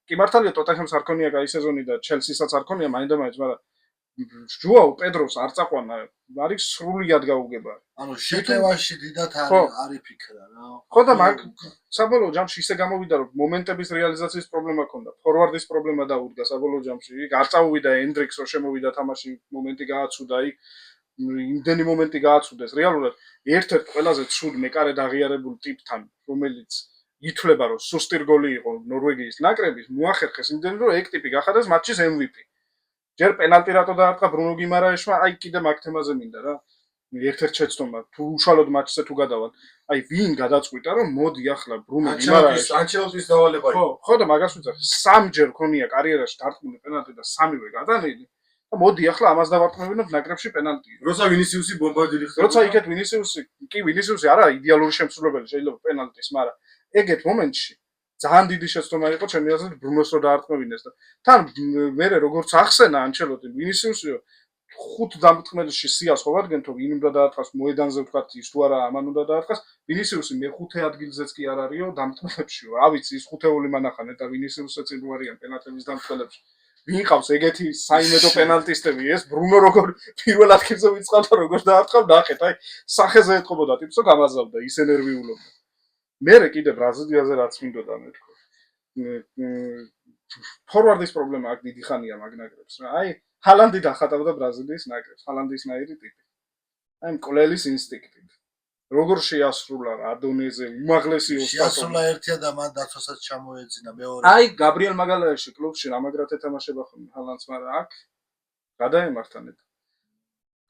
კი მართალია ტოტენჰემს არ ქონია კაი სეზონი და ჩელსისაც არ ქონია მაინდა-მაინც, მაგრამ ჟოაო პედროს არ წაყვანა არის სრულიად გაუგება. ანუ შეტევაში დიდათ არ იფიქრა რა. ხო და მაგ საბოლოო ჯამში ისე გამოვიდა რომ მომენტების რეალიზაციის პრობლემა ქონდა. ფორვარდის პრობლემა დაუდგა საბოლოო ჯამში. იქ არ წავიდა ენდრიქს რო შემოვიდა თამაში მომენტი გააცუდა, იქ იმდენი მომენტი გააცუდეს. რეალურად ერთ-ერთ ყველაზე ცუდ მეკარედ აღიარებულ ტიპთან, რომელიც ითვლება რომ სუსტი რგოლი იყო ნორვეგიის ნაკრების, მოახერხეს იმდენი რომ ეგ ტიპი გახადეს მატჩის MVP. ჯერ პენალტი რატო დაარტყა ბრუნო გიმარაეშმა, აი კიდე მაგ თემაზე მინდა რა. ერთ-ერთ შეცდომა თუ უშუალოდ მატჩზე თუ გადავალ. აი ვინ გადაწყვიტა რომ მოდი ახლა ბრუნო გიმარაეშ ანჩელოტის დავალება იყო. ხო და მაგას ვიძახ. სამჯერ ქონია კარიერაში დარტყმული პენალტი და სამივე გადანილი. და მოდი ახლა ამას დავარტყმევინოთ ნაკრებში პენალტი. როცა ვინისიუსი ბომბარდირი ხდება. როცა იქეთ ვინისიუსი არა იდეალური შემსრულებელი შეიძლება პენალტის, მაგრამ ეგეთ მომენტში ძალიან დიდი შეცდომა იყო ჩემი აზრით ბრუნოს რო დაარტყმევინეს და თან მე როგორც ახსენა ანჩელოტი ვინისიუსიო ხუთ დამწმელში სიას ხო ვარგენ თუ ვინ უნდა დაარტყას მოედანზე ვთქვათ ის თუ არა ამან უნდა დაარტყას ვინისიუსი მეხუთე ადგილზეც კი არ არისო დამწმელებშიო რა ვიცი ის ხუთეული მანახანე და ვინისიუსიც იმ ვარიან პენალტების დამწმელებში ვინ ყავს ეგეთი საიმედო პენალტისტები ეს ბრუნო როგორ პირველ ადგილზე ვიწყავდა როგორ დაარტყავ ნახეთ აი სახეზე ეთყობოდა ტიპსო გამაზავდა ის ენერგიულობდა მე კიდე ბრაზილიაზე რაც მინდოდა მეთქო ფორვარდის პრობლემა აქ დიდი ხანია მაგ ნაკრებს რა აი ჰალანდი დახატავდა ბრაზილიის ნაკრებს ჰალანდისნაირი ტიპი აი მკვლელის ინსტინქტით როგორ შეასრულა ადონეზე უმაღლესი ოსტატო შეასრულა ერთია და მან დაცვასაც ჩამოეძინა მეორე აი გაბრიელ მაგალაეში კლუბში რამაგრად ეთამაშება ხოლმე ჰალანდს მაგრამ აქ გადაემართა ნეტ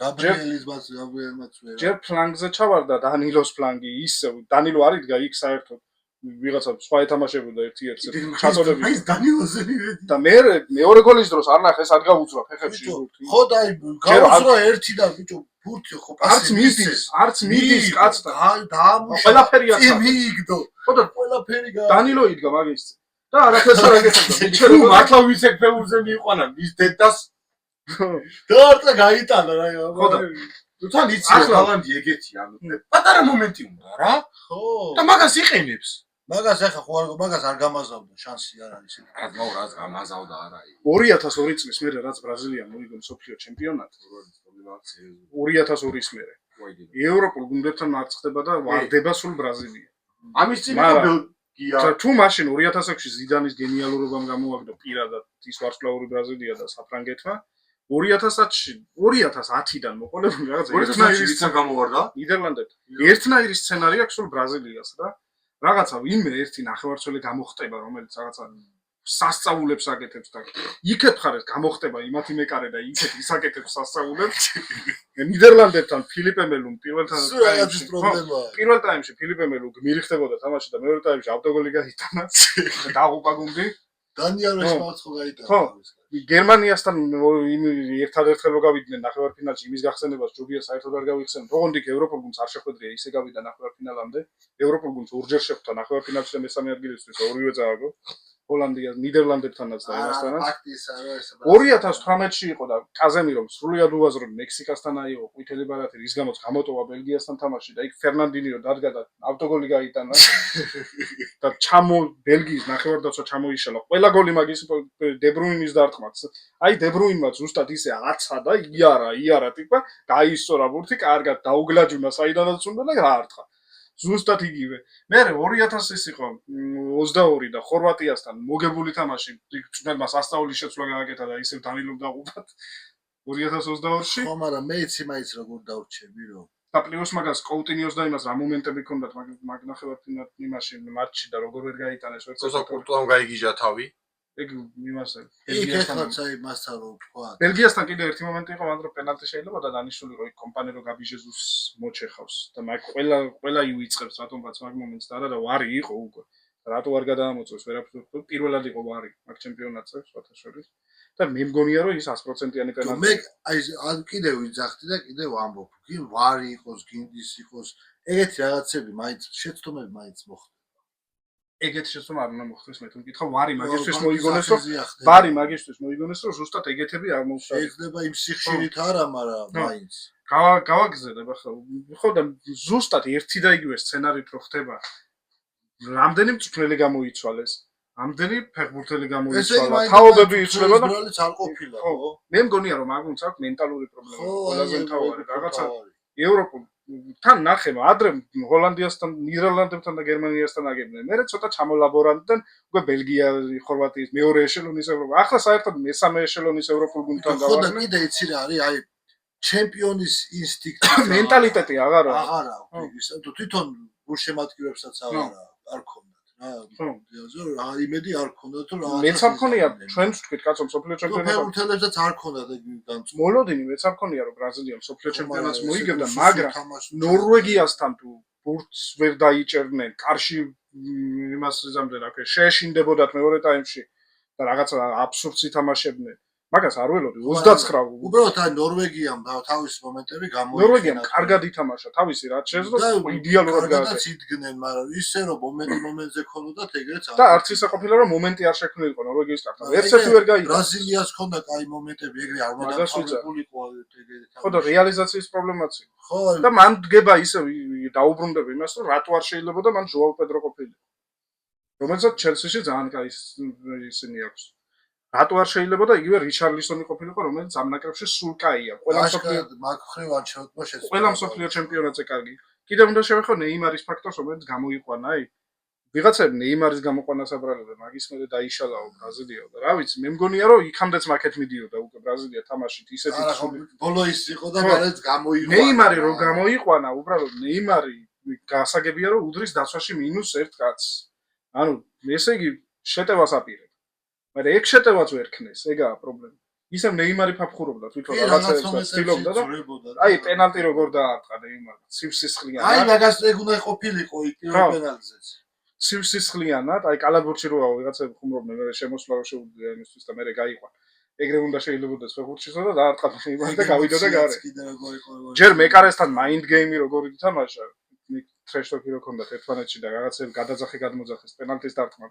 გაბრიელმაც ჯერ ფლანგზე ჩავარდა დანილოს ფლანგი ისე დანილო არ იდგა იქ საერთოდ ვიღაცა სხვა ეთამაშებოდა ერთ-ერთ ჩაწოდები ის დანილოზე და მე მეორე გოლის დროს არ ნახე სად გაუძრა ფეხებში ხო და აი გაუძრა ერთი და ბიჭო ბურთი ხო პასი არც მიდის კაცთან დაამუშა ყველაფერი აქვს მიიგდო ხო და ყველაფერი დანილო იდგა მაგის და არაფერს არ აკეთებდა ბიჭო მართლა ვისეკ ფეულზე მიიყვანა მის დედას დაარტყა გაიტანა რა ხო და თან იცი ჰალანდი ეგეთი ანუ პატარა მომენტი უნდა რა ხო და მაგას იყენებს მაგას ახლა ხო მაგას არ გამაზავდა შანსი არ არის რაც გამაზავდა არა 2002 წლის მერე რაც ბრაზილია მოიგო მსოფლიო ჩემპიონატი 2002-ის მერე ევროპულ გუნდებთან მარცხდება და ვარდება სულ ბრაზილია ამის წინ იყო ბელგია თუ მაშინ 2006-ში ზიდანის გენიალურობამ გამოაგდო პირადად ის ვარსკვლავური ბრაზილია და საფრანგეთმა 2010-დან მოყოლებული რაღაც ერთნაირი გამოვარდა ნიდერლანდებთან ერთნაირი სცენარი აქვს სულ ბრაზილიას რა რაღაცა ვინმე ერთი ნახევარცველი გამოხტება რომელიც რაღაცა სასწაულებს აკეთებს და იქეთ ხარეს გამოხტება იმათი მეკარე და იქეთ ისაკეთებს სასწაულებს ნიდერლანდებთან ფილიპე მელუმ პირველ ტაიმში ფილიპე მელუმ გმირი ხდებოდა თამაში და მეორე ტაიმში ავტოგოლი გაიტანა და დაღუპა გუნდი დანიელოს მაცხო გაიტანა ხო გერმანიასთან ერთადერთხელ გავიდნენ ნახევარფინალში იმის გახსენებას ჯობია საერთოდ არ გავიხსენოთ ოღონდ იქ ევროპულ გუნდს არ შეხვედრია ისე გავიდა ნახევარფინალამდე ევროპულ გუნდს ორჯერ შეხვდა ნახევარფინალში და მესამე ადგილისთვის ორივე წააგო ჰოლანდია ნიდერლანდებთანაც და იმასთანაც 2018-ში იყო და კაზემირომ სრულიად უაზრო მექსიკასთან აიღო ყვითელი ბარათი რის გამოც გამოტოვა ბელგიასთან თამაში და იქ ფერნანდინიო დადგა და ავტოგოლი გაიტანა და ბელგიის ნახევარდაცვა ჩამოიშალა ყველა გოლი მაგის დებრუინის დარტყმაც აი დებრუინმა ზუსტად ისე აცადა იარა ტიპა გაისწორა ბურთი კარგად დაუგლაჯუნა საიდანაც უნდა და გაარტყა ზუსტად იგივე. მე 2000-ის იყო 22 და ხორვატიასთან მოგებული თამაში, წვდენმა სასწაულის შეცვლა გააკეთა და ისევ დანილომ დაღუპა 2022-ში. ხო, მაგრამ მეც იმაიც როგორ დავრჩები, რომ და პლუს მაგას კოუტინიოს და იმას რა მომენტები ქონდათ მაგ ნახევარფინალ იმაში მატჩში და როგორ ვერ გაიტანეს ვერც ესა კურტუამ გაიგიჟა თავი. ეგ იმასე ბელგიასთან მასთან რო თქვა. ბელგიასთან კიდე ერთი მომენტი იყო, მაგრამ პენალტი შეიძლება და დანიშნული რო იქ კომპანი რო გაბიჟეზუს მოჩეხავს და მაგ ყველა იუიწყებს რატომაც მაგ მომენტს და არა და ვარი იყო უკვე. რატო არ გადაამოწევს ვერაფერს პირველად იყო ვარი მაგ ჩემპიონატზე სხვათაშორის და მე მგონია რომ ის 100%-იანი პენალტი. მე აი კიდევ ვიძახდი და კიდევ ვამბობ, კი ვარი იყოს, გინდის იყოს, ეგეთი რაღაცები მაინც შეცდომები მაინც მოხდა. ეგეთი შეცდომა არ უნდა მოხდეს მე თუ მკითხა ვარი მაგისთვის მოიგონეს რომ ვარი მაგისთვის მოიგონეს რომ ზუსტად ეგეთები არ მოხდეს შეიძლება იმ სიხშირით არა მაგრამ მაინც გავაგზავნებ ახლა ხო და ზუსტად ერთი და იგივე სცენარით რო ხდება რამდენი მწვრთნელი გამოიცვალეს ამდენი ფეხბურთელი გამოიცვალა თაობები იცვლება და ბრალიც არ ყოფილა ხო მე მგონია რომ მაგუნც აქვს მენტალური პრობლემა ყველაზე მთავარი რაღაცა ევროპულ თან ნახება ადრე ჰოლანდიასთან, ნიდერლანდებთან და გერმანიასთან აგებდნენ. მე ცოტა ჩამოლაბორანტდნენ უკვე ბელგია, ხორვატიის მეორე ეშელონის ევროპა. ახლა საერთოდ მესამე ეშელონის ევროპულ გუნდთან გავარდნენ. ხო და კიდე იცი რა არის, აი ჩემპიონის ინსტინქტი, მენტალიტეტი აღარ აქვს. თვითონ გულშემატკივრებსაც არ ქონდათ რა. რა იმედი არ ქონდათ რა. მეც არ მქონია, ჩვენც ვთქვით, კაცო, მსოფლიო ჩემპიონატი. ფეხბურთელებსაც არ ქონდათ ეგ განწყობა. მოლოდინი მეც არ მქონია, რომ ბრაზილია მსოფლიო ჩემპიონატს მოიგებდა, მაგრამ ნორვეგიასთან თუ ბურთს ვერ დაიჭერდნენ, კარში იმას ზამდნენ, აქ შეეშინდებოდათ მეორე ტაიმში და რაღაცა აბსურდს ითამაშებდნენ. მაგას არ ველოდი 29 უბრალოდ აი ნორვეგიამ თავის მომენტები გამოიწვია. ნორვეგიამ კარგად ითამაშა თავისი რაც შეძლო იდეალურად კარგადაც იდგნენ, მაგრამ ისე რომ მომენტზე ქონოდათ ეგრეც და არც ისე ყოფილა რომ მომენტი არ შექმნილიყო ნორვეგიის კარგად. ერთერთი ვერ გაიგო. ბრაზილიას ქონდა კაი მომენტები, ეგრე არ მომდამთავრებულიყო ეგრე. ხო და რეალიზაციის პრობლემაც იყო. ხო და მან დგება ისე დაუბრუნდები იმას რომ რატო არ შეიძლებოდა მან ჟოაო პედრო ყოფილიყო. რომელსაც ჩელსიში ძალიან კაი ისინი აქვს. რატო არ შეიძლებოდა იგივე რიჩარლისონი ყოფილიყო, რომელიც ამ ნაკრებში სულ კაია. ყველა მსოფლიო ჩემპიონატზე კარგი. კიდევ უნდა შევეხო ნეიმარის ფაქტორს, რომელიც გამოიყვანა, აი ვიღაცები ნეიმარის გამოყვანას აბრალებდა, მაგის მერე დაიშალაო ბრაზილია და რა ვიცი, მე მგონია რომ იქამდეც მაკეთ მიდიოდა უკვე ბრაზილია თამაშით ისეთი ბოლო ის იყო და მერე გამოიყვანა. ნეიმარი რომ გამოიყვანა, უბრალოდ ნეიმარი გასაგებია რომ უდრის დაცვაში -1 კაცს. ანუ ესე იგი შეტევას აპირებ. მაგრამ ეგ შეტევაც ვერ ქნეს, ეგაა პრობლემა. ისე ნეიმარი ფაფხურობდა თვითონ რაღაცებს ცდილობდა და აი პენალტი როგორ დაარტყა ნეიმარმა, ცივსისხლიანად. აი მაგას ეგ უნდა ყოფილიყო იქ პირველ პენალტზეც. ცივსისხლიანად, აი კალათბურთში როა ვიღაცები ხუმრობდნენ, მე შემოსვლა რო შეუძლია იმისთვის და მე გაიყვან. ეგრე უნდა შეიძლებოდეს ფეხბურთშიც და დაარტყა ნეიმარი და გავიდოდა გარე. ჯერ მეკარესთან მაინდ გეიმი როგორ ითამაშა, ტრეშტოკი რო ქონდათ ერთმანეთში და რაღაცები გადაძახე გადმოძახეს პენალტის დარტყმა.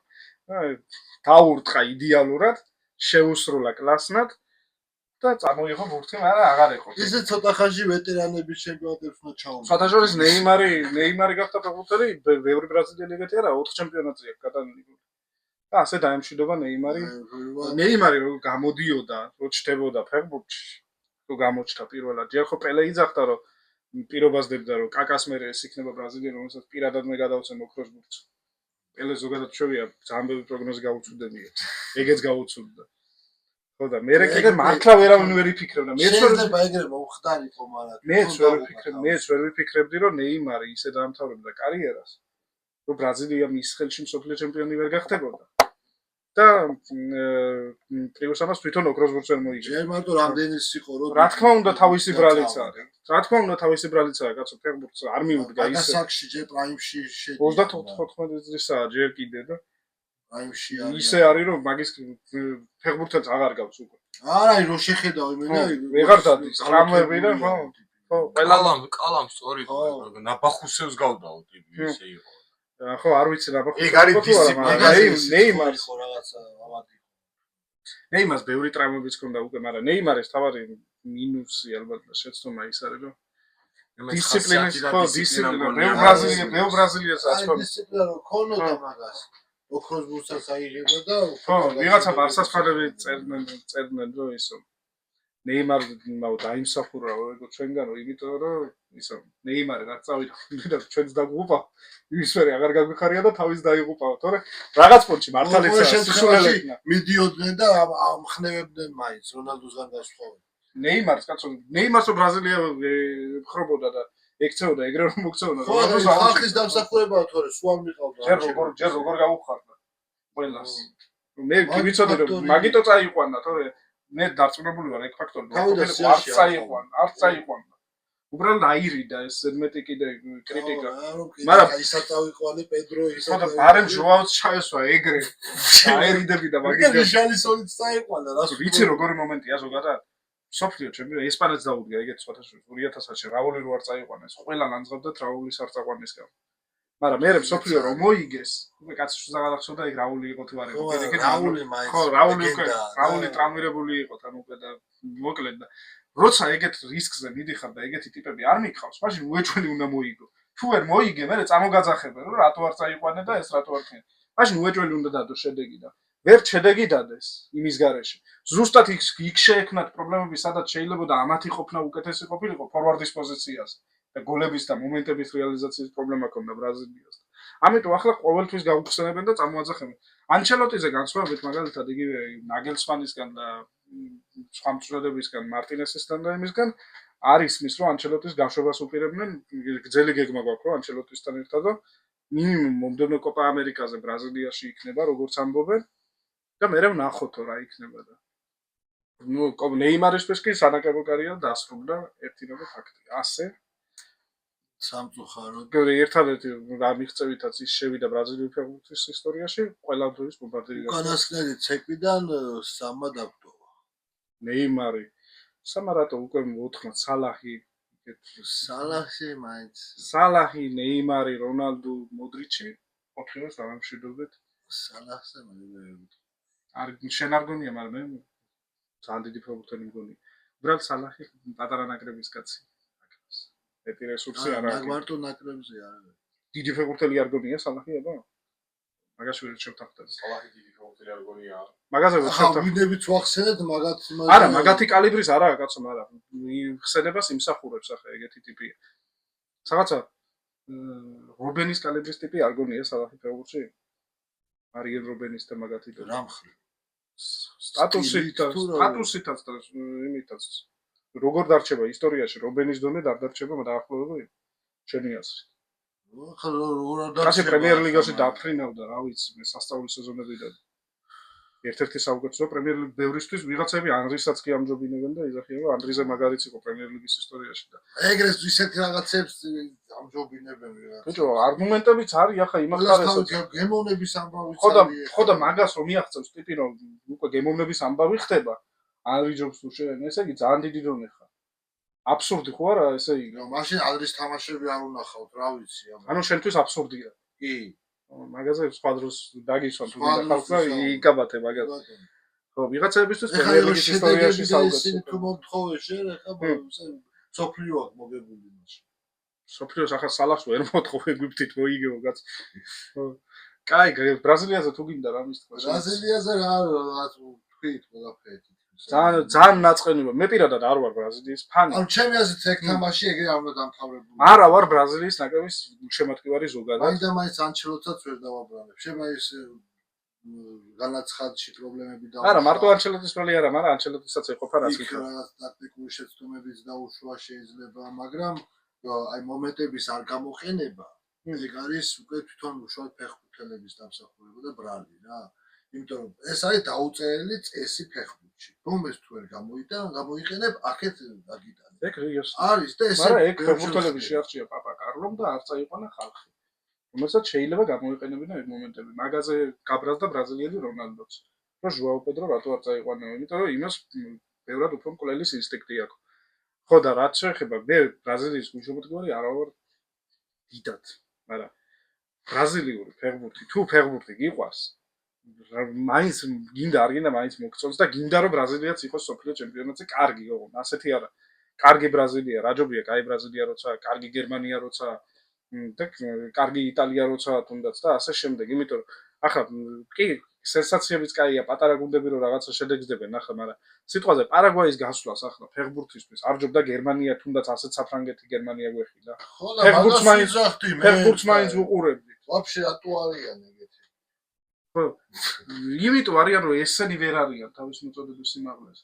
დაურტყა იდეალურად, შეუსრულა კლასნად და წამოიღო ბურთი, მაგრამ აღარ ეყო. ისე ცოტა ხანში ვეტერანების ჩემპიონატებს უნდა ჩაუდგა. საერთოდ ნეიმარი გახდა ფეხბურთელი, ბევრი ბრაზილიელი ეგეთი არა, 4 ჩემპიონატზე აქვს გადანილი. და ასე დაემშვიდობა ნეიმარი. ნეიმარი რო გამოდიოდა, რო ჩდებოდა ფეხბურთში, რო გამოჩნდა პირველად. ჯერ ხო პელე იძახდა, რომ პირობას დებდა, რომ კაკას მერე ეს იქნება ბრაზილია, რომელსაც პირადად მე გადავცემ ოქროს ბურთს. პელე ზოგადად შევია, ძალიან ბევრი პროგნოზი გაუცვლებია. ეგეც გაუცვლებდა. ხო და მე კიდე მართლა ვერავინ ვერ იფიქრებდა. შეიძლება ეგრე მომხდარიყო, მაგრამ მეც ვერ ვიფიქრებდი, რომ ნეიმარი ისე დაამთავრებდა კარიერას, რომ ბრაზილია მის ხელში მსოფლიო ჩემპიონი ვერ გახდებოდა. და პრიუსამას თვითონ ოქროს ბურთს ვერ მოიგო. ჯერ მარტო რამდენი იყო რომ რა თქმა უნდა თავისი ბრალიც არის. რა თქმა უნდა თავისი ბრალიცაა, კაცო, ფეხბურთს არ მიუდგა ისე. აგასაკში ჯერ პრაიმში შედი. 34 წლისაა ჯერ კიდე და პრაიმში არის. ისე არის რომ მაგის ფეხბურთელს აღარ გავს უკვე. არა, რო შეხედავ იმენა, ვეღარ დადის. ტრამვები და ხო. ხო, კალამ სწორი ხო, ნაბახუსევს გავდაო ტიპი ისე იყო. ხო, არ ვიცი ნაბახუსევს. ეგ არის დისციპლინა. ნეიმარს ხო რაღაცა ავადი. ნეიმარს ბევრი ტრამვებიც ჰქონდა უკვე, მაგრამ ნეიმარის თავარი მინუსი ალბათ შეცდომა ის არის რომ დისციპლინის ხო დისციპლინა ბევრ ბრაზილიას აქვს. აი დისციპლინა რო ქონოდა მაგას. ოქროს ბურთსაც აიღებდა და ხო, ვიღაცა ბარსასფარები წერდნენ რომ ისო ნეიმარი დაიმსახურა როგორ ჩვენგანო, იმიტომ რომ ისო ნეიმარი რაც წავიდა და ჩვენს დაგუყა, ის ვერ აღარ გაგვიხარია და თავის დაიღუპა, თორე რაღაც პონჩი მართალიც სისულელექნა. მიდიოდნენ და ამხნევებდნენ მაინც რონალდოსგან გასხოვენ. ნეიმარს კაცო, ნეიმარს ბრაზილია ხრობოდა და ექცეოდა ეგრე რომ მოქცეოდა. რონალდოს ხალხის დამსახურებაა, თორე სულ მიყავდა. ჯერ როგორ გაუხარდა ყველას. მე გივიცოდი რომ მაგიტო წაიყვანა, თორე მე დარწმუნებული ვარ ეგ ფაქტორი. არც წაიყვანა. უბრალოდ აირიდა ეს ზედმეტი კიდე კრიტიკა. მაგრამ ისა წავიყვანე პედრო ისა. ხო და ბარემ ჟოაოს ჩაესვა ეგრე. აირიდები და მაგიტო. რიჩარლისონიც წაიყვანა, რა ვიცი როგორი მომენტია ზოგადად. სოფლიო ჩემპიონი ესპანეთს დაუდგა ეგეთ 2000-ში რაული რო არ წაიყვანეს. ყველა განძღავდა რაულის არ წაყვანის გამო. მაგრამ მე სოფლიო რომ მოიგეს, უკვე კაცს აღახსოვდა ეგ რაული იყო თუ არ იყო. რაული მაინც. ხო, რაული ტრამვირებული იყო თან უკვე და მოკლედ და როცა ეგეთ რისკზე მიდიხარ და ეგეთი ტიპები არ მიყავს, მაშინ უეჭველი უნდა მოიგო. თუ ვერ მოიგე, მე წამოგაძახებენ რომ რატო არ წაიყვანე და ეს რატო არ ხენ. მაშინ უეჭველი უნდა დადო შედეგი და ვერ შედეგი დადეს იმის გარეშე. ზუსტად იქ შეექმნათ პრობლემები, სადაც შეიძლება და ამათი ყოფნა უკეთესი ყოფილიყო ფორვარდის პოზიციაზე და გოლების და მომენტების რეალიზაციის პრობლემა ქონდა ბრაზილიას. ამიტომ ახლა ყოველთვის გაუხსენებენ და წამოაძახებენ. ანჩელოტიზე განსხვავებით მაგალითად იგივე ნაგელსმანისგან და სხვა მწვრთნელებისგან, მარტინესისგან და იმისგან არის მის რომ ანჩელოტის გაშვებას უპირებდნენ, გრძელი გეგმა გვაქვს რომ ანჩელოტისთან ერთად და მინიმუმ მომდევნო კოპა ამერიკაზე ბრაზილიაში იქნება როგორც ამბობენ და მე ვნახოთო რა იქნება და ნუ ნეიმარისთვის კი სანაკრებო კარიერა დასრულდა ერთინობა ფაქტი. ასე სამწუხაროდ ერთადერთი რა მიღწევითაც ის შევიდა ბრაზილიის ფეხბურთის ისტორიაში ყველა დროის ბომბარდირი. უკანასკნელი ცეკვიდან 3 დაბტოვა. ნეიმარი. სამარატო უკვე მოთხმად სალაჰი, სალაჰი მაინც სალაჰი, ნეიმარი, რონალდუ, მოდრიჩი, ოთხივეს არ ამშვიდობდეთ. სალაჰზე არ შენ არ გონია, მაგრამ მე ძალიან დიდი ფეხბურთელი მგონი. უბრალოდ სალაჰი პატარა ნაკრების კაცი. მეტი რესურსი არ აქვს. მარტო ნაკრებზე არა. დიდი ფეხბურთელი არ გონია სალაჰი, აბა? მაგას ვერ შევთანხმდეთ. სალაჰი დიდი ფეხბურთელი არ გონია. მაგაზე ვერ ახლა შევთანხმდეთ. ვინებიც ვახსენეთ მაგათ არა, მაგათი კალიბრის არაა, კაცო, მაგრამ ხსენებას იმსახურებს ახლა ეგეთი ტიპია. რაღაცა რობენის კალიბრის ტიპი არ გონია სალაჰი ფეხბურთში? არიენ რობენის და მაგათი და რამხრი. სტატუსითაც და იმითაც როგორ დარჩება ისტორიაში რობენის დონე დარჩება დაახლოებით შენი აზრით. ახლა როგორ არ კაცი პრემიერ ლიგაში დაფრინავდა, რა ვიცი, მე სასწავლო სეზონებიდან. ერთ-ერთი საუკეთესო პრემიერ ლიგ ბევრისთვის ვიღაცები ანდრისაც კი ამჯობინებენ და იზახიება ანდრიზე მაგარიც იყო პრემიერ ლიგის ისტორიაში და ეგრეს ისეთი რაღაცებს ამჯობინებენ ვიღაც. ბიჭო, არგუმენტებიც არის ახლა იმას ხარესაც. გემოვნების ამბავიც ხო და მაგას რომ მიაღწევს ტიპი რომ უკვე გემოვნების ამბავი ხდება, არ ვიჯობს თუ შენ, ესე იგი ძალიან დიდი დონე ხარ. აბსურდი ხო არა, ესე იგი. მაშინ ადრის თამაშები არ უნახავთ, რა ვიცი, ანუ შენთვის აბსურდია. კი. მაგაზე სხვა დროს დაგისვამ თუ ხალხმა იკაბათე მაგას. ხო, ვიღაცებისთვის პრემიერ ლიგის ისტორიაში საუკეთესო. თუ მომთხოვე შენ, ახლა სოფლიო აქვს მოგებული მაშინ. სოფლიოს ახლა სალაჰს ვერ მოთხოვე გვიფთით მოიგეო კაც. ხო. კაი, ბრაზილიაზე თუ გინდა რა მის თქმა. ბრაზილიაზე რა თქვით ყველაფერი. ძალიან ნაწყენია. მე პირადად არ ვარ ბრაზილიის ფანი. ანუ ჩემი აზრით ეგ თამაში ეგრე არ უნდა დამთავრებული. არა ვარ ბრაზილიის ნაკრების შემატკივარი ზოგადად. მაინც ანჩელოტსაც ვერ დავაბრალებ. შემა ის განაცხადში პრობლემები და არა, მარტო ანჩელოტის როლი არა, მაგრამ ანჩელოტისაც ეყოფა რაც იქ ტაქტიკური შეცდომებიც დაუშვა შეიძლება, მაგრამ აი მომენტების არ გამოყენება ეგ არის უკვე თვითონ უშუალოდ ფეხბურთელების დამსახურება და ბრალი რა. იმიტომ რომ ეს არის დაუწერელი წესი ფეხბურთში. რომ ეს თუ ვერ გამოიყენებ, აქეთ დაგიტანებ. ეგ რიოს არის და ეს მაგრამ ეგ ფეხბურთელები შეარჩია პაპა კარლომ და არ წაიყვანა ხალხი. რომელსაც შეიძლება გამოიყენებინა ეგ მომენტები. მაგაზე გაბრაზდა ბრაზილიელი რონალდოც. რომ ჟუაო პედრო რატო არ წაიყვანა? იმიტომ რომ იმას ბევრად უფრო მკვლელის ინსტინქტი აქვს. ხო და რაც შეეხება მე ბრაზილიის გულშემატკივარი არა ვარ დიდად, მაგრამ ბრაზილიური ფეხბურთი თუ ფეხბურთი გიყვარს მაინც გინდა არ გინდა მაინც მოგწონს და გინდა რომ ბრაზილიაც იყოს სოფლიო ჩემპიონატზე კარგი ოღონდ ასეთი არა კარგი ბრაზილია რაჯობია კაი ბრაზილია როცა კარგი გერმანია როცა და კარგი იტალია როცა თუნდაც და ასე შემდეგ იმიტომ რომ ახლა კი სენსაციებიც კაია პატარა გუნდები რომ რაღაცა შედეგსდებენ ახლა მაგრამ სიტყვაზე პარაგვაის გასვლას ახლა ფეხბურთისთვის არ ჯობდა გერმანია თუნდაც ასეთ საფრანგეთი გერმანია გვეხილა ფეხბურთს მაინც უყურებდი ვაფშე რატო არიან ეგეთი ხო იმიტომ არიან რომ ესენი ვერ არიან თავის მოწოდების სიმაღლეზე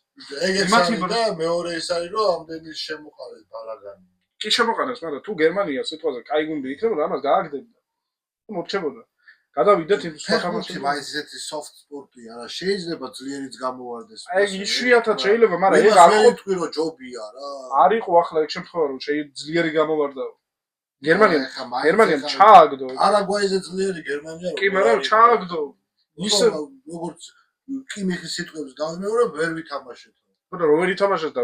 ეგეც არის და მეორე ის არის რომ ამდენი შემოყარეს ბალაგანი კი შემოყარეს მაგრამ თუ გერმანია სიტყვაზე კაი გუნდი იქნებოდა ამას გააგდებდა მორჩებოდა გადავიდეთ იმ სხვა თამაშებში მაინც ესეთი soft sport-ი არა შეიძლება ძლიერიც გამოვარდეს აი იშვიათად შეიძლება მაგრამ ეგ არ ვიტყვი რომ ჯობია რა არ იყო ახლა ეგ შემთხვევა რომ ძლიერი გამოვარდა გერმანიამ ჩააგდო პარაგვაიზე ძლიერი გერმანია კი მაგრამ ჩააგდო ისე როგორც კიმიხის სიტყვებს დავიმეორებ ვერ ვითამაშეთ ხო და როგორ ითამაშეთ და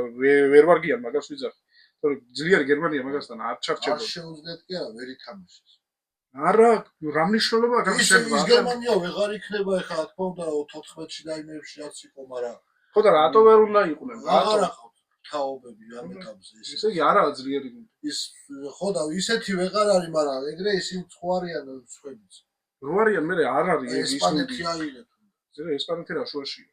ვერ ვარგიან მაგას ვიძახი თორე ძლიერი გერმანია მაგასთან არ ჩარჩებოდა არ შეუძლიათ კი არა ვერ ითამაშეს არა რა მნიშვნელობა აქვს ის გერმანია ვეღარ იქნება ეხლა თქო და 14-ში და იმებში რაც იყო მაგრამ ხო და რატო ვერ უნდა იყვნენ აღარ აყავთ თაობები ამ ეტაპზე ისე იგი არაა ძლიერი ის ხო და ისეთი ვეღარ არის მაგრამ ეგრე ისინი ხო არიან სხვებიც რო არიან მე არ არის ეს ესპანეთი აიღეთ ზერა ესპანეთი რა შუაშია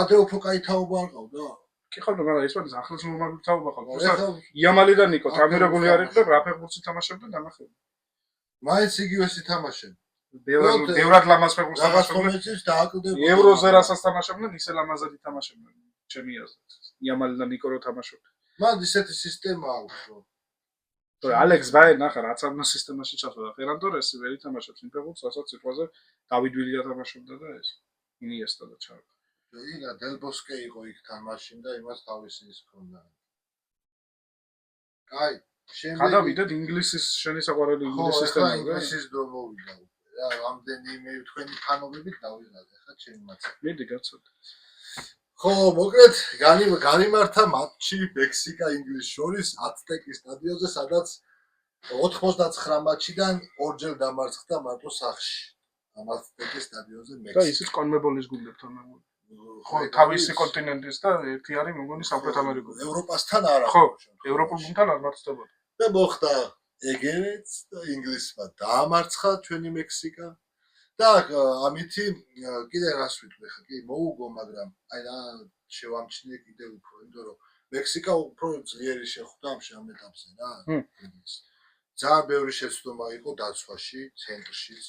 ადრე უფრო კაი თაობა არ ყავდა კი ხალხო მაგრამ ესპანეთის ახლოს მომაგრ თაობა ყავდა იამალი და ნიკო წამირებული არის და რა ფეხბურთს ითამაშებდნენ დამახები მაინც იგივეს ითამაშენ ბევრად ლამაზ ფეხბურთს თამაშობდნენ დააკლდებოდნენ ევროზე რასაც თამაშობდნენ ისე ლამაზად ითამაშებდნენ ჩემი აზრით იამალი და ნიკო რო თამაშობდნენ მან ისეთი სისტემა აქვს რომ თორე ალექს ბაი ნახა რაც ამ სისტემაში ჩასვლა ფერან ტორესი ვერ ითამაშებს იმ ფეხბურთს რასაც სიტყვაზე დავიდ ვილია თამაშობდა და ეს ინიესტა და ჩავი იგა დელბოსკე იყო იქ თან მაშინ და იმას თავისი ის ქონდა კაი გადავიდეთ ინგლისის შენი საყვარელი ინგლისის სისტემაზე ინგლისის დრო მოვიდა რა რამდენი მე თქვენი ფანობებით დავიღალე ხა ჩემი მაც მიდი გაცოთ ხო, მოკლედ განიმართა მატჩი მექსიკა-ინგლისის შორის აცტეკის სტადიონზე, სადაც 99 მატჩიდან ორჯერ დამარცხდა მარტო სახლში. ამ აცტეკის სტადიონზე და მექსიკა. ისიც კონმებოლის გუნდებთან მეგონი. ხო, თავისი კონტინენტის და ერთი არის მეგონი სამხრეთ ამერიკული. ევროპასთან არა. ხო, ევროპულ გუნდთან არ მარცხდებოდა. და მოხდა ეგერეც და ინგლისმა დაამარცხა ჩვენი მექსიკა. და ამითი კიდე რას ვიტყვი ხა, კი მოუგო, მაგრამ აი რა შევამჩნიე კიდე უფრო, იმიტომ რომ მექსიკა უფრო ძლიერი შეხვდა ამ ეტაპზე რა. ძალიან ბევრი შეცდომა იყო დაცვაში, ცენტრშიც.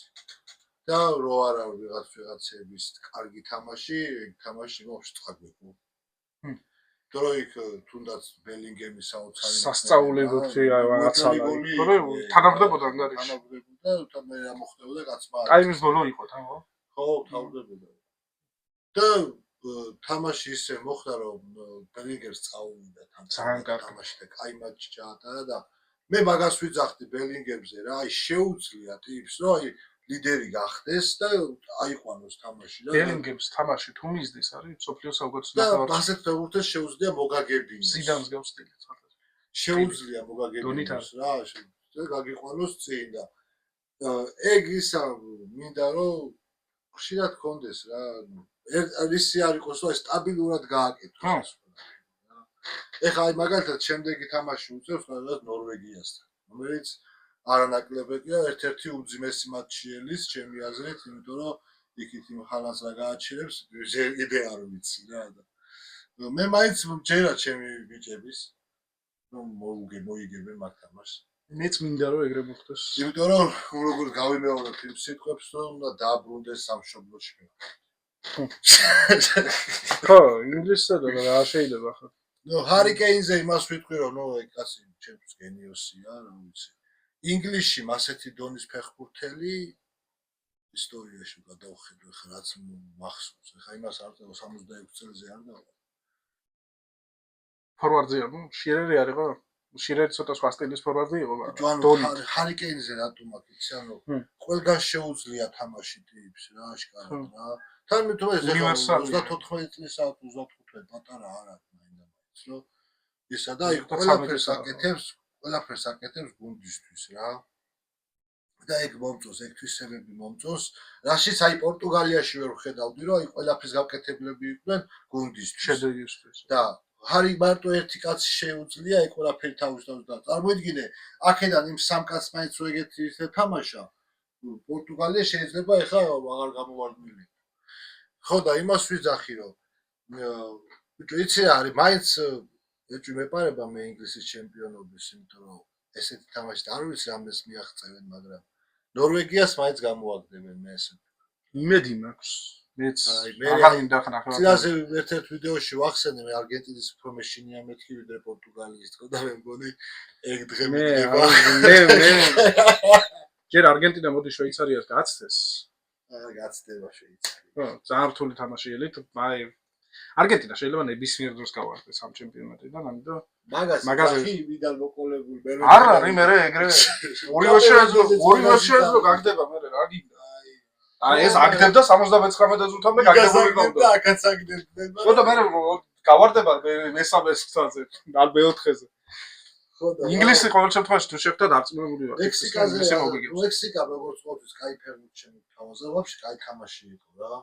და რო არა ვიღაცების კარგი თამაში, თამაში ბავშვი წაგვეკო. თორე იქ თუნდაც ბელინგემის საოცარი სასწაულებრივი რაღაცა იყო. თანამდებობა ანგარიში. თანამდებობა და მე რა მოხდებოდა კაცმა. ტაიმის ბოლო იყო თამო. ხო, თავდებოდა. და თამაში ისე მოხდა რომ ბელინგემს წაუვიდა თამაში და კაი მატჩი ჩაატარა და მე მაგას ვიძახდი ბელინგემზე რა, აი შეუძლია ტიპს, რომ აი ლიდერი გახდეს და აიყვანოს თამაში რა. ბელინგემს თამაში თუ მისდის არის სოფლიოს საუკეთესო და ნახევარში. ასეთ ფეხბურთელს შეუძლია მოგაგებინოს. ზიდანს გავს სტილი ხალხი. შეუძლია მოგაგებინოს რა, და გაგიყვანოს წინ და ეგ ისა მინდა რომ ხშირად კონდეს რა. ისი არ იყოს რომ სტაბილურად გააკეთოს. ეხლა აი მაგალითად შემდეგი თამაში უწევს ყველას ნორვეგიასთან, რომელიც არანაკლებია, ერთ-ერთი უძიმესი მატჩი ელის ჩემი აზრით, იმიტომ რომ იქით იმ ხალხს რა გააჩერებს, იდე არ ვიცი რა და მე მაინც მჯერა ჩემი ბიჭების რომ მოიგებენ მაგ თამაშს. მეც მინდა რომ ეგრე მოხდეს. იმიტომ რომ როგორ გავიმეორებ იმ სიტყვებს, რომ უნდა დააბრუნდეს სამშობლოში. ხო, ინგლისსა და რა შეიძლება ხო. ნუ ჰარი კეინზე იმას ვიტყვი რომ ნუ ეგ კაცი ჩემს გენიოსია, რა ვიცი. ინგლისში მასეთი დონის ფეხბურთელი ისტორიაში გადავხედო ხა რაც მახსოვს. ხა იმას არ წევ 66 წელზე არ დავა. ფორვარდია, ნუ შირერი არის ხო? შირერი ცოტა სხვა სტილის ფორვარდი იყო, მაგრამ ჰარი კეინზე რატომ აქ ანუ ყველგან შეუძლია თამაში ტიპს რა აშკარად რა. თან მე თუ ეს 34 წლისა 35 პატარა არ აქვს მაინდა-მაინც რომ ისა და იქ ყველაფერს აკეთებს გუნდისთვის რა. და ეგ მომწონს, ეგ თვისებები მომწონს. რაშიც აი პორტუგალიაში ვერ ვხედავდი რომ აი ყველაფრის გავკეთებლები იყვნენ გუნდისთვის. შედეგისთვის. და ჰარი მარტო ერთი კაცი შეუძლია ეგ ყველაფერი თავისთავად და წარმოიდგინე აქედან იმ სამ კაცს მაინც რო ეგეთი ისე თამაშა პორტუგალია შეიძლება ეხლა აღარ გამოვარდნილი. ხო და იმას ვიძახი რომ ბიჭო იცი რა არის მაინც ეჭვი მეპარება მე ინგლისის ჩემპიონობის იმიტომ რომ ესეთი თამაში არ ვიცი რამეს მიაღწევენ მაგრამ ნორვეგიას მაინც გამოაგდებენ მე ესე იმედი მაქვს მეც მე აღარ მინდა ხნახევარ ცილაზე ერთ-ერთ ვიდეოში ვახსენე მე არგენტინის უფრო მეშინია მეთქი ვიდრე პორტუგალიის თქო და მე მგონი ეგ დღები დგება მე ჯერ არგენტინა მოდი შვეიცარიას გაცდეს გაცდება შვეიცარია ხო ძალიან რთული თამაშიელით აი არგენტინა შეიძლება ნებისმიერ დროს გავარდეს ამ ჩემპიონატიდან ამიტომ მაგაზე ვიდალ მოკოლებული მე არა მე ეგრე ორივე შეძლო გაგდება მე რა გინდა აი ეს აგდებდა 79 წუთამდე გაგდებული გონდა აქაც აგდებდა ხო და მე გავარდება მესამე სცაზე ან მეოთხეზე ხო და ინგლისი ყოველ შემთხვევაში თუ შეხვდა დარწმუნებული ვარ მექსიკა როგორც ყოფის кай ფეხბურთი შემოთავაზა ვაფშე кай თამაში იყო რა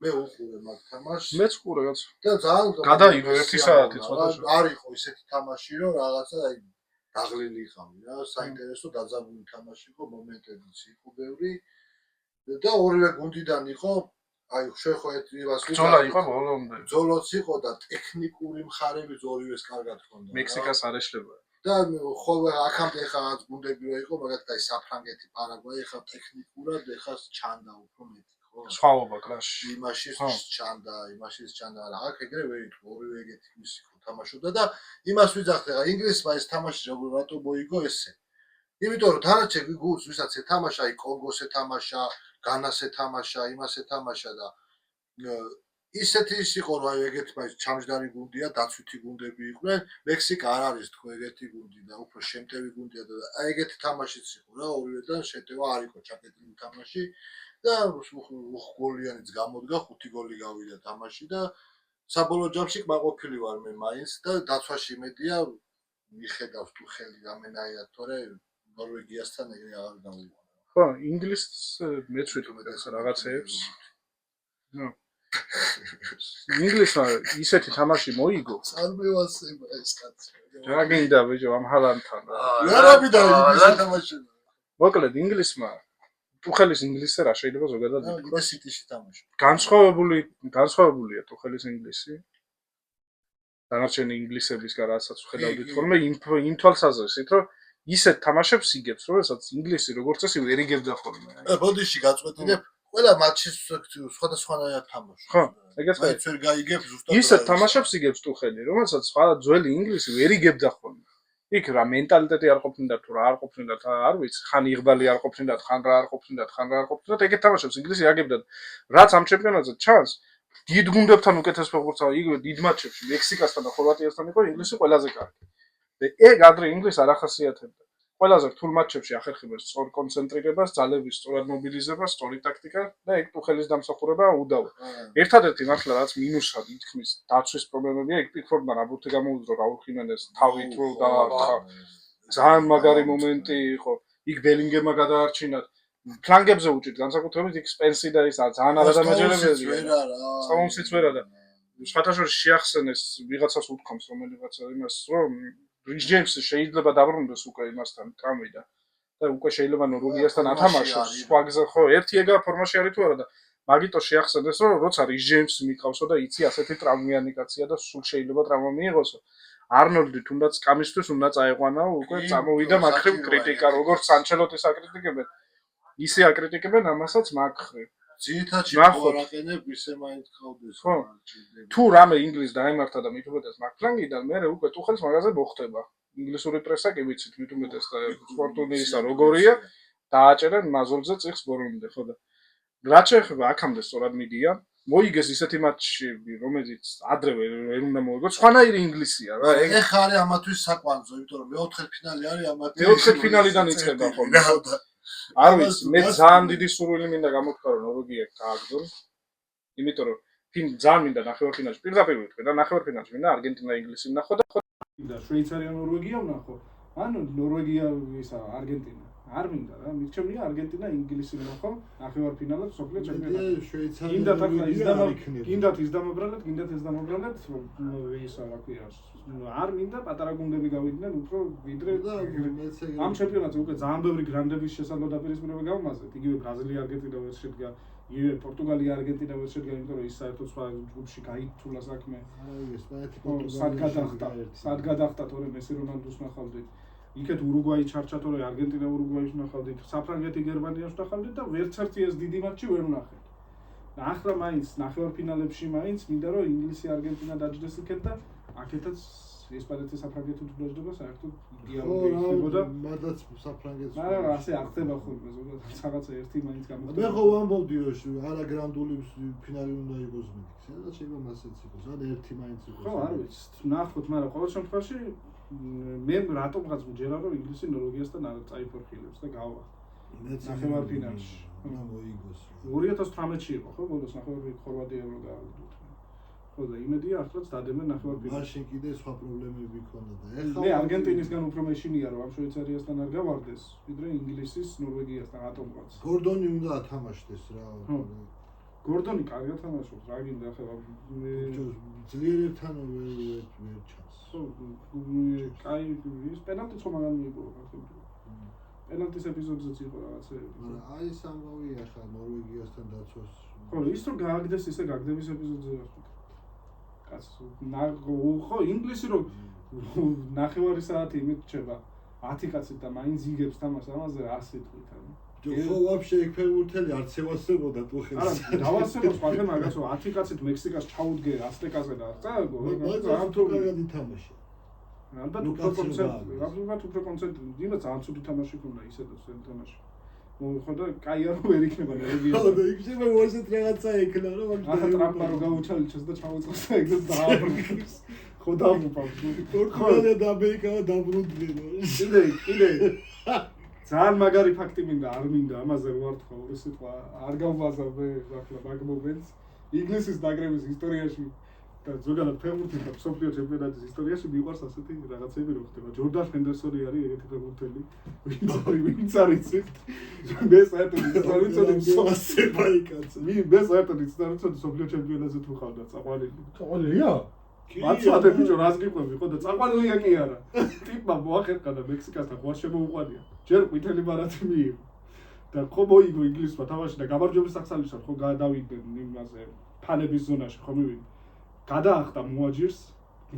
მე უყურე მაგ თამაშს მეც უყურე კაც და ძალიან გადაიდო 1 საათი ცოტა არ იყო ისეთი თამაში რომ რაღაცა აი დაღლილი იყავი რა საინტერესო დაძაბული თამაში იყო მომენტებიც იყო ბევრი და ორივე გუნდიდან იყო აი შეხვედრით იმას ბრძოლა იყო ბოლომდე ბრძოლაც იყო და ტექნიკური მხარები ორივეს კარგად ჰქონდა მექსიკას არ ეშლება და ხოლმე აქამდე ხა რაც გუნდები რო იყო მაგალითად აი საფრანგეთი პარაგვაი ხა ტექნიკურად ეხა ჩანდა უფრო მეტი სხვაობა კლასში იმაშიც ჩანდა რა აქ ეგრე ვერ იყო ორივე ეგეთი მისი თამაშობდა და იმას ვიძახდი რა ინგლისმა ეს თამაში როგორ რატო მოიგო ესე იმიტომ რომ თანაჩები გულს ვისაც ეთამაშა აი კონგოს ეთამაშა განას ეთამაშა იმას ეთამაშა და ისეთი ის იყო რომ აი ეგეთი მაინც ჩამჯდარი გუნდია დაცვითი გუნდები იყვნენ მექსიკა არ არის თქო ეგეთი გუნდი და უფრო შემტევი გუნდია და აი ეგეთი თამაშიც იყო რა ორივედან შეტევა არ იყო ჩაკეტილი თამაში და 5 გოლიანიც გამოდგა 5 გოლი გავიდა თამაში და საბოლოო ჯამში კმაყოფილი ვარ მე მაინც და დაცვაში იმედია მიხედავს ტუხელი რამენაირად, თორე ნორვეგიასთან ეგრე აღარ გავიყვანა. ხო, ინგლისს მეც ვიტყვი რაღაცეებს. ნუ ინგლისმა ისეთი თამაში მოიგო. წარმევასება ეს კაცი. რა გინდა ბიჭო ამ ჰალანდთან? რაბიდა ინგლისი თამაში. მოკლედ ინგლისმა ტუხელის ინგლისზე რა შეიძლება ზოგადად და სიტიში თამაში. განსხვავებულია ტუხელის ინგლისი. დანარჩენი ინგლისებისგან რასაც ვხედავდით ხოლმე იმ თვალსაზრისით, რომ ისეთ თამაშებს იგებს, რომელსაც ინგლისი როგორც წესი ვერ იგებდა ხოლმე. ბოდიში გაწყვეტინებ ყველა მატჩი სხვადასხვანაირად თამაშობს. ხო, ეგეც მაინც ვერ გაიგებს ზუსტად. ისეთ თამაშებს იგებს ტუხელი, რომელსაც სხვა ძველი ინგლისი ვერ იგებდა ხოლმე. იქ რა მენტალიტეტი არ ყოფნიდა თუ რა არ ყოფნიდა, არ ვიცი, ხან იღბალი არ ყოფნიდა, ხან რა არ ყოფნიდა, ეგეთ თამაშებს ინგლისი აგებდა. რაც ამ ჩემპიონატზე ჩანს, დიდ გუნდებთან უკეთეს ფეხბურთსა, იგივე დიდ მატჩებში, მექსიკასთან და ხორვატიასთან იყო ინგლისი ყველაზე კარგი. და ეგ ადრე ინგლისს არ ახასიათებდა. ყველაზე რთულ მატჩებში ახერხებენ სწორ კონცენტრირებას, ძალების სწორად მობილიზებას, სწორი ტაქტიკა და ეგ ტუხელის დამსახურება უდავო. ერთადერთი მართლა რაც მინუსად ითქმის დაცვის პრობლემებია, ეგ პიკფორდმა რაბურთი გამოუძრო რაულ ხიმენეს თავით რო და ძალიან მაგარი მომენტი იყო. იქ ბელინგემმა გადაარჩინათ. ფლანგებზე უჭირთ განსაკუთრებით იქ სპენსი და ის ძალიან არადამაჯერებელი. სტოუნსიც ვერა და სხვათა შორის შეახსენეს ვიღაცას უთქვამს რომელიღაცა იმას რომ რიც ჯეიმსი შეიძლება დაბრუნდეს უკვე იმასთან ტრამვიდან და უკვე შეიძლება ნორვეგიასთან ათამაშოს სხვა გზა ხო ერთი ეგა ფორმაში არის თუ არა და მაგიტო შეახსენეს რომ როცა რიც ჯეიმსი მიყავსო და იცი ასეთი ტრამვიანი კაცია და სულ შეიძლება ტრამვა მიიღოსო არნოლდი თუნდაც კამისთვის უნდა წაეყვანაო უკვე წამოვიდა მაგხრივ კრიტიკა როგორც ანჩელოტის აკრიტიკებენ ისე აკრიტიკებენ ამასაც მაგხრივ ძირითადში ხორაყენებ ისე მაინც ხავდეს ხო თუ რამე ინგლისს დაემართა და მით უმეტეს მაგ ფლანგიდან მე უკვე ტუხელს მაგაზე მოხდება ინგლისური პრესა კი ვიცით მით უმეტეს და სპორტული ისა როგორია დააჭერენ მაზურზე წიხს ბორონდე ხო და რაც შეეხება აქამდე სწორად მიდია მოიგეს ისეთი მატჩები რომელიც ადრევე ვერ უნდა მოიგოს სხვანაირი ინგლისია რა ეხა არის ამათვის საკვანძო იმიტომ რომ მეოთხე ფინალი არის ამათი მეოთხე ფინალიდან იწყება ხოლმე არ ვიცი მე ძალიან დიდი სურვილი მინდა გამოთქვა რომ ნორვეგია გააგდოს იმიტომ რომ ძალიან მინდა ნახევარფინალში პირდაპირ ვიტყვი და ნახევარფინალში მინდა არგენტინა ინგლისი ვნახო და შვეიცარია ნორვეგია ვნახო ანუ ნორვეგია ისა არგენტინა არ მინდა რა მიჩემია არგენტინა ინგლისი ვნახო ნახევარფინალებს სოფლიო ჩემპიონატში შვეიცარია გინდათ ის დამობრალეთ ისა რა ქვია არ მინდა პატარა გუნდები გავიდნენ უფრო ვიდრე ამ ჩემპიონატზე უკვე ძალიან ბევრი გრანდების შესაძლო დაპირისპირება გავმაზეთ იგივე ბრაზილია არგენტინა ვერ შედგა იგივე პორტუგალია არგენტინა ვერ შედგა იმიტომ რომ ის საერთოდ სხვა ჯგუფში გაითულა საქმე სად გადახტა თორე მესი რონალდუს ნახავდით იქეთ ურუგვაი ჩარჩა თორე არგენტინა ურუგვაის ნახავდით საფრანგეთი გერმანიას ნახავდით და ვერც ერთი ეს დიდი მატჩი ვერ ვნახეთ და ახლა მაინც ნახევარფინალებში მაინც მინდა რომ ინგლისი არგენტინა დაჯდეს იქეთ და აქეთაც ესპანეთის საფრანგეთი თუ დაჯდება საერთოდ იდეალური იქნებოდა მადაც საფრანგეთს მაგრამ ასე არ ხდება ხოლმე ზოგადად რაღაცა ერთი მაინც გამოხდება მე ხო ვამბობდი რომ არა გრანდული ფინალი უნდა იყოს მითქს და შეიძლება მასეც იყოს ან ერთი მაინც იყოს ხო არ ვიცი ნახოთ მაგრამ ყოველ შემთხვევაში მე რატომღაც მჯერა რომ ინგლისი ნორვეგიასთან არ წაიფორხილებს და გავა ნახევარფინალში უნდა მოიგოს 2018-ში იყო ხო ბოლოს ნახევარფინალში ხორვატია რო გააგდოთ ხო და იმედია ახლაც დადებენ ნახევარფინალში მაშინ კიდე სხვა პრობლემები ქონდა და ეხლა მე არგენტინისგან უფრო მეშინია რომ ამ შვეიცარიასთან არ გავარდეს ვიდრე ინგლისის ნორვეგიასთან ატომღაც გორდონი უნდა ათამაშდეს რა გორდონი კარგად თამაშობს რა გინდა ახლა ძლიერებთან ვერ ჩანს ხო კაი ის პენალტიც ხომ არ მიიღო პენალტის ეპიზოდზეც იყო რაღაცეები მაგრამ აი ეს ამბავი ახლა ნორვეგიასთან დაცვას ხო ის რომ გააგდეს ისე გაგდების ეპიზოდზე არ ვთქვი კაც ხო ინგლისი რომ ნახევარი საათი იმით რჩება 10 კაცით და მაინც იგებს თამაშს ამაზე 100 სიტყვით ანუ ხო ვაფშე ეგ ფეხბურთელი არც ევასებოდა ტუხელს არა დავასებოს მაგრამ მაგასო 10 კაცით მექსიკას ჩაუდგე ასტეკაზე და წააგო მაგრამ თუ კარგად ითამაშა ალბათ უფრო კონცენტრირებული იმას ძალიან ცუდი თამაში ქონდა ისედაც თამაში ხო და კაი არ ვერ იქნება ნორვეგია ხო და იქ შეიძლება მოსეთ რაღაცა ეკლა რომ ახლა ტრამპა რო გაუჩალიჩეს და ჩამოწყოს და ეგ დააბრუნეს ხო დააბრუნეს პორტუგალია და ამერიკა დაბრუნდნენ კიდე ძალიან მაგარი ფაქტი მინდა არ მინდა ამაზე ვარტყო ორი სიტყვა არ გავბაზავ მე ახლა მაგ მომენტს ინგლისის ნაკრების ისტორიაში და ზოგადად ფეხბურთის და მსოფლიო ჩემპიონატის ისტორიაში მიყვარს ასეთი რაღაცები რო ხდება. ჯორდან ჰენდერსონი არის ეგეთი ფეხბურთელი. ვინც არის იცით? მე საერთოდ მსოფლიო ჩემპიონატზე თუ ხავდა წაყვანილი. წაყვანილია? მაცვადე ბიჭო რას გიყვები ხო და წაყვანილია კი არა. ტიპმა მოახერხა და მექსიკასთან ხوار შემოუყვანია. ჯერ ყვითელი ბარათი მიიღო. და ხო მოიგო ინგლისმა თამაში და გამარჯვების სახსალისად ხო გადავიდნენ იმაზე ფანების ზონაში ხო მივიდა. გადაახტა მოაჯირს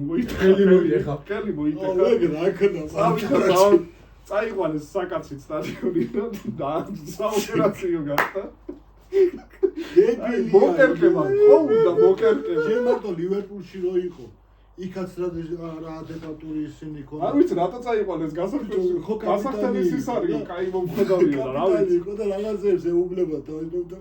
მოიტეხა ხელი მოიტეხა წაიყვანეს საკაცით სტადიონიდან და საოპერაციო გახდა მოკერკება ხო და მოკერკება შენ მარტო ლივერპულში რო იყო იქაც რა ადეკვატური ისინი ქონდა არ ვიცი რატო წაიყვანეს გასახდელი ხო გასახდელის ის არის კაი მომხდარია რა ვიცი ხო და რაღაცებს ეუბნება და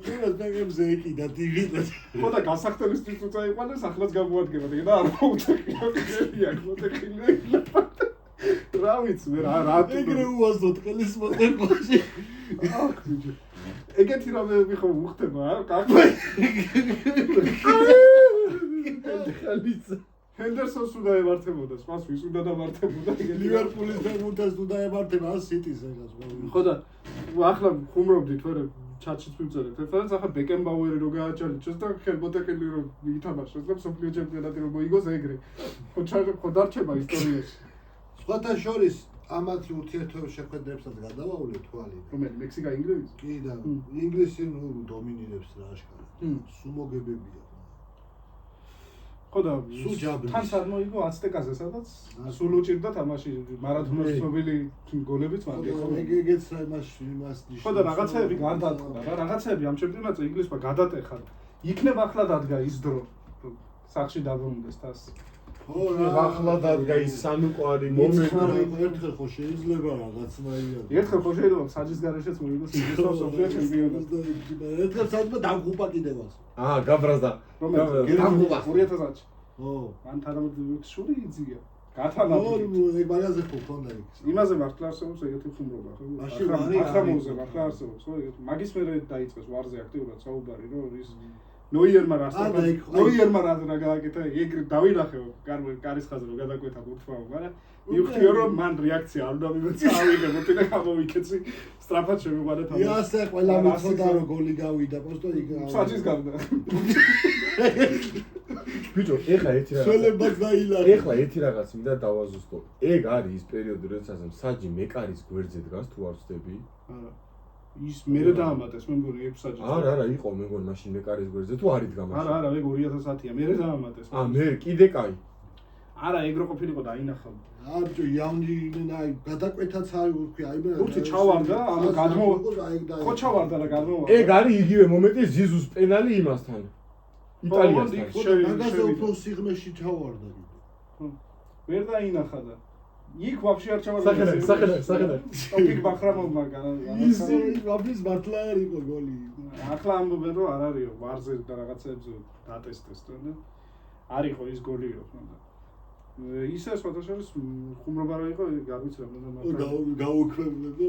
ყველა დაგებზე ეკიდა ტივით ხო და გასახდელისთვის თუ წაიყვანეს ახლაც გამოადგება და არ მოუტეხია მოტეხილია რა ვიცი მე რა ეგრე უაზროდ ყელის მოტეხოში ეგეთი რამეები ხო უხდება რა კაკო ჰენდერსონს უნდა ემართებოდა, სპას ვის უნდა დამართებოდა ლივერპულის ფეხბურთელს უნდა ემართება სიტის ეგას ხო და ახლა ხუმრობდით ვერე ჩატშიც ვიწერეთ რეფერენს ახლა ბეკენბაუერი რო გააჩალით და ხელმოტეხილი რო ითამაშოს და მსოფლიო ჩემპიონატი რო მოიგოს ეგრე ხო დარჩება ისტორიაში სხვათა შორის ამათ ურთიერთობებს შეხვედრებსაც გადავავლე თვალი რომელი მექსიკა ინგლისი კი და ინგლისი დომინირებს რა აშკარად სუმოგებებია ხო და თან წარმოიგო აცტეკაზე სადაც სულ უჭირდა თამაში მარადონას ცნობილი გოლებიც მანდ ხო ეგეც იმას ნიშნავს ხო და რაღაცეები გარდატყდა რა რაღაცეები ამ ჩემპიონატზე ინგლისმა გადატეხა იქნება ახლა დადგა ის დრო სახში დაბრუნდეს თას ხო ახლა დადგა ის სამუყვარი მომენტი ერთხელ ხო შეიძლება რაღაცნაირად ერთხელ ხო შეიძლება საჯის გარეშეც მოიგოს ინგლისმა მსოფლიო ჩემპიონატი ერთხელ საერთოდ დამღუპა კიდევაც გაბრაზდა დამღუპა 2000-ში ო მან თანამედროვე შური იძია გათანაბრდა ეგ მაგაზე ხო ქონდა იქ იმაზე მართლა არსებობს ეგეთი ხუმრობა ხო ახლა მოუზე მართლა არსებობს ხო ეგეთი მაგის მერე დაიწყეს ვარზე აქტიურად საუბარი რომ ის ნოიერმა რა გააკეთა ეგრე დავინახე კარის ხაზზე რომ გადაკვეთა ბურთმა მაგრამ მივხვდიო რომ მან რეაქცია არ უნდა მიმოცა ავიღებო და გამოვიქეცი სტრაფად შემიყვანა თამაში იასე ყველა მიცოდა რომ გოლი გავიდა პოსტო იქ საჯის გარდა ბიჭო ეხლა ერთი რაღაც შოლებაც დაილა ეხლა ერთი რაღაც მინდა დავაზუსტო ეგ არის ის პერიოდი როდესაც საჯი მეკარის გვერდზე დგას თუ არ ვწდები არა ის მერე დაამატეს მე მგონი 6 საჯი არა იყო მე მგონი მაშინ მეკარის გვერდზე თუ არ იდგა მაშინ არა ეგ 2010-ია მერე დაამატეს მე კიდე კაი არა ეგ რო ყოფილიყო დაინახავ ბიჭო იავნი აი გადაკვეთაც არის ვთქვი აი მე უთი ჩავარდა ანუ გადმო ხო ჩავარდა და გადმოვარდა ეგ არის იგივე მომენტი ზიზუს პენალი იმასთან იტალიასთან მაგაზე უფრო სიღრმეში ჩავარდა ვერ დაინახა და იქ ვაფშე არ ჩავარდა სახედა ტოპიკ ბახრამოვმა ის ვაფშე მართლა არ იყო გოლი ახლა ამბობენ რომ არ არისო ვარზე და რაღაცეებზე დატესტეს და არისო ის გოლიო ხონდა ისე სხვადასხვის ხუმრობა რა იყო გავიცრა მაგრამ გაუქმებლებო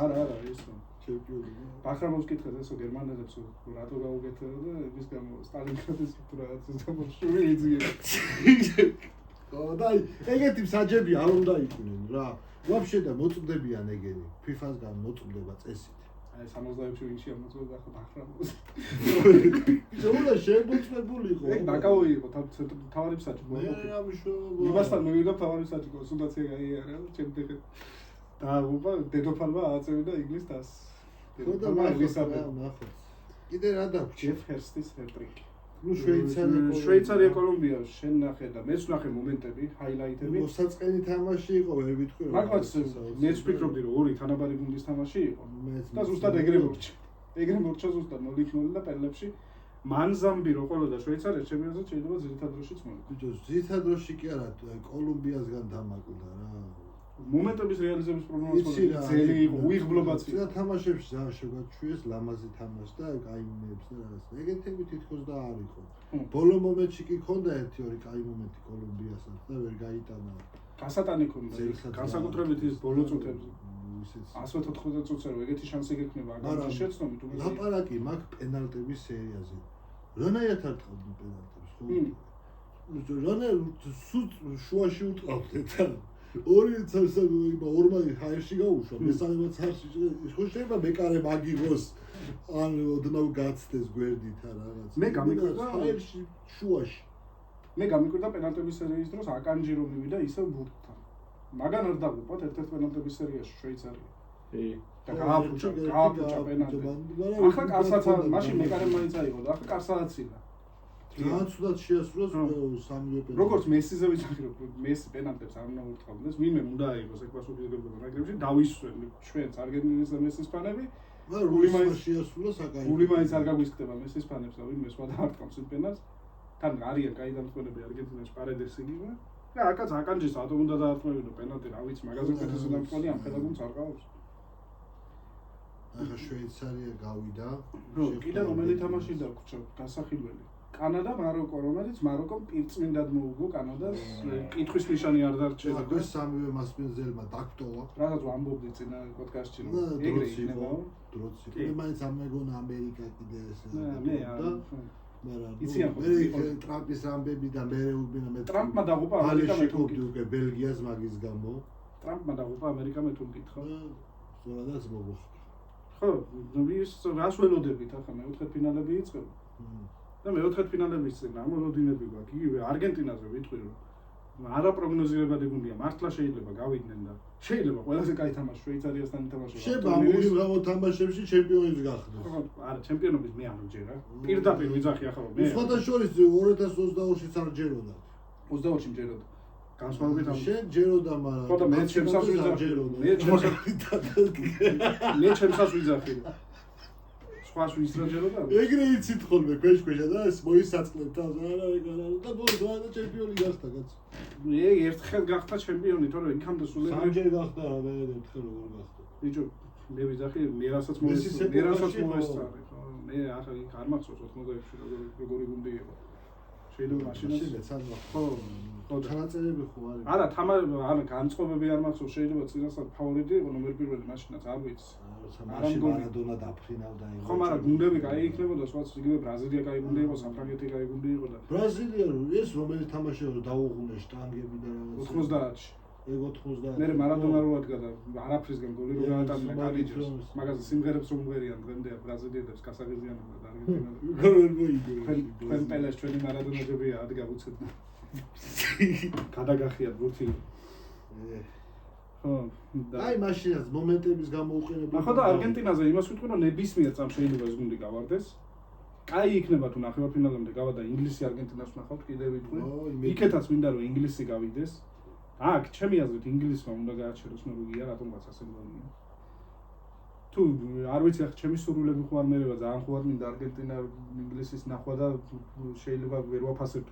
არა ისო ჩემპიონი ბახრამოვს კითხეს ესო გერმანელებს რატო გაუგეთერა და ის გამო სტალინგრადის რაღაცა შემოშური იძია და ეგეთი საჯები არ უნდა იყვნენ რა ვაფშე და მოწმდებიან ეგენი FIFA-ს გან მოწმდება წესით აი 66-ში ვინჩი ამოწმდა ხო ბახრამოვს ჯოლა შემოწმებულიყო ეგ ნაკაო იყო თავარი საჯი მე რა მიშოვა იმასთან მივიდა თავარი საჯი კონსულტაცია გაიარა ჩემთან და უბრალოდ დედოფალმა აწევდა ინგლისს თას ხო და ნახოთ კიდე რა დაგვჭირ ჯეფ ჰერსტის ჰეტრიკი ну შვეიცარია კოლუმბია შენ ნახე და მეც ნახე მომენტები ჰაილაიტები მოსაწყენი თამაში იყო ვერ ვიტყვი რომ მაგაც მეც ვფიქრობდი რომ ორი თანაბარი გუნდის თამაში იყო და ზუსტად ეგრე მორჩა ზუსტად 0-0 და პენლებში მანზამბი რო ყოლოდა შვეიცარიაში ჩემპიონატზე შეიძლება ძირითად დროშიც მოვიდა ბიჭო ძირითად დროში კი არა კოლუმბიასგან დამაკვდა რა მომენტების რეალიზების პრობლემაც მოდი ძელი იყო უიღბლობაც და თამაშებში ზა შეგვაჩვიეს ლამაზი თამაში და კაინებს და რაღაც ეგეთები თითქოს და არ იყო ბოლო მომენტში კი ქონდა 1-2 კაი მომენტი კოლუმბიასაც და ვერ გაიტანა გასატანი ქონდა განსაკუთრებით ის ბოლო წუთებზე 180 წუთზე რომ ეგეთი შანსი გექნება აგარ შეცდომით ლაპარაკი მაგ პენალტების სერიაზე რანაირად არ ტყავდნენ პენალტებს ხო რანე სულ შუაში უტყავდეთ და ორი ორმა ჰაერში გაუშვა მესამეც ჰაერში ხო შეიძლება მეკარე მაგიღოს ან ოდნავ გაცდეს გვერდით ან რაღაც მე გამიკვირდა ჰაერში შუაში მე გამიკვირდა პენალტების სერიის დროს აკანჯი რომ მივიდა ისევ ბურთთან მაგან არ დაგვიყვათ ერთ-ერთ პენალტების სერიაში შვეიცარია და გააფუჭა პენალტი ახლა კარსაც მაშინ მეკარე მაინც აიღო და ახლა კარსაც ილა ძალიან ცუდად შეასრულა სამივე პენალტი როგორც მესიზე ვიცი რომ მესი პენალტებს არ უნდა ურტყავდეს ვინმე უნდა აიღოს ეკვასობის რეგულარებში დავისვენ ჩვენც არგენტინის და მესის ფანები გული მაინც შეასრულა საკაი გული მაინც არ გაგვისკდება მესის ფანებს და ვინმე სხვა დაარტყამს იმ პენალტს თან არიან კაი დამხმარებლები არგენტინაში პარედესი იგივე და აკაც აკანჯის ატომ უნდა დაარტყმებინო პენალტი რა ვიცი მაგაზე უკეთესი დამხმარებელი ამ ხელაგუნს არ ყავს ახლა შვეიცარია გავიდა კიდე რომელი თამაში დაგვრჩა გასახილველი კანადა მაროკო რომელიც მაროკომ პირწმინდად მოუგო კანადას კითხვის ნიშანი არ დარჩა და ეს სამივე მასპინძელმა დაგტოვა რაღაც ვამბობდი წინა პოდკასტში რომ ეგრე იქნება დროც იყო მე მაინც ამ მეგონა ამერიკა კიდე ესე მე იციან მე ტრამპის ამბები და მე უბინა მე ტრამპმა დაღუპა ამერიკა მე თუ უკვე ბელგიას მაგის გამო ტრამპმა დაღუპა ამერიკა მე თუ მკითხა სწორადაც მოგო ხო ის რას ველოდებით ახლა მეოთხე ფინალები იწყება და მეოთხე ფინალების წინ ამოლოდინები გვაქვს იგივე არგენტინაზე ვიტყვი რომ არაპროგნოზირებადი გუნდია მართლა შეიძლება გავიდნენ და შეიძლება ყველაზე კაი თამაში შვეიცარიასთან ითამაშოს შეიძლება ამული გამო თამაშებში ჩემპიონიც გახდეს არა ჩემპიონობის მე არ ვჯერა პირდაპირ ვიძახი ახლა მე სხვათა შორის 2022-ში არ ჯეროდა 22-ში მჯეროდა განსხვავებით ამ შენ ჯეროდა მაგრამ ხო და მე ჩემსაც ვიძახი მე ჩემსაც ვიძახი სხვას ვისრაჯეროდა ეგრე იცით ხოლმე ქვეშ-ქვეშა და ეს მოისაწყლებ თავს არა და ბოლოს და ჩემპიონი გახდა კაც მე ერთხელ გახდა ჩემპიონი თორე იქამდე სულ სამჯერ გახდა რა მე ერთხელ როგორ გახდა ბიჭო მე ვიძახი მე რასაც მოესწარი ხო მე ახლა იქ არ მახსოვს 86-ში როგორი გუნდი იყო შეიძლება მაშინაც ხო ხო თანაწერები ხო არის არა არა განწყობები არ მახსოვს შეიძლება წინასწარ ფავორიტი იყო ნომერ პირველი მაშინაც არ ვიცი მაშინ მარადონა დაფრინავდა იყო ხო მაგრამ გუნდები კაი იქნებოდა სხვაც იგივე ბრაზილია კაი გუნდი იყო საფრანგეთი კაი გუნდი იყო და ბრაზილია ეს რომელიც თამაშობდა დაუღუნე შტანგები და რაღაც 90-ში ეგ 90 მე მარადონა რო ადგა და არაფრისგან გოლი რო გაატანა კალიჯოს მაგაზე სიმღერებს რომ უღერიან დღემდე ბრაზილიელებს გასაღიზიანებდა და არგენტინას როგორ მოიგო თქვენ პელეს ჩვენი მარადონაჯებია ადგა უცებ გადაგახიათ ბურთი ხო და აი მაშინაც მომენტების გამოუყენება ახლა და არგენტინაზე იმას ვიტყვი რომ ნებისმიერ წამს შეიძლება ეს გუნდი გავარდეს კაი იქნება თუ ნახევარფინალამდე გავა და ინგლისი არგენტინას ვნახავთ კიდე ვიტყვი იქეთაც მინდა რომ ინგლისი გავიდეს აქ ჩემი აზრით ინგლისმა უნდა გააჩეროს ნორვეგია რატომღაც ასე მგონია თუ არ ვიცი ახლა ჩემი სურვილები ხო არ მერევა ძალიან ხო არ მინდა არგენტინა ინგლისის ნახვა და შეიძლება ვერ ვაფასებ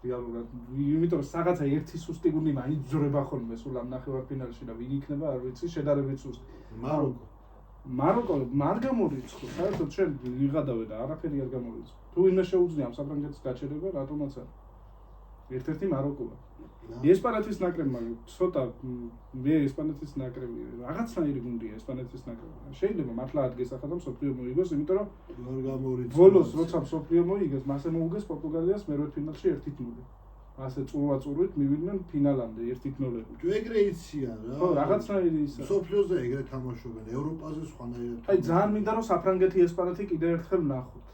რეალურად იმიტომ რომ რაღაცა ერთი სუსტი გუნდი მაინც ძრება ხოლმე სულ ამ ნახევარფინალში და ვინ იქნება არ ვიცი შედარებით სუსტი მაროკო არ გამორიცხო საერთოდ შენ ვიღადავე და არაფერი არ გამორიცხო თუ ვინმე შეუძლია ამ საფრანგეთის გაჩერება რატომაც არა ერთ-ერთი მაროკოა ესპანეთის ნაკრებმა ცოტა მე ესპანეთის ნაკრები რაღაცნაირი გუნდია ესპანეთის ნაკრები შეიძლება მართლა ადგეს ახლა და მსოფლიო მოიგოს იმიტომ რომ არ გამორიცხო ბოლოს როცა მსოფლიო მოიგეს მასე მოუგეს პორტუგალიას მერვედფინალში 1-0 ასე წურვა-წურვით მივიდნენ ფინალამდე 1-0 თუ ეგრე იციან რა ხო რაღაცნაირი ისა სოფლიოზე ეგრე თამაშობენ ევროპაზე სხვანაირად აი ძალიან მინდა რომ საფრანგეთი ესპანეთი კიდე ერთხელ ვნახოთ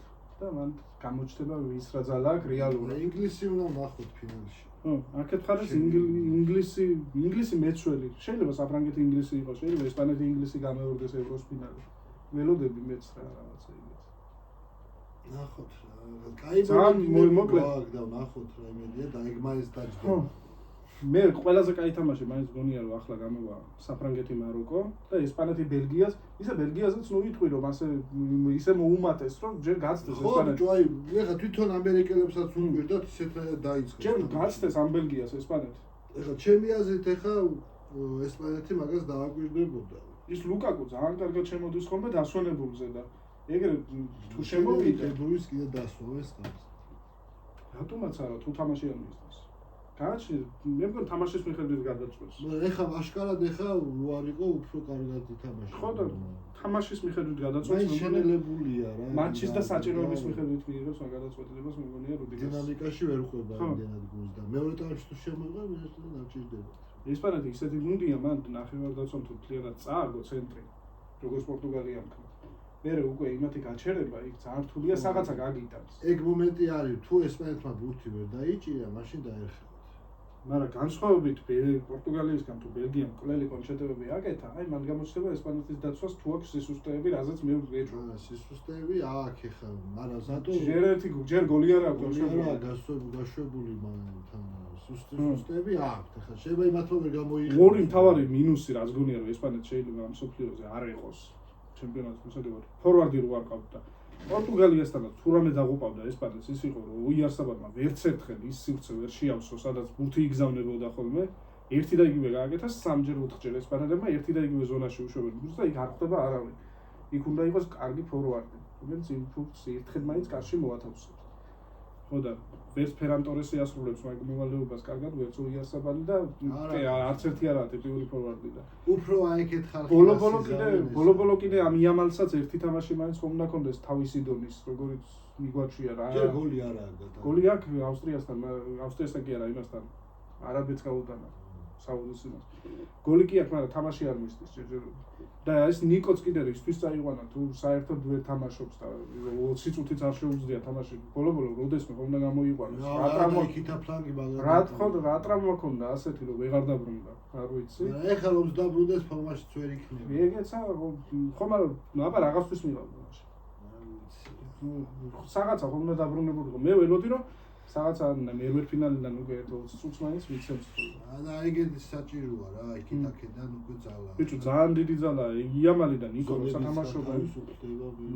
და მან გამოჩნდება ვის რა ძალა აქვს რეალურად ინგლისი უნდა ვნახოთ ფინალში ხო, აქეთ ხარეს ინგლისი მეცველი. შეიძლება საფრანგეთი ინგლისი იყოს, შეიძლება ესპანეთი ინგლისი გამეორდეს ევროს ფინალში. ველოდები მეც რა რაღაცა იგივე. ნახოთ რა. კაი მოკლედ და ნახოთ რა იმედია და ეგ მაინც დაჯდა. მე ყველაზე კაი თამაში მაინც გონია რომ ახლა გამოვა საფრანგეთი მაროკო და ესპანეთი ბელგიას. ისე ბელგიაზეც ნუ ვიტყვი რომ ისე მოუმატეს რომ ჯერ გაცდეს ესპანეთი. ხო, აი, ეხლა თვითონ ამერიკელებსაც უნგერდათ ისეთ დაიწყეს. ჯერ გაცდეს ამ ბელგიას ესპანეთი. ეხლა ჩემი აზრით ეხლა ესპანეთი მაგას დააგვირდებოდა. ის ლუკაკუ ძალიან კარგად შემოდის ხოლმე დასვენებულზე და ეგრე თუ შემოვიდა დუის კიდე დასვავეს თავს. რატომაც არა თუ თამაში არ მისდას. გააჩნია მე მგონი თამაშის მიხედვით გადაწყვეტს ეხა აშკარად ეხა არ იყო უფრო კარგად ითამაშა ხო და თამაშის მიხედვით გადაწყვეტს მე შენელებულია რა მატჩის და საჭიროების მიხედვით მიიღებს მაგ გადაწყვეტილებას მე მგონია რუდიკას დინამიკაში ვერ ხვდება იმდენად გულს და მეორე ტაიმში თუ შემოიღო ეს დაჭირდება ესპანეთი ისეთი გუნდია მან ნახევარდაცვამ თუ მთლიანად წააგო ცენტრი როგორც პორტუგალიამ მერე უკვე იმათი გაჩერება იქ ძალიან რთულია რაღაცა გაგიტანს ეგ მომენტი არის თუ ესპანეთმა ბურთი ვერ დაიჭირა მაშინ დაერხება მაგრამ განსხვავებით პორტუგალიისგან თუ ბელგიამ კვლელი კონჩეტებები აკეთა აი მან გამოჩნდება ესპანეთის დაცვას თუ აქვს სისუსტეები რაზეც მე ვეჭვ სისუსტეები აქ ეხა მაგრამ ზატო ჯერ გოლი არ აქვს გაშვებული მანთან სისუსტეები აქვს ეხა შეიძლება იმათო ვერ გამოიღოს ორი მთავარი მინუსი რაც გონია რომ ესპანეთს შეიძლება ამ სოფლიოზე არ იყოს ჩემპიონატის მოსაგებად ფორვარდი რო არ ყავდა პორტუგალიასთანაც თუ რამე დაღუპავდა ესპანეთს ის იყო რომ უიარსაბადმა ვერც ერთხელ ის სივრცე ვერ შეავსო სადაც ბურთი იგზავნებოდა ხოლმე ერთი და იგივე გააკეთა სამჯერ ოთხჯერ ესპანელებმა ერთი და იგივე ზონაში უშვებენ ბურთს და იქ არ ხვდება არავინ იქ უნდა იყოს კარგი ფორვარდი რომელიც იმ ბურთს ერთხელ მაინც კარში მოათავსოთ ხო და ვერც ფერან ტორესი ასრულებს მაგ მოვალეობას კარგად ვერც უიარსაბადი და არც ერთი არაა ტიპიური ფორვარდი და უფრო აიქეთ ხალხი ბოლო-ბოლო კიდე ამ იამალსაც ერთი თამაში მაინც ხომ უნდა კონდეს თავისი დონის როგორიც მიგვაჩვია რა ჯერ გოლი არაა გადა გოლი აქვს ავსტრიასთან კი არა იმასთან არაბეთს გაუტანა საუდის იმას გოლი კი აქვს მაგრამ თამაში არ მისდის ჯერ და ეს ნიკოც კიდე რისთვის წაიყვანა თუ საერთოდ ვერ თამაშობს და 20 წუთიც არ შეუძლია თამაში ბოლო-ბოლო როდესმე ხომ უნდა გამოიყვანოს რა ტრამვა იქითა ფლანგი მაგრამ რა ტრამვა ქონდა ასეთი რომ ვეღარ დაბრუნდა არ ვიცი ეხლა რომ დაბრუნდეს ფორმაშიც ვერ იქნება ეგეცა ხო მაგრამ აბა რაღაცთვის მიყავდა მაშინ რაღაცა ხომ უნდა დაბრუნებულიყო მე ველოდი რომ რაღაცა მერვე ფინალიდან უკვე 20 წუთს მაინც ვიცემს და ეგეთი საჭიროა რა იქით-აქედან უკვე ძალა ბიჭო ძალიან დიდი ძალაა იამალი და ნიკო როცა თამაშობენ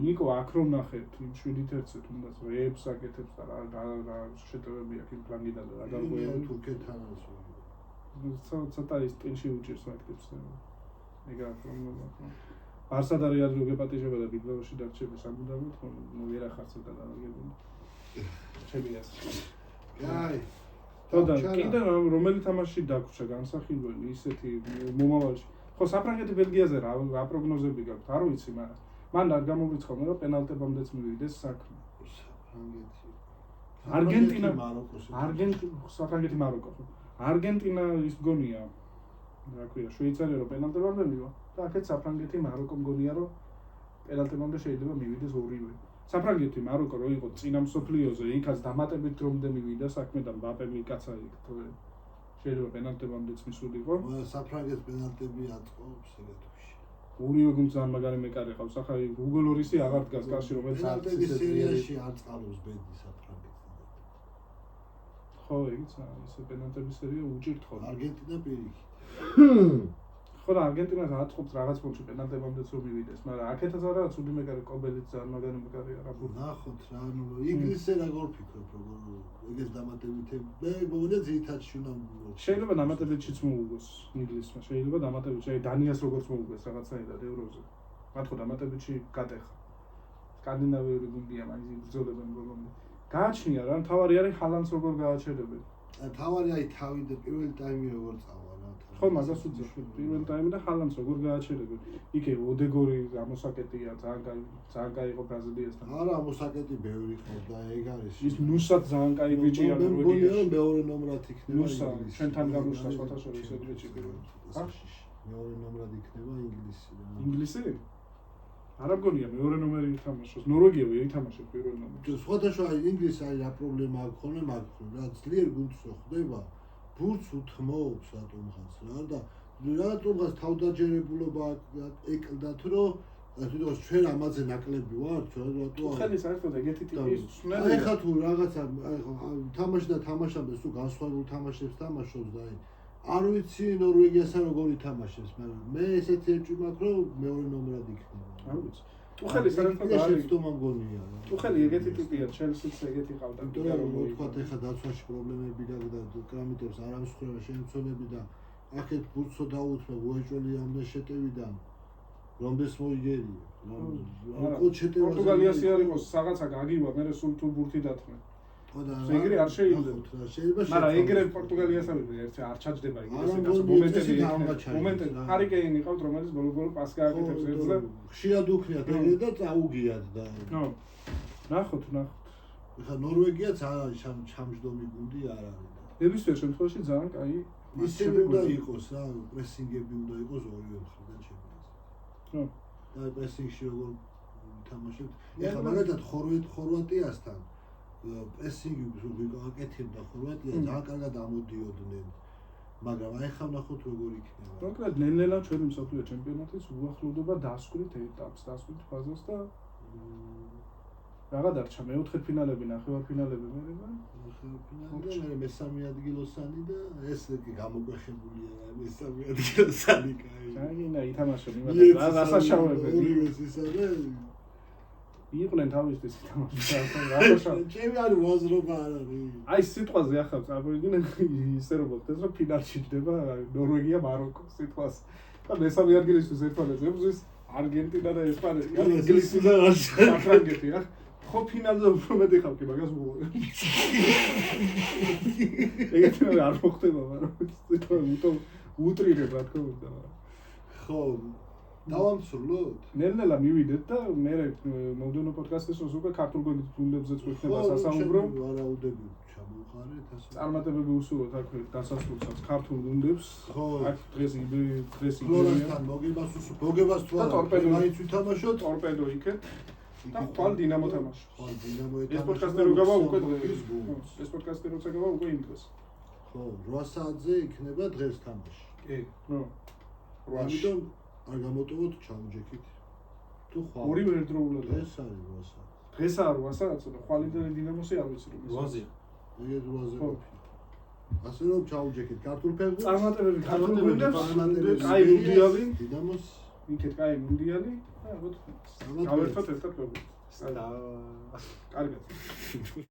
ნიკო აქ რომ ნახეთ 7-1-ზე თუნდაც რეებს აკეთებს და რა შეტევები აქვს იმ ფლანგიდან და რა გაგვია თურქეთთანაც ცოტა ის ტენში უჭირს მაგდებს ეგა პრობლემა ბარსა და რეალი რო გეპატიჟება და ბიგბაოში დარჩები სამუდამოდ ნუ ვერ ახარცებ და დაგეგმო ჩემიას. აი. თოდა კიდე რომელი თამაში დაგვრჩა განსახილველი ისეთი მომავალში. ხო საფრანგეთი ბელგიაზე რა პროგნოზები გაქვთ? არ ვიცი, მაგრამ მან არ გამოგვიცხონა რომ პენალტებამდეც მივიდეს საქმე. საფრანგეთი საფრანგეთი მაროკო. არგენტინა ის მგონია. რა ქვია, შვეიცარია რომ პენალტებამდე მივა და აქეთ საფრანგეთი მაროკო მგონია რომ პენალტებამდე შეიძლება მივიდეს ორივე. საფრანგეთი მაროკო რო იყო წინა მსოფლიოზე იქაც დამატებით რომდე მივიდა საქმე და მბაპე მიკაცა იქ თუ შეიძლება პენალტებამდეც მისულიყო საფრანგეთს პენალტები აწყობს ეგეთში ორივე გუნდს ძალიან მაგარი მეკარე ყავს ახლა უგო ლორისი აღარ დგას კავშირი რომელიც პენალტების სერიაში არ წყალობს ბედი საფრანგეთს ხო იცი ეს პენალტების სერია უჭირთ ხოლმე არგენტინა პირიქით ხო და არგენტინას აწყობს რაღაც პონჩი პენალტებამდეც რომ მივიდეს, მაგრამ აქეთაც არა ცუდი მეკარე კობელიც ძალიან მაგარი მეკარე არა ბურთი. ნახოთ რა, ანუ ინგლისზე როგორ ფიქრობ, როგორ ეგეც დამატებითი. მე მგონია ძირითადად უნდა შეიძლება დამატებითიც მოუგოს ინგლისმა, შეიძლება დამატებითი, დანიას როგორც მოუგოს რაღაცნაირად ევროზე. მათ ხო დამატებითი გატეხა. სკანდინავიური გუნდია, მაგის იბრძოლებენ ბოლომდე. გააჩნია რა, თავარი არის ჰალანდს როგორ გააჩერებენ. თავარი აი თავი და პირველი ტაიმი როგორ წავა. ხო მაგას უძახ პირველ ტაიმი და ჰალანდს როგორ გააჩერებენ იქე ოდეგორი ამოსაკეტია ძალიან კაი იყო ბრაზილიასთან არა ამოსაკეტი ბევრი ხო და ეგ არის ის ნუსად ძალიან კაი ბიჭია ნორვეგიაში მეორე ნომრად იქნება ნუსა ჩვენთან გამოსვლა სხვათაშორის ეგრეჩი პირველ მეორე ნომრად იქნება ინგლისი არა მგონია მეორე ნომერი ითამაშოს ნორვეგია ითამაშებს პირველ ნომერში სხვათაშორის ინგლისი აი რა პრობლემა აქვს ხოლმე მაგ რა ძლიერ გუნდს ხდება ბურთს უთმობს რატომღაც რა და რატომღაც თავდაჯერებულობა ეკლდათ რომ თვითონ ჩვენ ამაზე ნაკლები ვართ რატო ხელი საერთოდ ეგეთი ტიპის სუნელი ეხა თუ რაღაცა თამაში და თამაშობდეს თუ განსხვავებულ თამაშებს თამაშობს და აი არ ვიცი ნორვეგიასთან როგორ ითამაშებს მაგრამ მე ესეთი ეჭვი მაქვს რომ მეორე ნომრად იქნება არ ვიცი ხელი საერთოდ არის თუ მგონია თუ ხელი ეგეთი ტიპია ჩელსიც ეგეთი ყავდა იმიტომ რომ თქვათ ეხა დაცვაში პრობლემები და კრამიტებს არ ამსხვრევა შემცონები და აქეთ ბურთსო დაუთმე უეჭველი ამდენ შეტევიდან რომდეს მოიგერიო პორტუგალიასი არ იყოს რაღაცა გაგივა მე სულ თუ ბურთი დათმე ეგრე არ შეიძლება. შეიძლება მაგრამ ეგრე პორტუგალიასთან ერთი არ ჩაჯდება ეგრე მომენტები ჰარიკეინი ყავთ რომელიც ბოლო პას გააკეთებს ერთზე ხშირად უქნიათ ეგრე და წაუგიათ და ნახოთ ეხლა ნორვეგიაც არ არის ჩამჯდომი გუნდი არ არის ნებისმიერ შემთხვევაში ძალიან კაი ისინი უნდა იყოს რა პრესინგები უნდა იყოს ორივე მხრიდან შეგვიძლია და პრესინგში როგორ თამაშობთ ეხლა მაგალითად ხორვატიასთან პრესინგი ვიკეთებდა ხორვატია ძალიან კარგად ამოდიოდნენ მაგრამ აი ხა ვნახოთ როგორ იქნება კონკრეტ ნელ-ნელა ჩვენი მსოფლიო ჩემპიონატის უახლოვდება დასკვნით ეტაპს დასკვნით ფაზას და რაღაც დარჩა მეოთხედფინალები ნახევარფინალები მე მესამე ადგილოსანი და ეს გამოგვეხებულია რა მესამე ადგილოსანი კაი და ითამაშონ იმას დასაშავებელი იყვნენ თავისთვის ითამაშონ ჩემი არ ვაზრობა არ არის აი სიტყვაზე ახლა წარმოიდგინე ისე რომ მოხდეს რომ ფინალში ჯდება ნორვეგია მაროკო სიტყვას და მესამე ადგილისთვის ერთმანეთს ებრძვის არგენტინა და ესპანეთი ინგლისი და საფრანგეთი რა ხო ფინალზე უფრო მეტი ხალხი მაგას უყურე ეგეთი არ მოხდება მაგრამ სიტყვა უტრირებ რა თქმა უნდა ხო დავამსრულოთ ნელ-ნელა მივიდეთ და მე მომდევნო პოდკასტისთვის უკვე ქართულ გუნდებზეც გვექნება სასაუბრო ვარაუდები ჩამოვყარეთ ასე წარმატებები უსურვოთ აქვე დასასრულსაც ქართულ გუნდებს აქ დღეს ფლორასთან მოგებას თუ არა მაინც ვითამაშოთ ტორპედო იქეთ და ხვალ დინამო თამაში ხვალ დინამო ეს პოდკასტი რო გავა უკვე ეს პოდკასტი როცა გავა უკვე იმ დღეს ხო 8 საათზე იქნება დღეს თამაში კი ნუ 8-ში არ გამოტოვოთ ჩაუჯექით თუ ხვალ ორივე ერთდროულად დღეს არის 8 საათი დღეს არ 8 საათზე და ხვალ და დინამოსი არ ვიცი რომ 8-ზე ეგ 8-ზე ასე რომ ჩაუჯექით ქართულ ფეხბურთს წარმატებები ქართულ გუნდებს კაი მუნდიალი დინამოს იქეთ კაი მუნდიალი და вот გავერთოთ ერთად ფეხბურთს კარგად